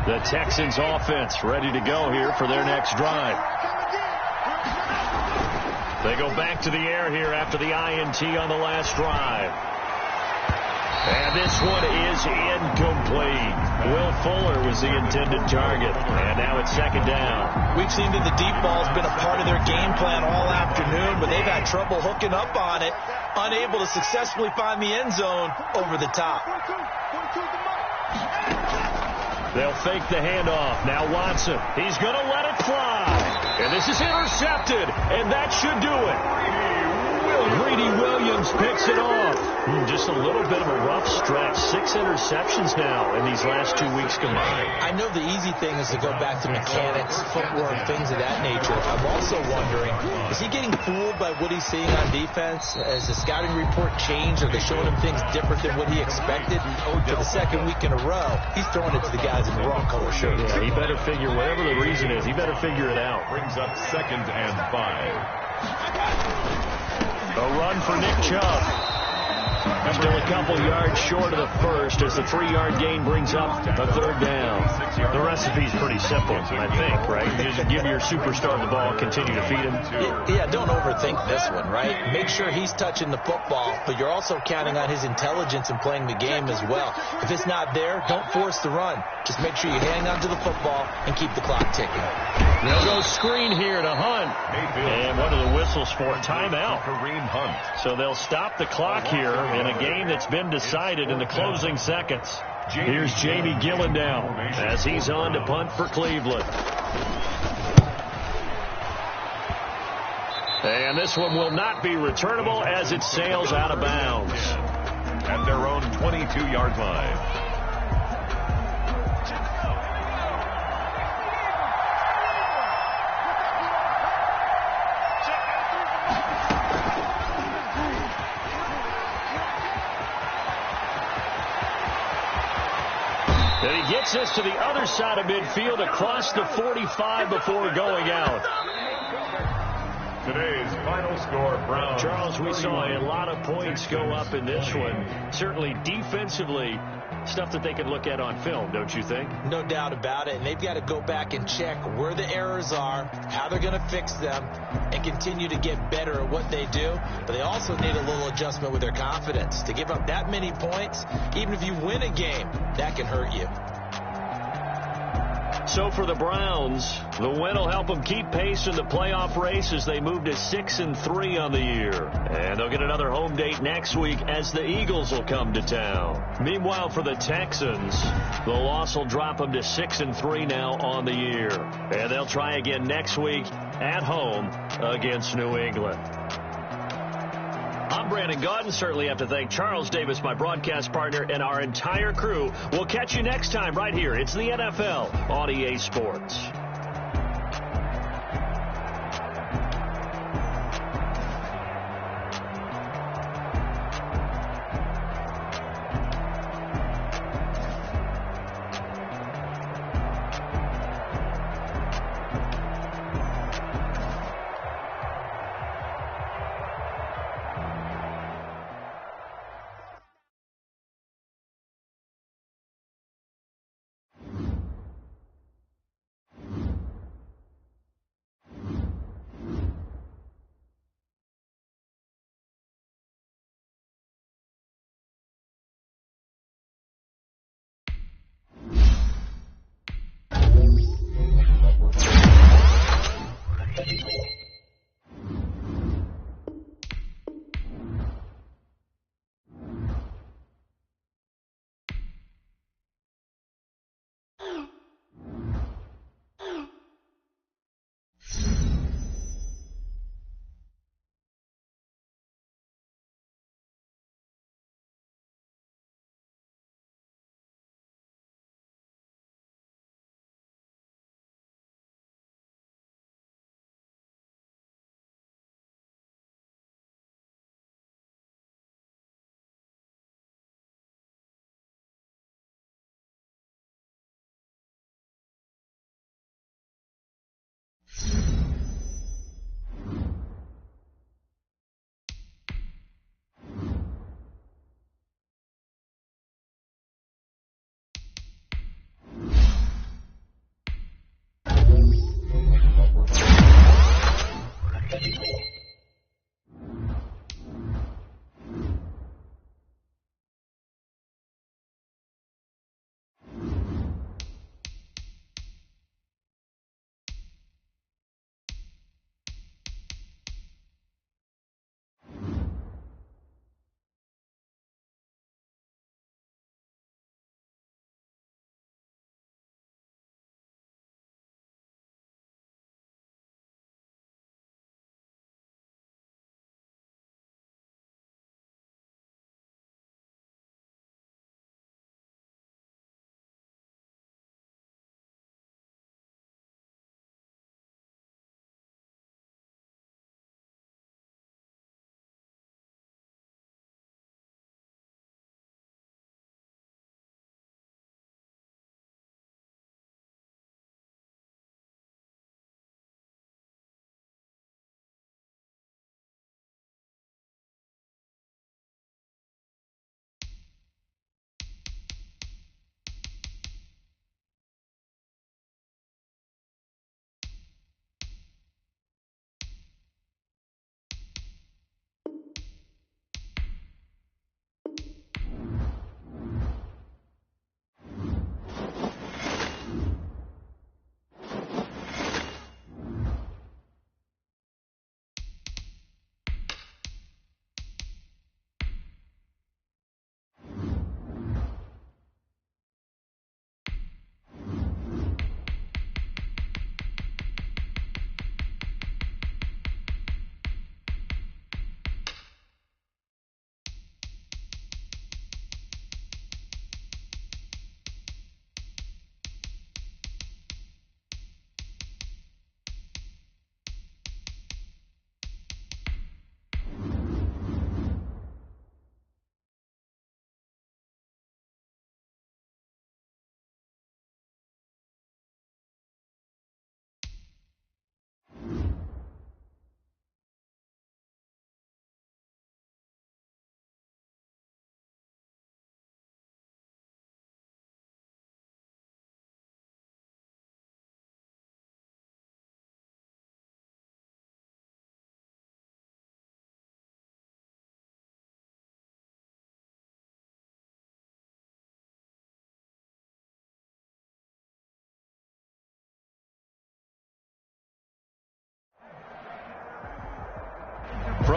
The Texans offense ready to go here for their next drive. They go back to the air here after the INT on the last drive. And this one is incomplete. Will Fuller was the intended target. And now it's 2nd down. We've seen that the deep ball's been a part of their game plan all afternoon, but they've had trouble hooking up on it, unable to successfully find the end zone over the top. They'll fake the handoff. Now Watson. He's going to let it fly. And this is intercepted. And that should do it. Greedy Williams picks it off. Just a little bit of a rough stretch. 6 interceptions now in these last 2 weeks combined. I know the easy thing is to go back to mechanics, footwork, things of that nature. I'm also wondering, is he getting fooled by what he's seeing on defense? Has the scouting report changed? Are they showing him things different than what he expected? For the 2nd week in a row, he's throwing it to the guys in the wrong color shirts. Yeah, he better figure, whatever the reason is, he better figure it out. Brings up 2nd and 5. A run for Nick Chubb. Still a couple yards short of the first as the 3-yard gain brings up a 3rd down. The recipe's pretty simple, I think, right? You just give your superstar the ball, continue to feed him. Yeah, don't overthink this one, right? Make sure he's touching the football, but you're also counting on his intelligence in playing the game as well. If it's not there, don't force the run. Just make sure you hang on to the football and keep the clock ticking. They'll go screen here to Hunt. And what are the whistles for? Timeout. Kareem Hunt. So they'll stop the clock here in a game that's been decided in the closing seconds. Here's Jamie Gillen now as he's on to punt for Cleveland. And this one will not be returnable as it sails out of bounds. At their own 22-yard line. And he gets this to the other side of midfield across the 45 before going out. Today's final score, Browns. Charles, we saw a lot of points go up in this one. Certainly defensively, stuff that they can look at on film, don't you think? No doubt about it. And they've got to go back and check where the errors are, how they're going to fix them, and continue to get better at what they do. But they also need a little adjustment with their confidence. To give up that many points, even if you win a game, that can hurt you. So for the Browns, the win will help them keep pace in the playoff race as they move to 6-3 on the year. And they'll get another home date next week as the Eagles will come to town. Meanwhile, for the Texans, the loss will drop them to 6-3 now on the year. And they'll try again next week at home against New England. I'm Brandon Gaudin. Certainly have to thank Charles Davis, my broadcast partner, and our entire crew. We'll catch you next time right here. It's the NFL on EA Sports.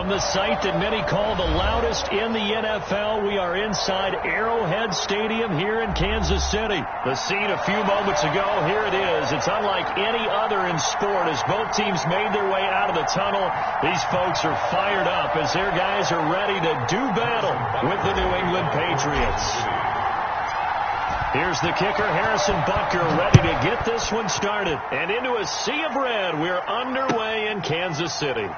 From the site that many call the loudest in the NFL, we are inside Arrowhead Stadium here in Kansas City. The scene a few moments ago, here it is. It's unlike any other in sport as both teams made their way out of the tunnel. These folks are fired up as their guys are ready to do battle with the New England Patriots. Here's the kicker, Harrison Butker, ready to get this one started. And into a sea of red, we're underway in Kansas City.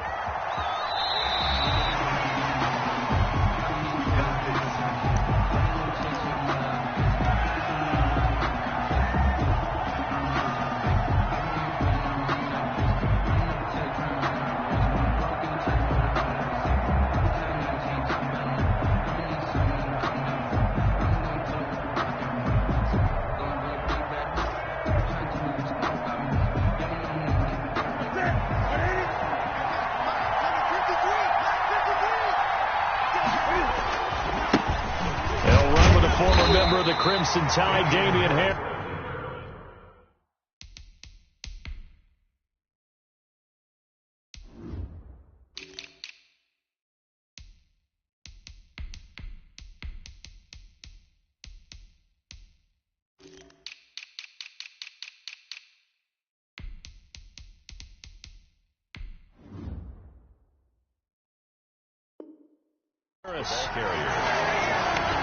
The Crimson Tide, Damian Harris.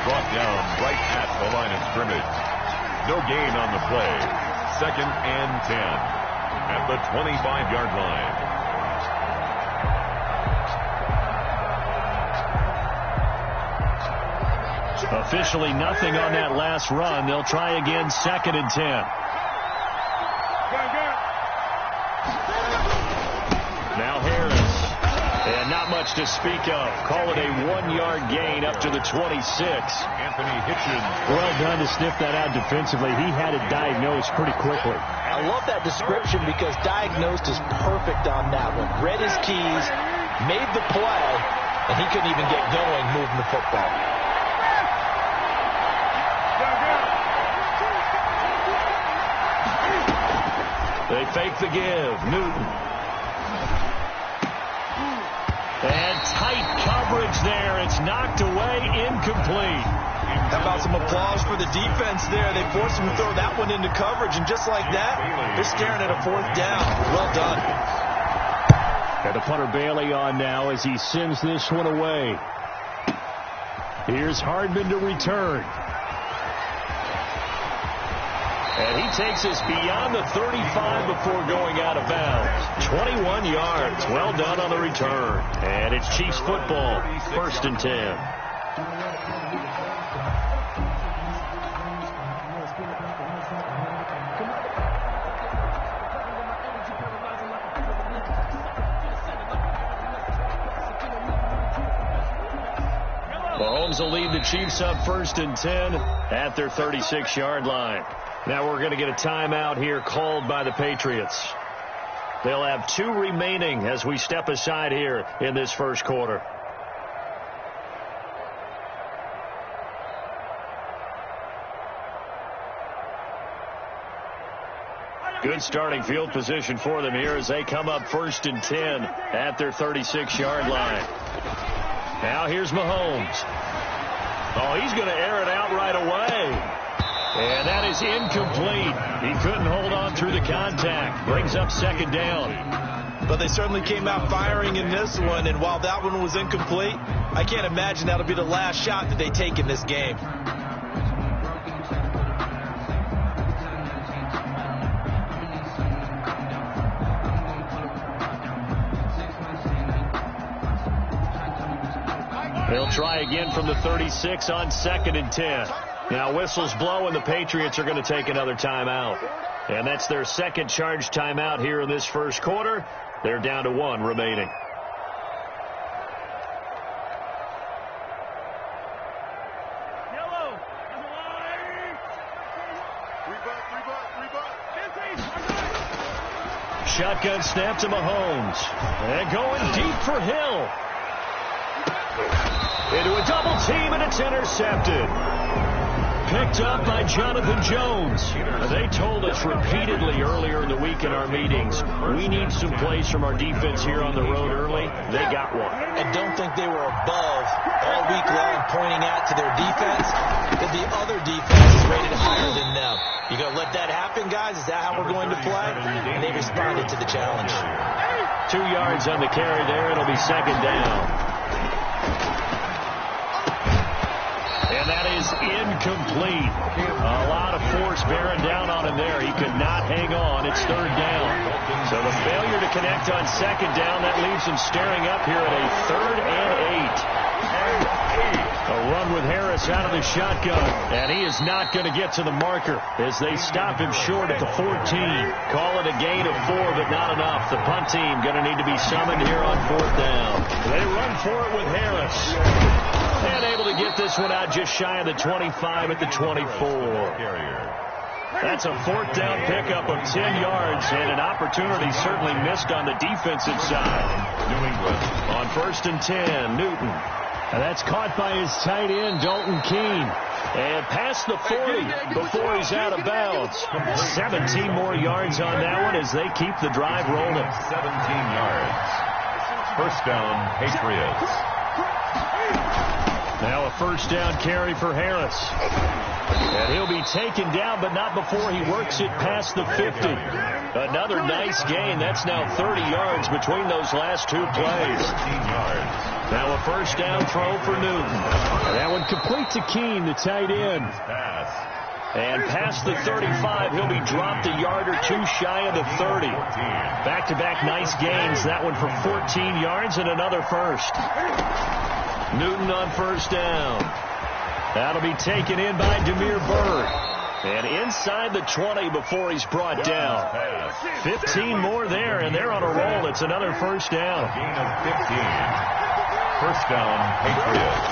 Brought down right at the line of scrimmage. No gain on the play. 2nd and 10 at the 25-yard line. Officially nothing on that last run. They'll try again, 2nd and 10. Now Harris. And not much to speak of. Call it a 1-yard gain up to the 26. Anthony Hitchens. Well done to sniff that out defensively. He had it diagnosed pretty quickly. I love that description because diagnosed is perfect on that one. Read his keys, made the play, and he couldn't even get going moving the football. They fake the give. Newton. And tight coverage there. It's knocked away, incomplete. How about some applause for the defense there? They forced him to throw that one into coverage, and just like that, they're staring at a 4th down. Well done. And the punter Bailey on now as he sends this one away. Here's Hardman to return. And he takes us beyond the 35 before going out of bounds. 21 yards. Well done on the return. And it's Chiefs football. 1st and 10. Mahomes will lead the Chiefs up 1st and 10 at their 36-yard line. Now we're going to get a timeout here called by the Patriots. They'll have 2 remaining as we step aside here in this first quarter. Good starting field position for them here as they come up 1st and 10 at their 36-yard line. Now here's Mahomes. Oh, he's going to air it out right away. And that is incomplete. He couldn't hold on through the contact. Brings up 2nd down. But they certainly came out firing in this one, and while that one was incomplete, I can't imagine that'll be the last shot that they take in this game. They'll try again from the 36 on 2nd and 10. Now whistles blow and the Patriots are going to take another timeout. And that's their 2nd charge timeout here in this first quarter. They're down to 1 remaining. Shotgun snap to Mahomes. And going deep for Hill. Into a double team, and it's intercepted. Picked up by Jonathan Jones. They told us repeatedly earlier in the week in our meetings, we need some plays from our defense here on the road early. They got one. And don't think they were above all week long pointing out to their defense that the other defense is rated higher than them. You going to let that happen, guys? Is that how we're going to play? And they responded to the challenge. 2 yards on the carry there. It'll be second down. And that is incomplete. A lot of force bearing down on him there. He could not hang on. It's third down. So the failure to connect on second down, that leaves him staring up here at a 3rd and 8. A run with Harris out of the shotgun. And he is not going to get to the marker as they stop him short at the 14. Call it a gain of 4, but not enough. The punt team going to need to be summoned here on 4th down. They run for it with Harris. And able to get this one out just shy of the 25 at the 24. That's a 4th down pickup of 10 yards and an opportunity certainly missed on the defensive side. New England on 1st and 10, Newton. And that's caught by his tight end, Dalton Keene. And past the 40 before he's out of bounds. 17 more yards on that one as they keep the drive rolling. 17 yards. 1st down, Patriots. Now a 1st down carry for Harris. And he'll be taken down, but not before he works it past the 50. Another nice gain. That's now 30 yards between those last 2 plays. 13 yards. Now a 1st down throw for Newton. And that one complete to Keene, the tight end. And past the 35, he'll be dropped a yard or 2 shy of the 30. Back-to-back nice gains. That one for 14 yards and another first. Newton on 1st down. That'll be taken in by Demir Bird. And inside the 20 before he's brought down. 15 more there, and they're on a roll. It's another 1st down. Gain of 15. 1st down, Patriots.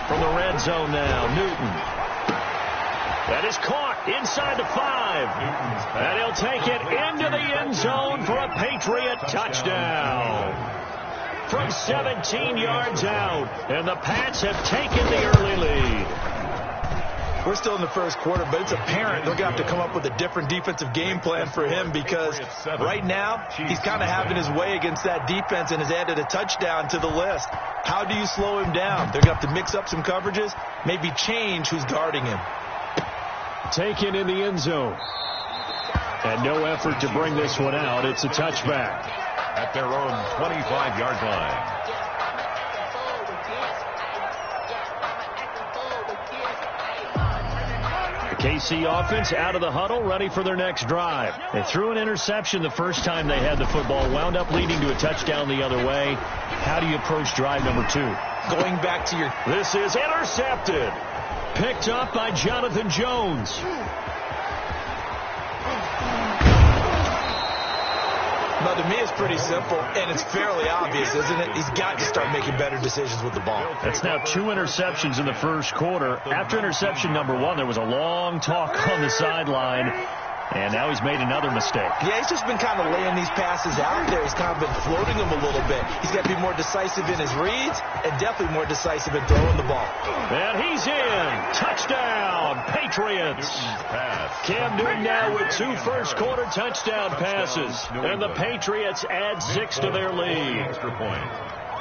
From the red zone now, Newton. That is caught inside the 5. And he'll take it into the end zone for a Patriot touchdown. From 17 yards out, and the Pats have taken the early lead. We're still in the 1st quarter, but it's apparent they're going to have to come up with a different defensive game plan for him because right now he's kind of having his way against that defense and has added a touchdown to the list. How do you slow him down? They're going to have to mix up some coverages, maybe change who's guarding him. Taken in the end zone. And no effort to bring this one out. It's a touchback. At their own 25-yard line. The KC offense out of the huddle, ready for their next drive. They threw an interception the first time they had the football, wound up leading to a touchdown the other way. How do you approach drive number 2? Going back to your... This is intercepted. Picked up by Jonathan Jones. Now, to me, it's pretty simple, and it's fairly obvious, isn't it? He's got to start making better decisions with the ball. That's now 2 interceptions in the 1st quarter. After interception number 1, there was a long talk on the sideline, and now he's made another mistake. Yeah, he's just been kind of laying these passes out there. He's kind of been floating them a little bit. He's got to be more decisive in his reads and definitely more decisive in throwing the ball. And he's in. Touchdown, Patriots. Cam Newton now with 2 first-quarter touchdown passes. And the Patriots add 6 to their lead. Extra point.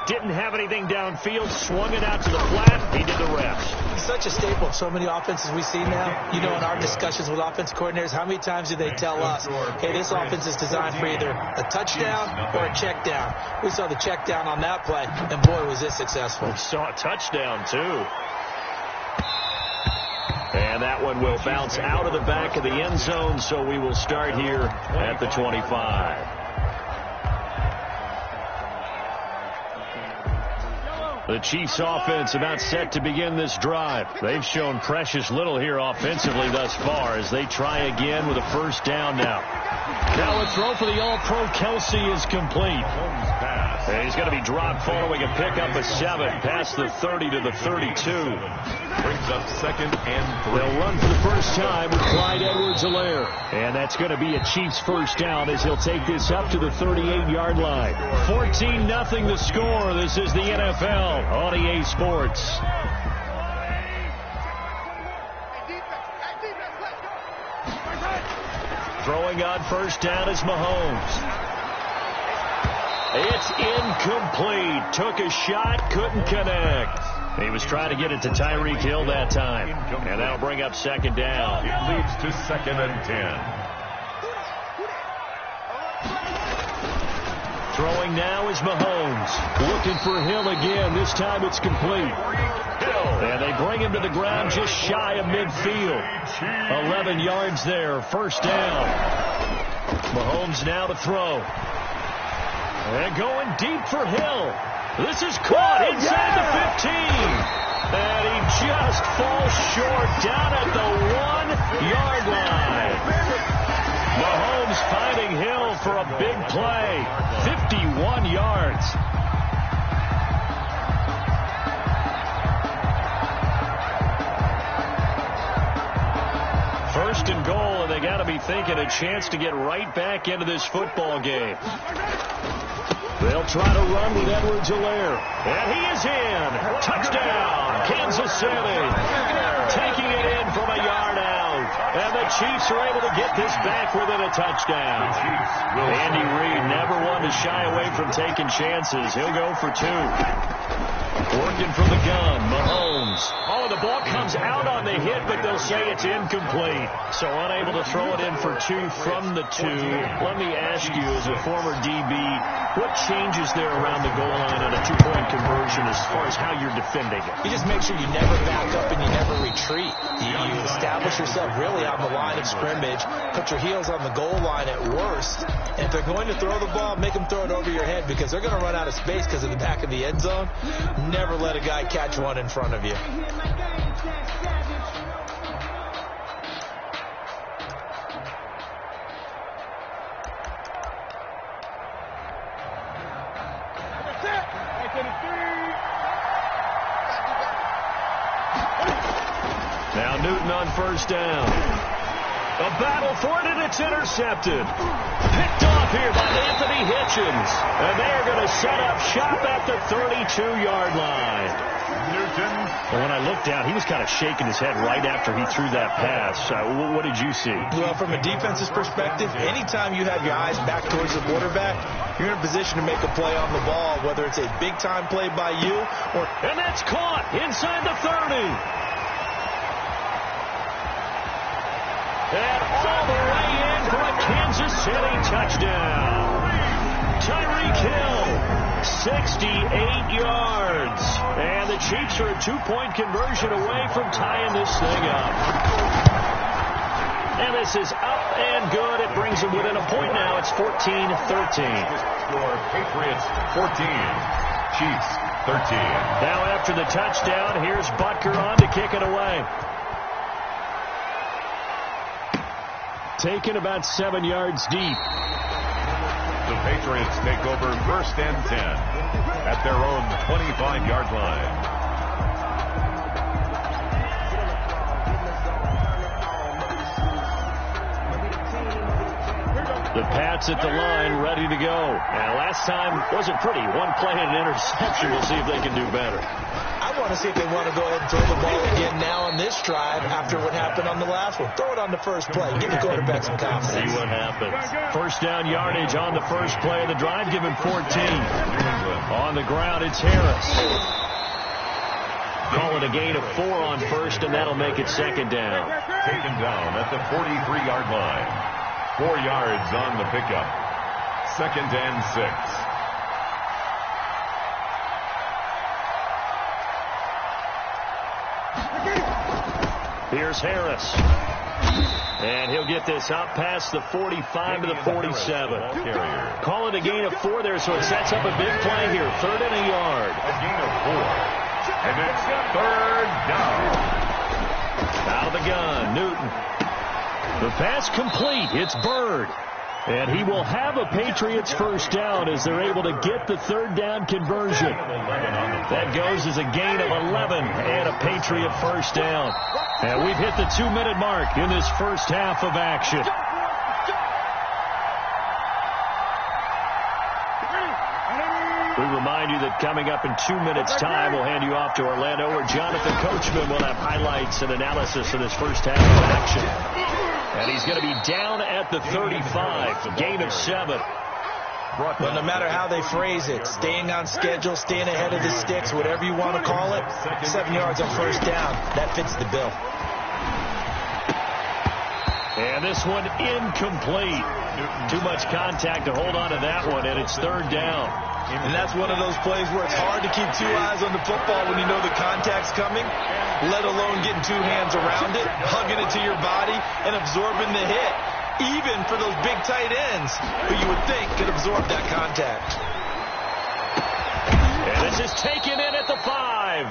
Didn't have anything downfield, swung it out to the flat. He did the rest. Such a staple of so many offenses we see now. You know, in our discussions with offensive coordinators, how many times do they tell us, hey, this offense is designed for either a touchdown or a check down. We saw the check down on that play, and boy, was this successful. We saw a touchdown, too. And that one will bounce out of the back of the end zone, so we will start here at the 25. The Chiefs offense about set to begin this drive. They've shown precious little here offensively thus far as they try again with a 1st down now. Now a throw for the All-Pro Kelsey is complete. And he's going to be dropped following a pickup of 7 past the 30 to the 32. Brings up 2nd and 3. They'll run for the first time with Clyde Edwards-Helaire. And that's going to be a Chiefs 1st down as he'll take this up to the 38-yard line. 14-0 the score. This is the NFL on EA Sports. Throwing on first down is Mahomes. It's incomplete. Took a shot, couldn't connect. He was trying to get it to Tyreek Hill that time. And that'll bring up second down. It leads to 2nd and 10. Throwing now is Mahomes. Looking for Hill again. This time it's complete. And they bring him to the ground just shy of midfield. 11 yards there. First down. Mahomes now to throw. And going deep for Hill. This is caught inside the 15. And he just falls short down at the 1-yard line. Mahomes finding Hill for a big play. 51 yards. First and goal, and they got to be thinking a chance to get right back into this football game. They'll try to run with Edwards-Helaire. And he is in. Touchdown, Kansas City. Taking it in from a yard out. And the Chiefs are able to get this back within a touchdown. Andy Reid never one to shy away from taking chances. He'll go for 2. Working from the gun, Mahomes. Oh, the ball comes out on the hit, but they'll say it's incomplete. So unable to throw it in for 2 from the 2. Let me ask you, as a former DB, what changes there around the goal line on a 2-point conversion as far as how you're defending it? You just make sure you never back up and you never retreat. You establish yourself really on the line of scrimmage, put your heels on the goal line at worst. And if they're going to throw the ball, make them throw it over your head because they're going to run out of space because of the back of the end zone. Never let a guy catch one in front of you. Now Newton on first down. A battle for it, and it's intercepted. Picked off here by Anthony Hitchens. And they are going to set up shop at the 32-yard line. Newton. And when I looked down, he was kind of shaking his head right after he threw that pass. What did you see? Well, from a defense's perspective, anytime you have your eyes back towards the quarterback, you're in a position to make a play on the ball, whether it's a big-time play by you or... And that's caught inside the 30. And all the way in for a Kansas City touchdown. Tyreek Hill, 68 yards. And the Chiefs are a 2-point conversion away from tying this thing up. And this is up and good. It brings them within a point now. It's 14-13. Score Patriots 14. Chiefs 13. Now after the touchdown, here's Butker on to kick it away. Taken about 7 yards deep. The Patriots take over 1st and 10 at their own 25-yard line. The Pats at the line, ready to go. And last time wasn't pretty. One play and an interception. We'll see if they can do better. I want to see if they want to go ahead and throw the ball again now on this drive after what happened on the last one. Throw it on the first play. Give the quarterback some confidence. See what happens. First down yardage on the first play of the drive. Give him 14. On the ground, it's Harris. Call it a gain of 4 on first, and that'll make it second down. Taken down at the 43-yard line. 4 yards on the pickup. 2nd and 6. Here's Harris. And he'll get this out past the 45 to the 47. Call it a gain of 4 there, so it sets up a big play here. 3rd and a yard. A gain of 4. And it's 3rd down. Out of the gun, Newton. The pass complete. It's Bird. And he will have a Patriots first down as they're able to get the 3rd down conversion. That goes as a gain of 11 and a Patriot first down. And we've hit the 2-minute mark in this first half of action. We remind you that coming up in 2 minutes' time, we'll hand you off to Orlando, where Jonathan Coachman will have highlights and analysis of this first half of action. And he's going to be down at the 35. Gain of 7. But no matter how they phrase it, staying on schedule, staying ahead of the sticks, whatever you want to call it, 7 yards on first down, that fits the bill. And this one incomplete. Too much contact to hold on to that one, and it's 3rd down. And that's one of those plays where it's hard to keep 2 eyes on the football when you know the contact's coming, let alone getting 2 hands around it, hugging it to your body, and absorbing the hit. Even for those big tight ends who you would think could absorb that contact. And this is taken in at the 5.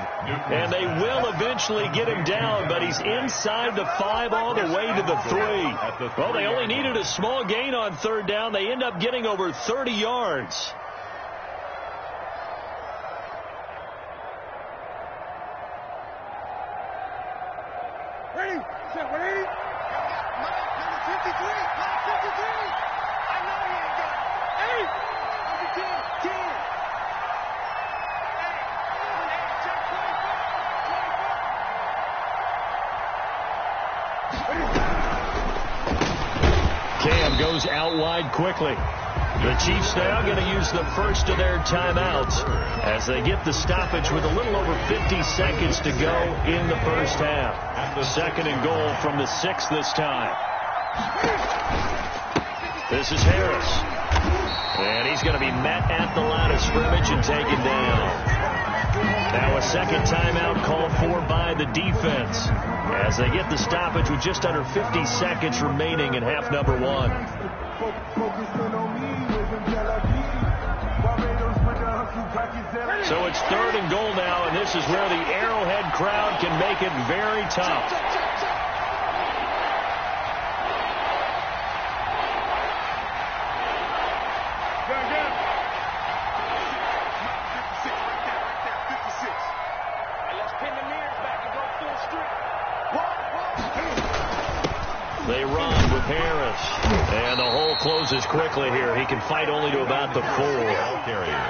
And they will eventually get him down, but he's inside the 5 all the way to the 3. Well, they only needed a small gain on 3rd down. They end up getting over 30 yards. Ready? Set, ready? 53. I know he ain't got it. 8. 10. 10. Cam goes out wide quickly. The Chiefs now going to use the first of their timeouts as they get the stoppage with a little over 50 seconds to go in the first half. 2nd and goal from the 6 this time. This is Harris. And he's going to be met at the line of scrimmage and taken down. Now a 2nd timeout called for by the defense as they get the stoppage with just under 50 seconds remaining in half number 1. So it's 3rd and goal now, and this is where the Arrowhead crowd can make it very tough. They run with Harris. And the hole closes quickly here. He can fight only to about the 4.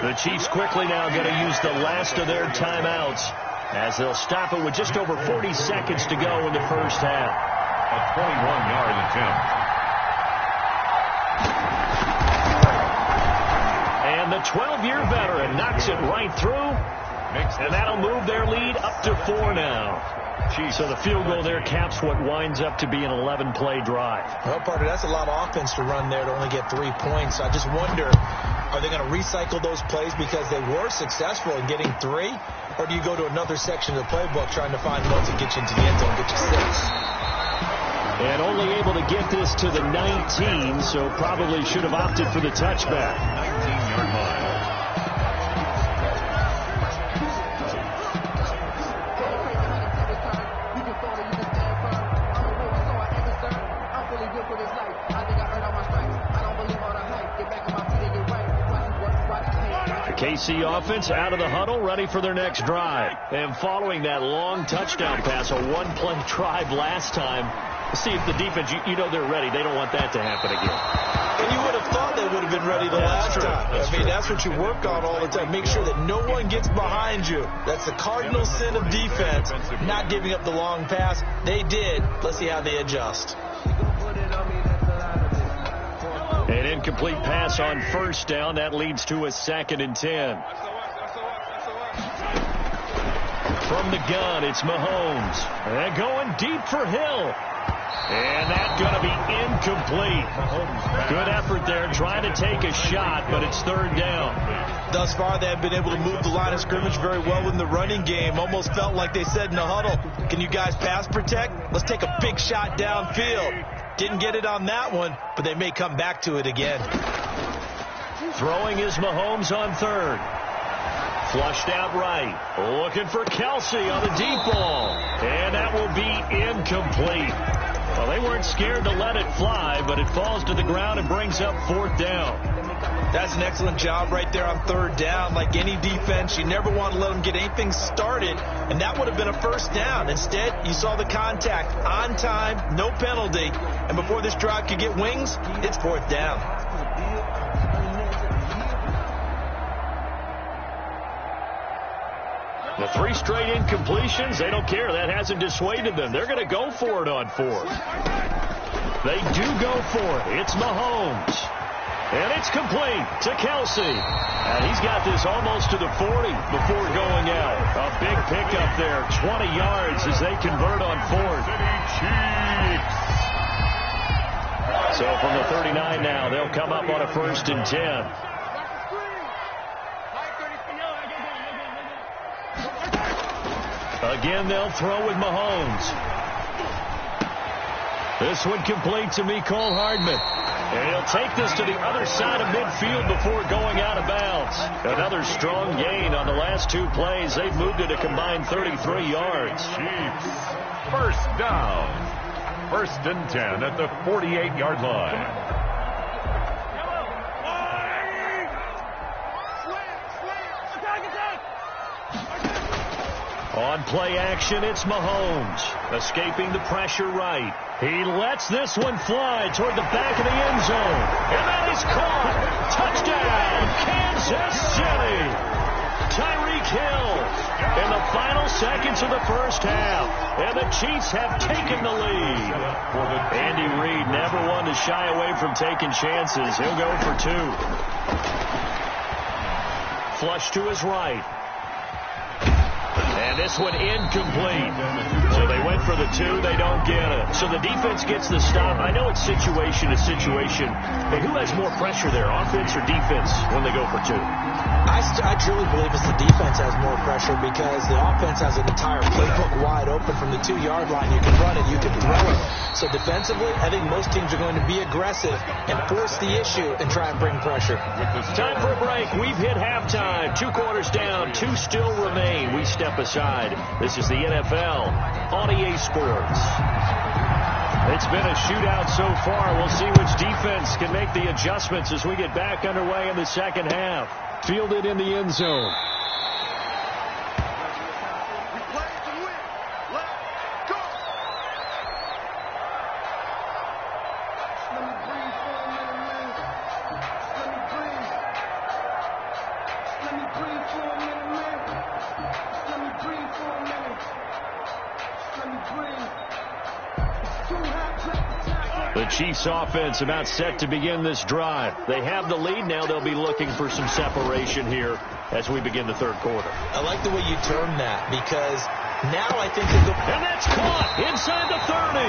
The Chiefs quickly now going to use the last of their timeouts as they'll stop it with just over 40 seconds to go in the first half. A 21-yard attempt. And the 12-year veteran knocks it right through. And that'll move their lead up to 4 now. So the field goal there caps what winds up to be an 11-play drive. Well, partner, that's a lot of offense to run there to only get 3 points. I just wonder, are they going to recycle those plays because they were successful in getting 3? Or do you go to another section of the playbook trying to find ones that get you into the end zone, get you 6? And only able to get this to the 19, so probably should have opted for the touchback. 19-yard line. KC offense out of the huddle, ready for their next drive. And following that long touchdown pass, a 1-play drive last time, see if the defense, you know they're ready. They don't want that to happen again. And you would have thought they would have been ready the last time. That's what you work on all the time. Make sure that no one gets behind you. That's the cardinal sin of defense, not giving up the long pass. They did. Let's see how they adjust. An incomplete pass on first down. That leads to a 2nd and 10. From the gun, it's Mahomes. And going deep for Hill. And that's going to be incomplete. Good effort there, trying to take a shot, but it's 3rd down. Thus far, they have been able to move the line of scrimmage very well in the running game. Almost felt like they said in the huddle, can you guys pass protect? Let's take a big shot downfield. Didn't get it on that one, but they may come back to it again. Throwing is Mahomes on 3rd. Flushed out right. Looking for Kelsey on the deep ball. And that will be incomplete. Well, they weren't scared to let it fly, but it falls to the ground and brings up 4th down. That's an excellent job right there on 3rd down. Like any defense, you never want to let them get anything started, and that would have been a 1st down. Instead, you saw the contact on time, no penalty, and before this drive could get wings, it's 4th down. The 3 straight incompletions, they don't care. That hasn't dissuaded them. They're going to go for it on 4th. They do go for it. It's Mahomes. And it's complete to Kelsey. And he's got this almost to the 40 before going out. A big pickup there. 20 yards as they convert on fourth. So from the 39 now, they'll come up on a 1st and 10. Again, they'll throw with Mahomes. This one complete to Mecole Hardman. And he'll take this to the other side of midfield before going out of bounds. Another strong gain on the last 2 plays. They've moved it a combined 33 yards. Chiefs. First down. 1st and 10 at the 48-yard line. On play action, it's Mahomes. Escaping the pressure right. He lets this one fly toward the back of the end zone. And that is caught. Touchdown, Kansas City. Tyreek Hill in the final seconds of the first half. And the Chiefs have taken the lead. Andy Reid never one to shy away from taking chances. He'll go for 2. Flush to his right. And this one incomplete. So they went for the 2. They don't get it. So the defense gets the stop. I know it's situation to situation. But who has more pressure there, offense or defense, when they go for 2? I truly believe it's the defense has more pressure because the offense has an entire playbook wide open from the 2-yard line. You can run it, you can throw it. So defensively, I think most teams are going to be aggressive and force the issue and try and bring pressure. Time for a break. We've hit halftime. 2 quarters down, 2 still remain. We step aside. This is the NFL on EA Sports. It's been a shootout so far. We'll see which defense can make the adjustments as we get back underway in the second half. Fielded in the end zone. The Chiefs offense about set to begin this drive. They have the lead. Now they'll be looking for some separation here as we begin the 3rd quarter. I like the way you term that because now I think they'll go. And that's caught inside the 30.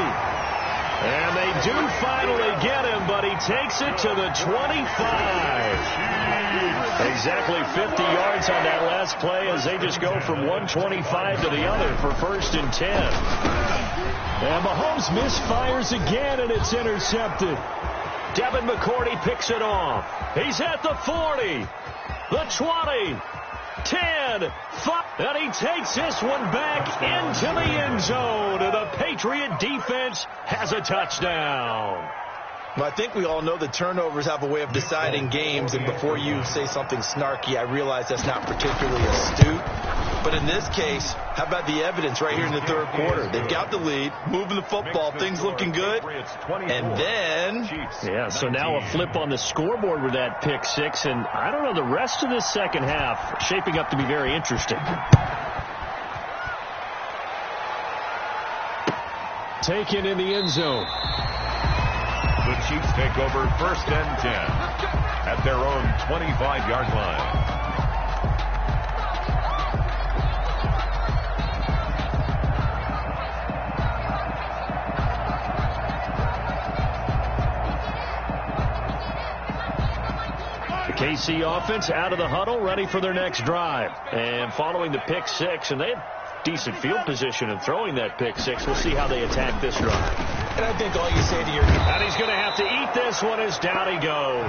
And they do finally get him, but he takes it to the 25. Exactly 50 yards on that last play as they just go from 125 to the other for 1st and 10. And Mahomes misfires again, and it's intercepted. Devin McCourty picks it off. He's at the 40, the 20, 10, 5, and he takes this one back into the end zone, and the Patriot defense has a touchdown. Well, I think we all know that turnovers have a way of deciding games, and before you say something snarky, I realize that's not particularly astute. But in this case, how about the evidence right here in the 3rd quarter? They've got the lead, moving the football, things looking good, and then... Yeah, so now a flip on the scoreboard with that pick 6, and I don't know, the rest of this second half shaping up to be very interesting. Taken in the end zone. The Chiefs take over 1st and 10 at their own 25-yard line. The KC offense out of the huddle, ready for their next drive. And following the pick 6, and they had decent field position in throwing that pick 6. We'll see how they attack this drive. And I think all you say to your... And he's going to have to eat this one as down he goes.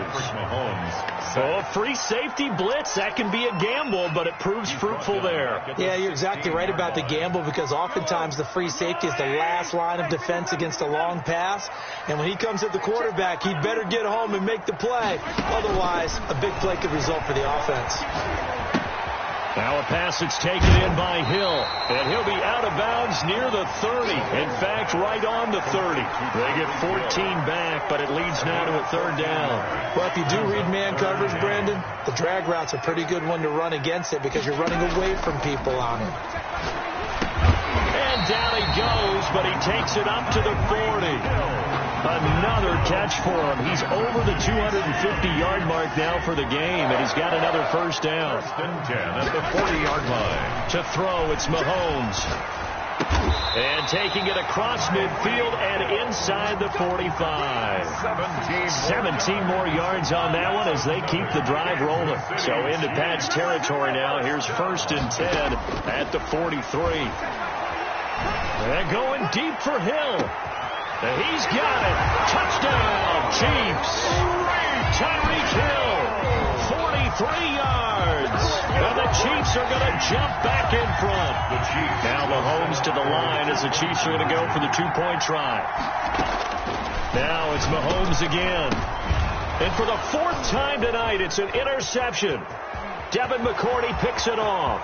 Oh, free safety blitz. That can be a gamble, but it proves fruitful there. Yeah, you're exactly right about the gamble because oftentimes the free safety is the last line of defense against a long pass. And when he comes at the quarterback, he'd better get home and make the play. Otherwise, a big play could result for the offense. Now a pass that's taken in by Hill, and he'll be out of bounds near the 30. In fact, right on the 30. They get 14 back, but it leads now to a 3rd down. Well, if you do read man coverage, Brandon, the drag route's a pretty good one to run against it because you're running away from people on it. And down he goes, but he takes it up to the 40. Another catch for him. He's over the 250-yard mark now for the game, and he's got another first down. First and 10 at the 40-yard line. To throw, it's Mahomes. And taking it across midfield and inside the 45. 17 more yards on that one as they keep the drive rolling. So into Pat's territory now. Here's first and 10 at the 43. And going deep for Hill. He's got it. Touchdown, Chiefs. Tyreek Hill, 43 yards. And the Chiefs are going to jump back in front. Now Mahomes to the line as the Chiefs are going to go for the two-point try. Now it's Mahomes again. And for the fourth time tonight, it's an interception. Devin McCourty picks it off.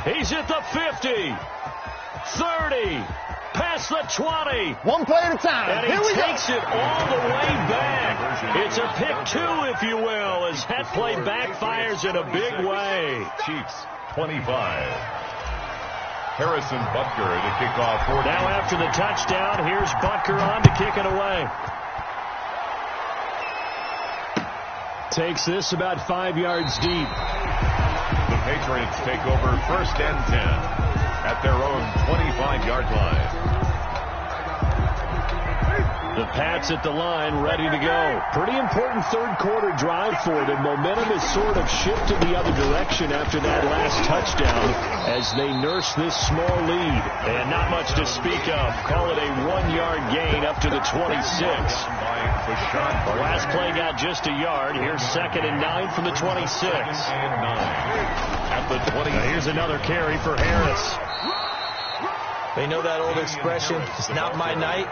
He's at the 50, 30. Past the 20. One play at a time. And he takes it all the way back. It's a pick two, if you will, as that play backfires in a big way. Chiefs 25. Harrison Butker to kick off. Now after the touchdown, here's Butker on to kick it away. Takes this about 5 yards deep. The Patriots take over first and 10. At their own 25-yard line. The Pats at the line, ready to go. Pretty important third-quarter drive for them. Momentum has sort of shifted the other direction after that last touchdown as they nurse this small lead. And not much to speak of. Call it a 1-yard gain up to the 26. The last play got just a yard. Here's second and 9 from the 26. At the 20. Now here's another carry for Harris. They know that old expression, it's not my night.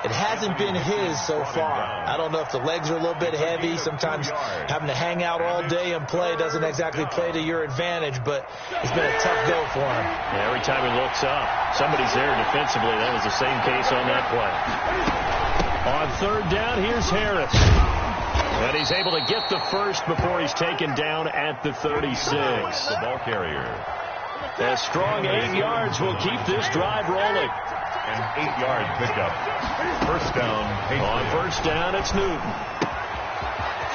It hasn't been his so far. I don't know if the legs are a little bit heavy. Sometimes having to hang out all day and play doesn't exactly play to your advantage, but it's been a tough go for him. Yeah, every time he looks up, somebody's there defensively. That was the same case on that play. On third down, here's Harris. And he's able to get the first before he's taken down at the 36. The ball carrier. A strong 8 yards will keep this drive rolling. An 8-yard pickup. First down. On first down, it's Newton.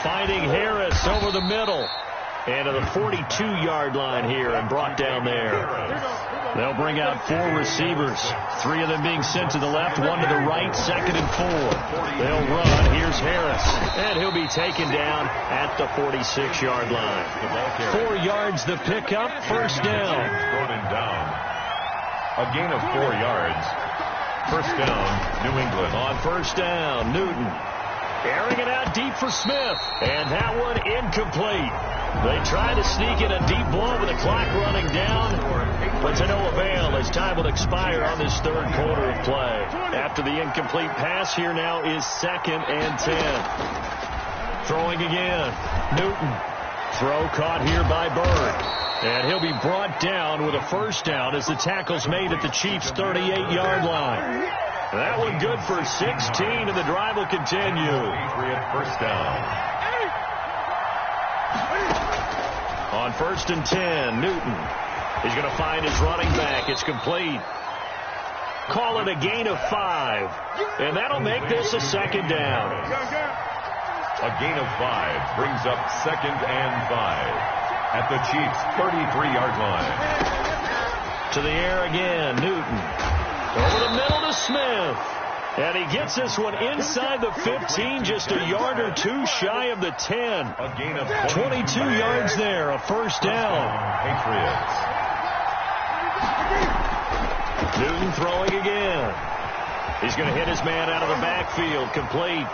Finding Harris over the middle. And to the 42-yard line here and brought down there. They'll bring out 4 receivers. 3 of them being sent to the left, 1 to the right, second and 4. They'll run. Here's Harris. And he'll be taken down at the 46-yard line. 4 yards the pickup, first down. Brought him down. A gain of 4 yards. First down, New England. On first down, Newton. Airing it out deep for Smith. And that one incomplete. They try to sneak in a deep ball with the clock running down, but to no avail as time will expire on this third quarter of play. After the incomplete pass, here now is second and 10. Throwing again. Newton. Throw caught here by Bird. And he'll be brought down with a first down as the tackle's made at the Chiefs' 38-yard line. That one good for 16, and the drive will continue. Patriot first down. On first and 10, Newton. He's going to find his running back. It's complete. Call it a gain of 5. And that'll make this a second down. A gain of 5 brings up second and 5 at the Chiefs' 33-yard line. To the air again, Newton. Over the middle to Smith. And he gets this one inside the 15, just a yard or 2 shy of the 10. A gain of 22 yards there, a first down. Patriots. Newton throwing again. He's going to hit his man out of the backfield, complete.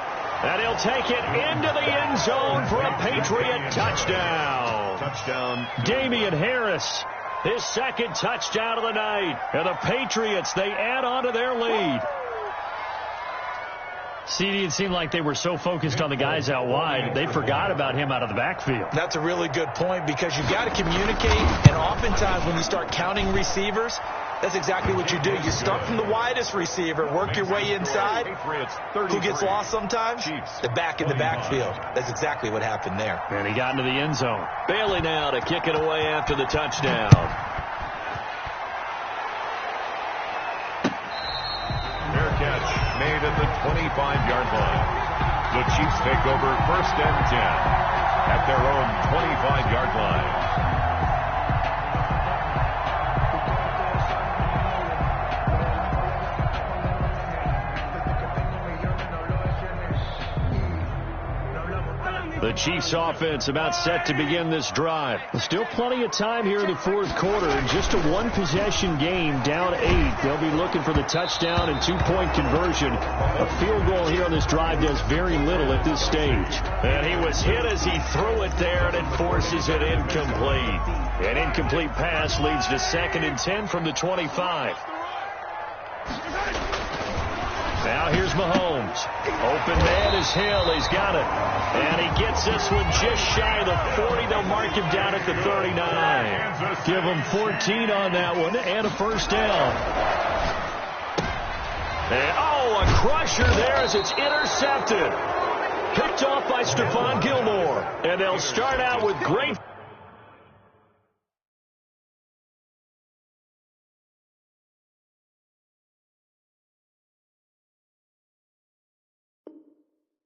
And he'll take it into the end zone for a Patriot touchdown. Touchdown. Damian Harris, his second touchdown of the night. And the Patriots, they add on to their lead. CD, it seemed like they were so focused on the guys out wide, they forgot about him out of the backfield. That's a really good point because you've got to communicate, and oftentimes when you start counting receivers, that's exactly what you do. You start from the widest receiver, work your way inside. Who gets lost sometimes? The back in the backfield. That's exactly what happened there. And he got into the end zone. Bailey now to kick it away after the touchdown. Fair catch. made at the 25-yard line. The Chiefs take over 1st and 10 at their own 25-yard line. The Chiefs offense about set to begin this drive. Still plenty of time here in the fourth quarter. Just a one-possession game, down 8. They'll be looking for the touchdown and two-point conversion. A field goal here on this drive does very little at this stage. And he was hit as he threw it there, and it forces it incomplete. An incomplete pass leads to 2nd and 10 from the 25. Now here's Mahomes. Open man is Hill. He's got it. And he gets this one just shy of the 40. They'll mark him down at the 39. Give him 14 on that one and a first down. And, a crusher there as it's intercepted. Picked off by Stephon Gilmore. And they'll start out with great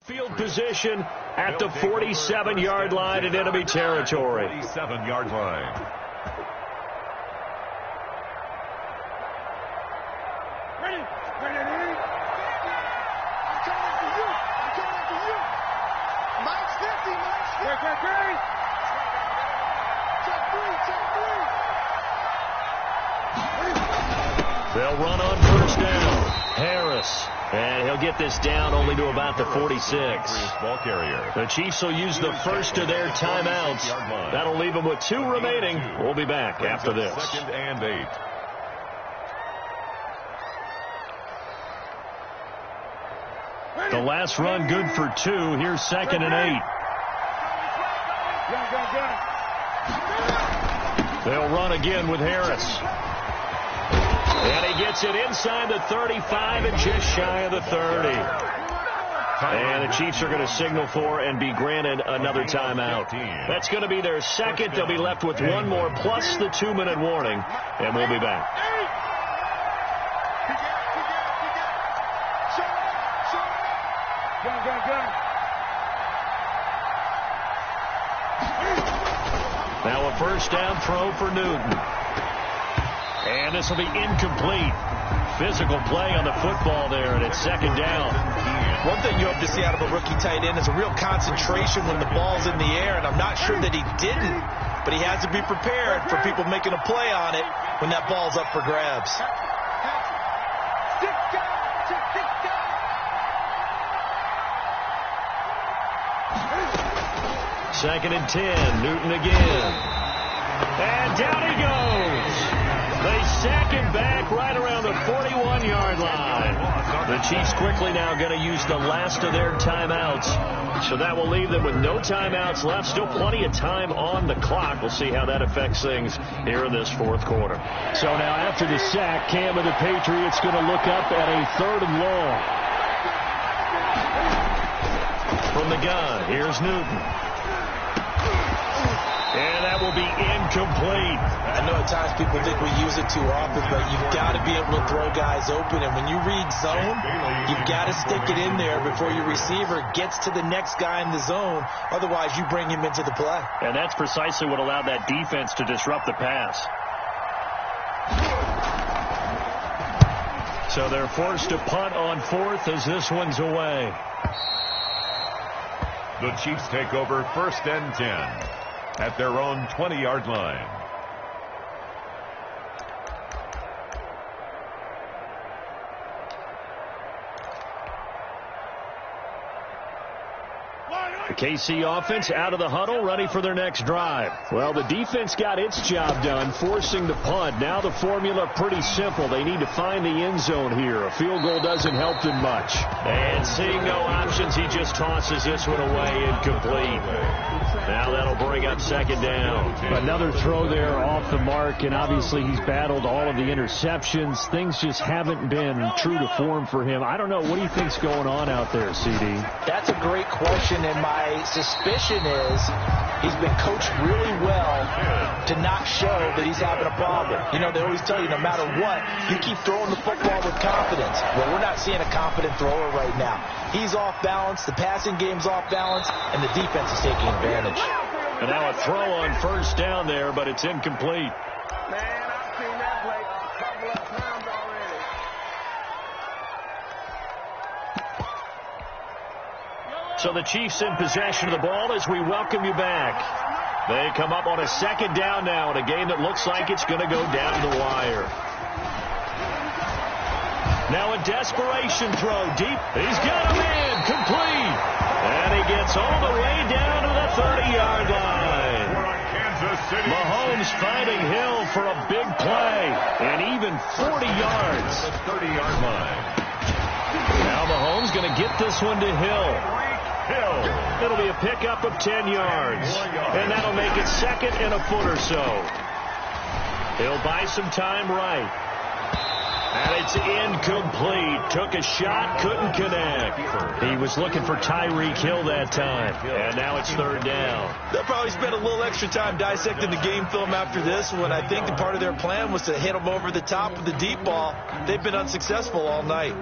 field position at the 47-yard line in enemy territory. 47-yard line. Ready? I'm coming for you. Mike's 50. Great. Check 3. They'll run on first down. Harris. And he'll get this down only to about the 46. Ball carrier. The Chiefs will use the first of their timeouts. That'll leave them with 2 remaining. We'll be back after this. 2nd and 8. The last run good for 2. Here's 2nd and 8. They'll run again with Harris. And he gets it inside the 35 and just shy of the 30. And the Chiefs are going to signal for and be granted another timeout. That's going to be their second. They'll be left with 1 more plus the 2-minute warning. And we'll be back. Now a first down throw for Newton. And this will be incomplete. Physical play on the football there, and it's 2nd down. One thing you hope to see out of a rookie tight end is a real concentration when the ball's in the air, and I'm not sure that he didn't, but he has to be prepared for people making a play on it when that ball's up for grabs. 2nd and 10. Newton again. And down he goes. They sack him back right around the 41-yard line. The Chiefs quickly now going to use the last of their timeouts. So that will leave them with no timeouts left. Still plenty of time on the clock. We'll see how that affects things here in this fourth quarter. So now after the sack, Cam of the Patriots going to look up at a 3rd and long. From the gun, here's Newton. And that will be incomplete. I know at times people think we use it too often, but you've got to be able to throw guys open. And when you read zone, you've got to stick it in there before your receiver gets to the next guy in the zone. Otherwise, you bring him into the play. And that's precisely what allowed that defense to disrupt the pass. So they're forced to punt on 4th as this one's away. The Chiefs take over 1st and 10 at their own 20-yard line. The KC offense out of the huddle, ready for their next drive. Well, the defense got its job done, forcing the punt. Now the formula pretty simple. They need to find the end zone here. A field goal doesn't help them much. And seeing no options, he just tosses this one away, incomplete. Now that'll bring up 2nd down. Another throw there off the mark, and obviously he's battled all of the interceptions. Things just haven't been true to form for him. I don't know. What do you think's going on out there, CD? That's a great question, and my my suspicion is he's been coached really well to not show that he's having a problem. You know, they always tell you no matter what, you keep throwing the football with confidence. Well, we're not seeing a confident thrower right now. He's off balance, the passing game's off balance, and the defense is taking advantage. And now a throw on first down there, but it's incomplete. Man, I've seen that play a couple of times already. So the Chiefs in possession of the ball as we welcome you back. They come up on a second down now in a game that looks like it's going to go down to the wire. Now a desperation throw deep. He's got a man complete. And he gets all the way down to the 30-yard line. Mahomes finding Hill for a big play. And even 40 yards. 30-yard line. Now Mahomes going to get this one to Hill. It'll be a pickup of 10 yards. And that'll make it second and a foot or so. He'll buy some time right. And it's incomplete. Took a shot, couldn't connect. He was looking for Tyreek Hill that time. And now it's third down. They'll probably spend a little extra time dissecting the game film after this one. I think the part of their plan was to hit them over the top with the deep ball. They've been unsuccessful all night.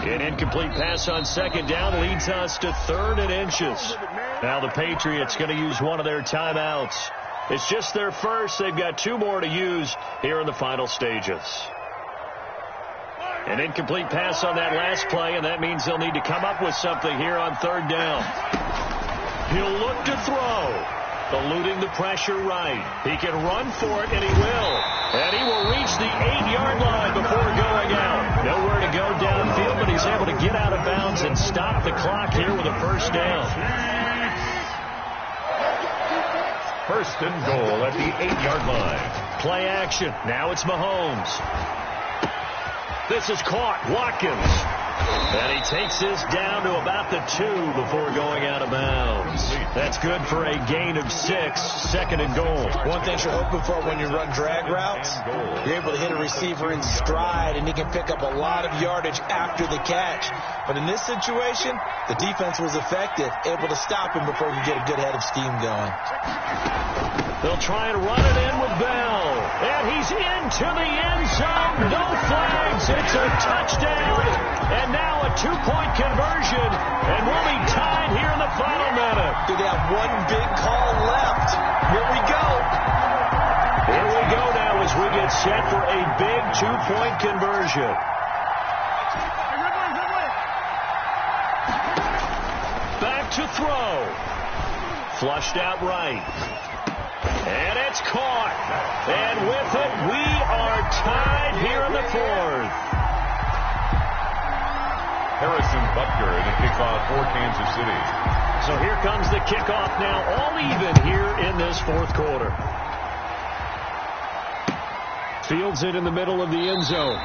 An incomplete pass on second down leads us to 3rd and inches. Now the Patriots going to use one of their timeouts. It's just their first. They've got 2 more to use here in the final stages. An incomplete pass on that last play, and that means they'll need to come up with something here on 3rd down. He'll look to throw. Eluding the pressure right. He can run for it, and he will. And he will reach the 8-yard line before going out. Nowhere to go downfield, but he's able to get out of bounds and stop the clock here with a first down. First and goal at the 8-yard line. Play action. Now it's Mahomes. This is caught. Watkins. And he takes this down to about the 2 before going out of bounds. That's good for a gain of 6, 2nd and goal. One thing you're hoping for when you run drag routes, you're able to hit a receiver in stride, and he can pick up a lot of yardage after the catch. But in this situation, the defense was effective, able to stop him before he could get a good head of steam going. They'll try and run it in with Bell. And he's into the end zone. No flags. It's a touchdown. And now a 2-point conversion. And we'll be tied here in the final minute. Do they have one big call left? Here we go. Here we go now as we get set for a big 2-point conversion. Back to throw. Flushed out right. And it's caught. And with it, we are tied here in the 4th. Harrison Butker in the kickoff for Kansas City. So here comes the kickoff now, all even here in this 4th quarter. Fields it in the middle of the end zone.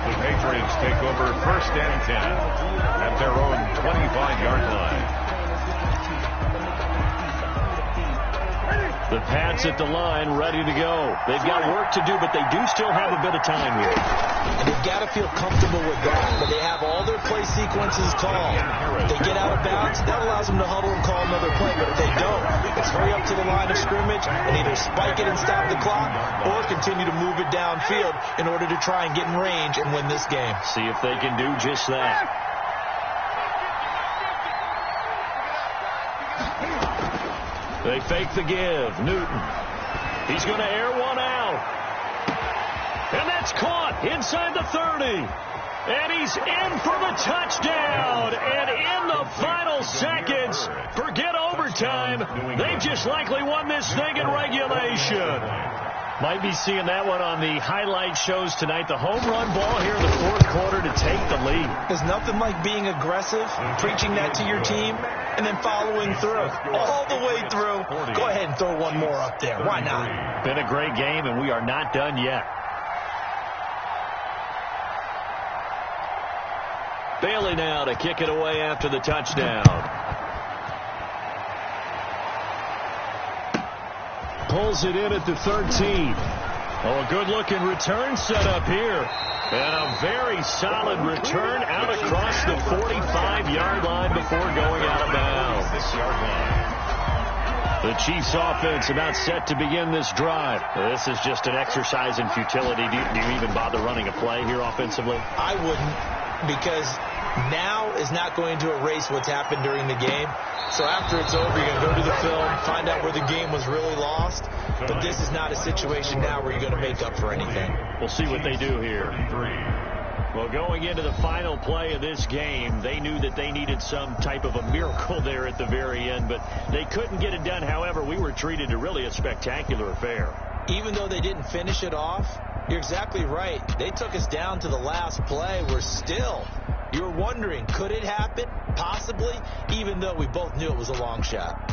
The Patriots take over 1st and 10 at their own 25-yard line. The Pats at the line, ready to go. They've got work to do, but they do still have a bit of time here. And they've got to feel comfortable with that, but they have all their play sequences called. If they get out of bounds, that allows them to huddle and call another play, but if they don't, it's hurry up to the line of scrimmage and either spike it and stop the clock or continue to move it downfield in order to try and get in range and win this game. See if they can do just that. They fake the give. Newton. He's going to air one out. And that's caught inside the 30. And he's in for the touchdown. And in the final seconds, forget overtime. They just likely won this thing in regulation. Might be seeing that one on the highlight shows tonight. The home run ball here in the 4th quarter to take the lead. There's nothing like being aggressive, preaching that to your team, and then following through. All the way through. Go ahead and throw one more up there. Why not? Been a great game, and we are not done yet. Bailey now to kick it away after the touchdown. Pulls it in at the 13. Oh, a good-looking return set up here. And a very solid return out across the 45-yard line before going out of bounds. 6-yard line. The Chiefs offense about set to begin this drive. This is just an exercise in futility. Do you even bother running a play here offensively? I wouldn't, because now is not going to erase what's happened during the game. So after it's over, you're going to go to the film, find out where the game was really lost. But this is not a situation now where you're going to make up for anything. We'll see what they do here. Well, going into the final play of this game, they knew that they needed some type of a miracle there at the very end, but they couldn't get it done. However, we were treated to really a spectacular affair. Even though they didn't finish it off, you're exactly right. They took us down to the last play. You were wondering, could it happen? Possibly, even though we both knew it was a long shot.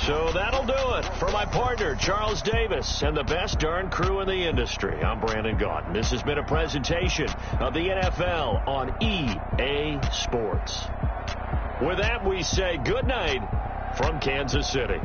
So that'll do it for my partner, Charles Davis, and the best darn crew in the industry. I'm Brandon Gaudin. This has been a presentation of the NFL on EA Sports. With that, we say good night from Kansas City.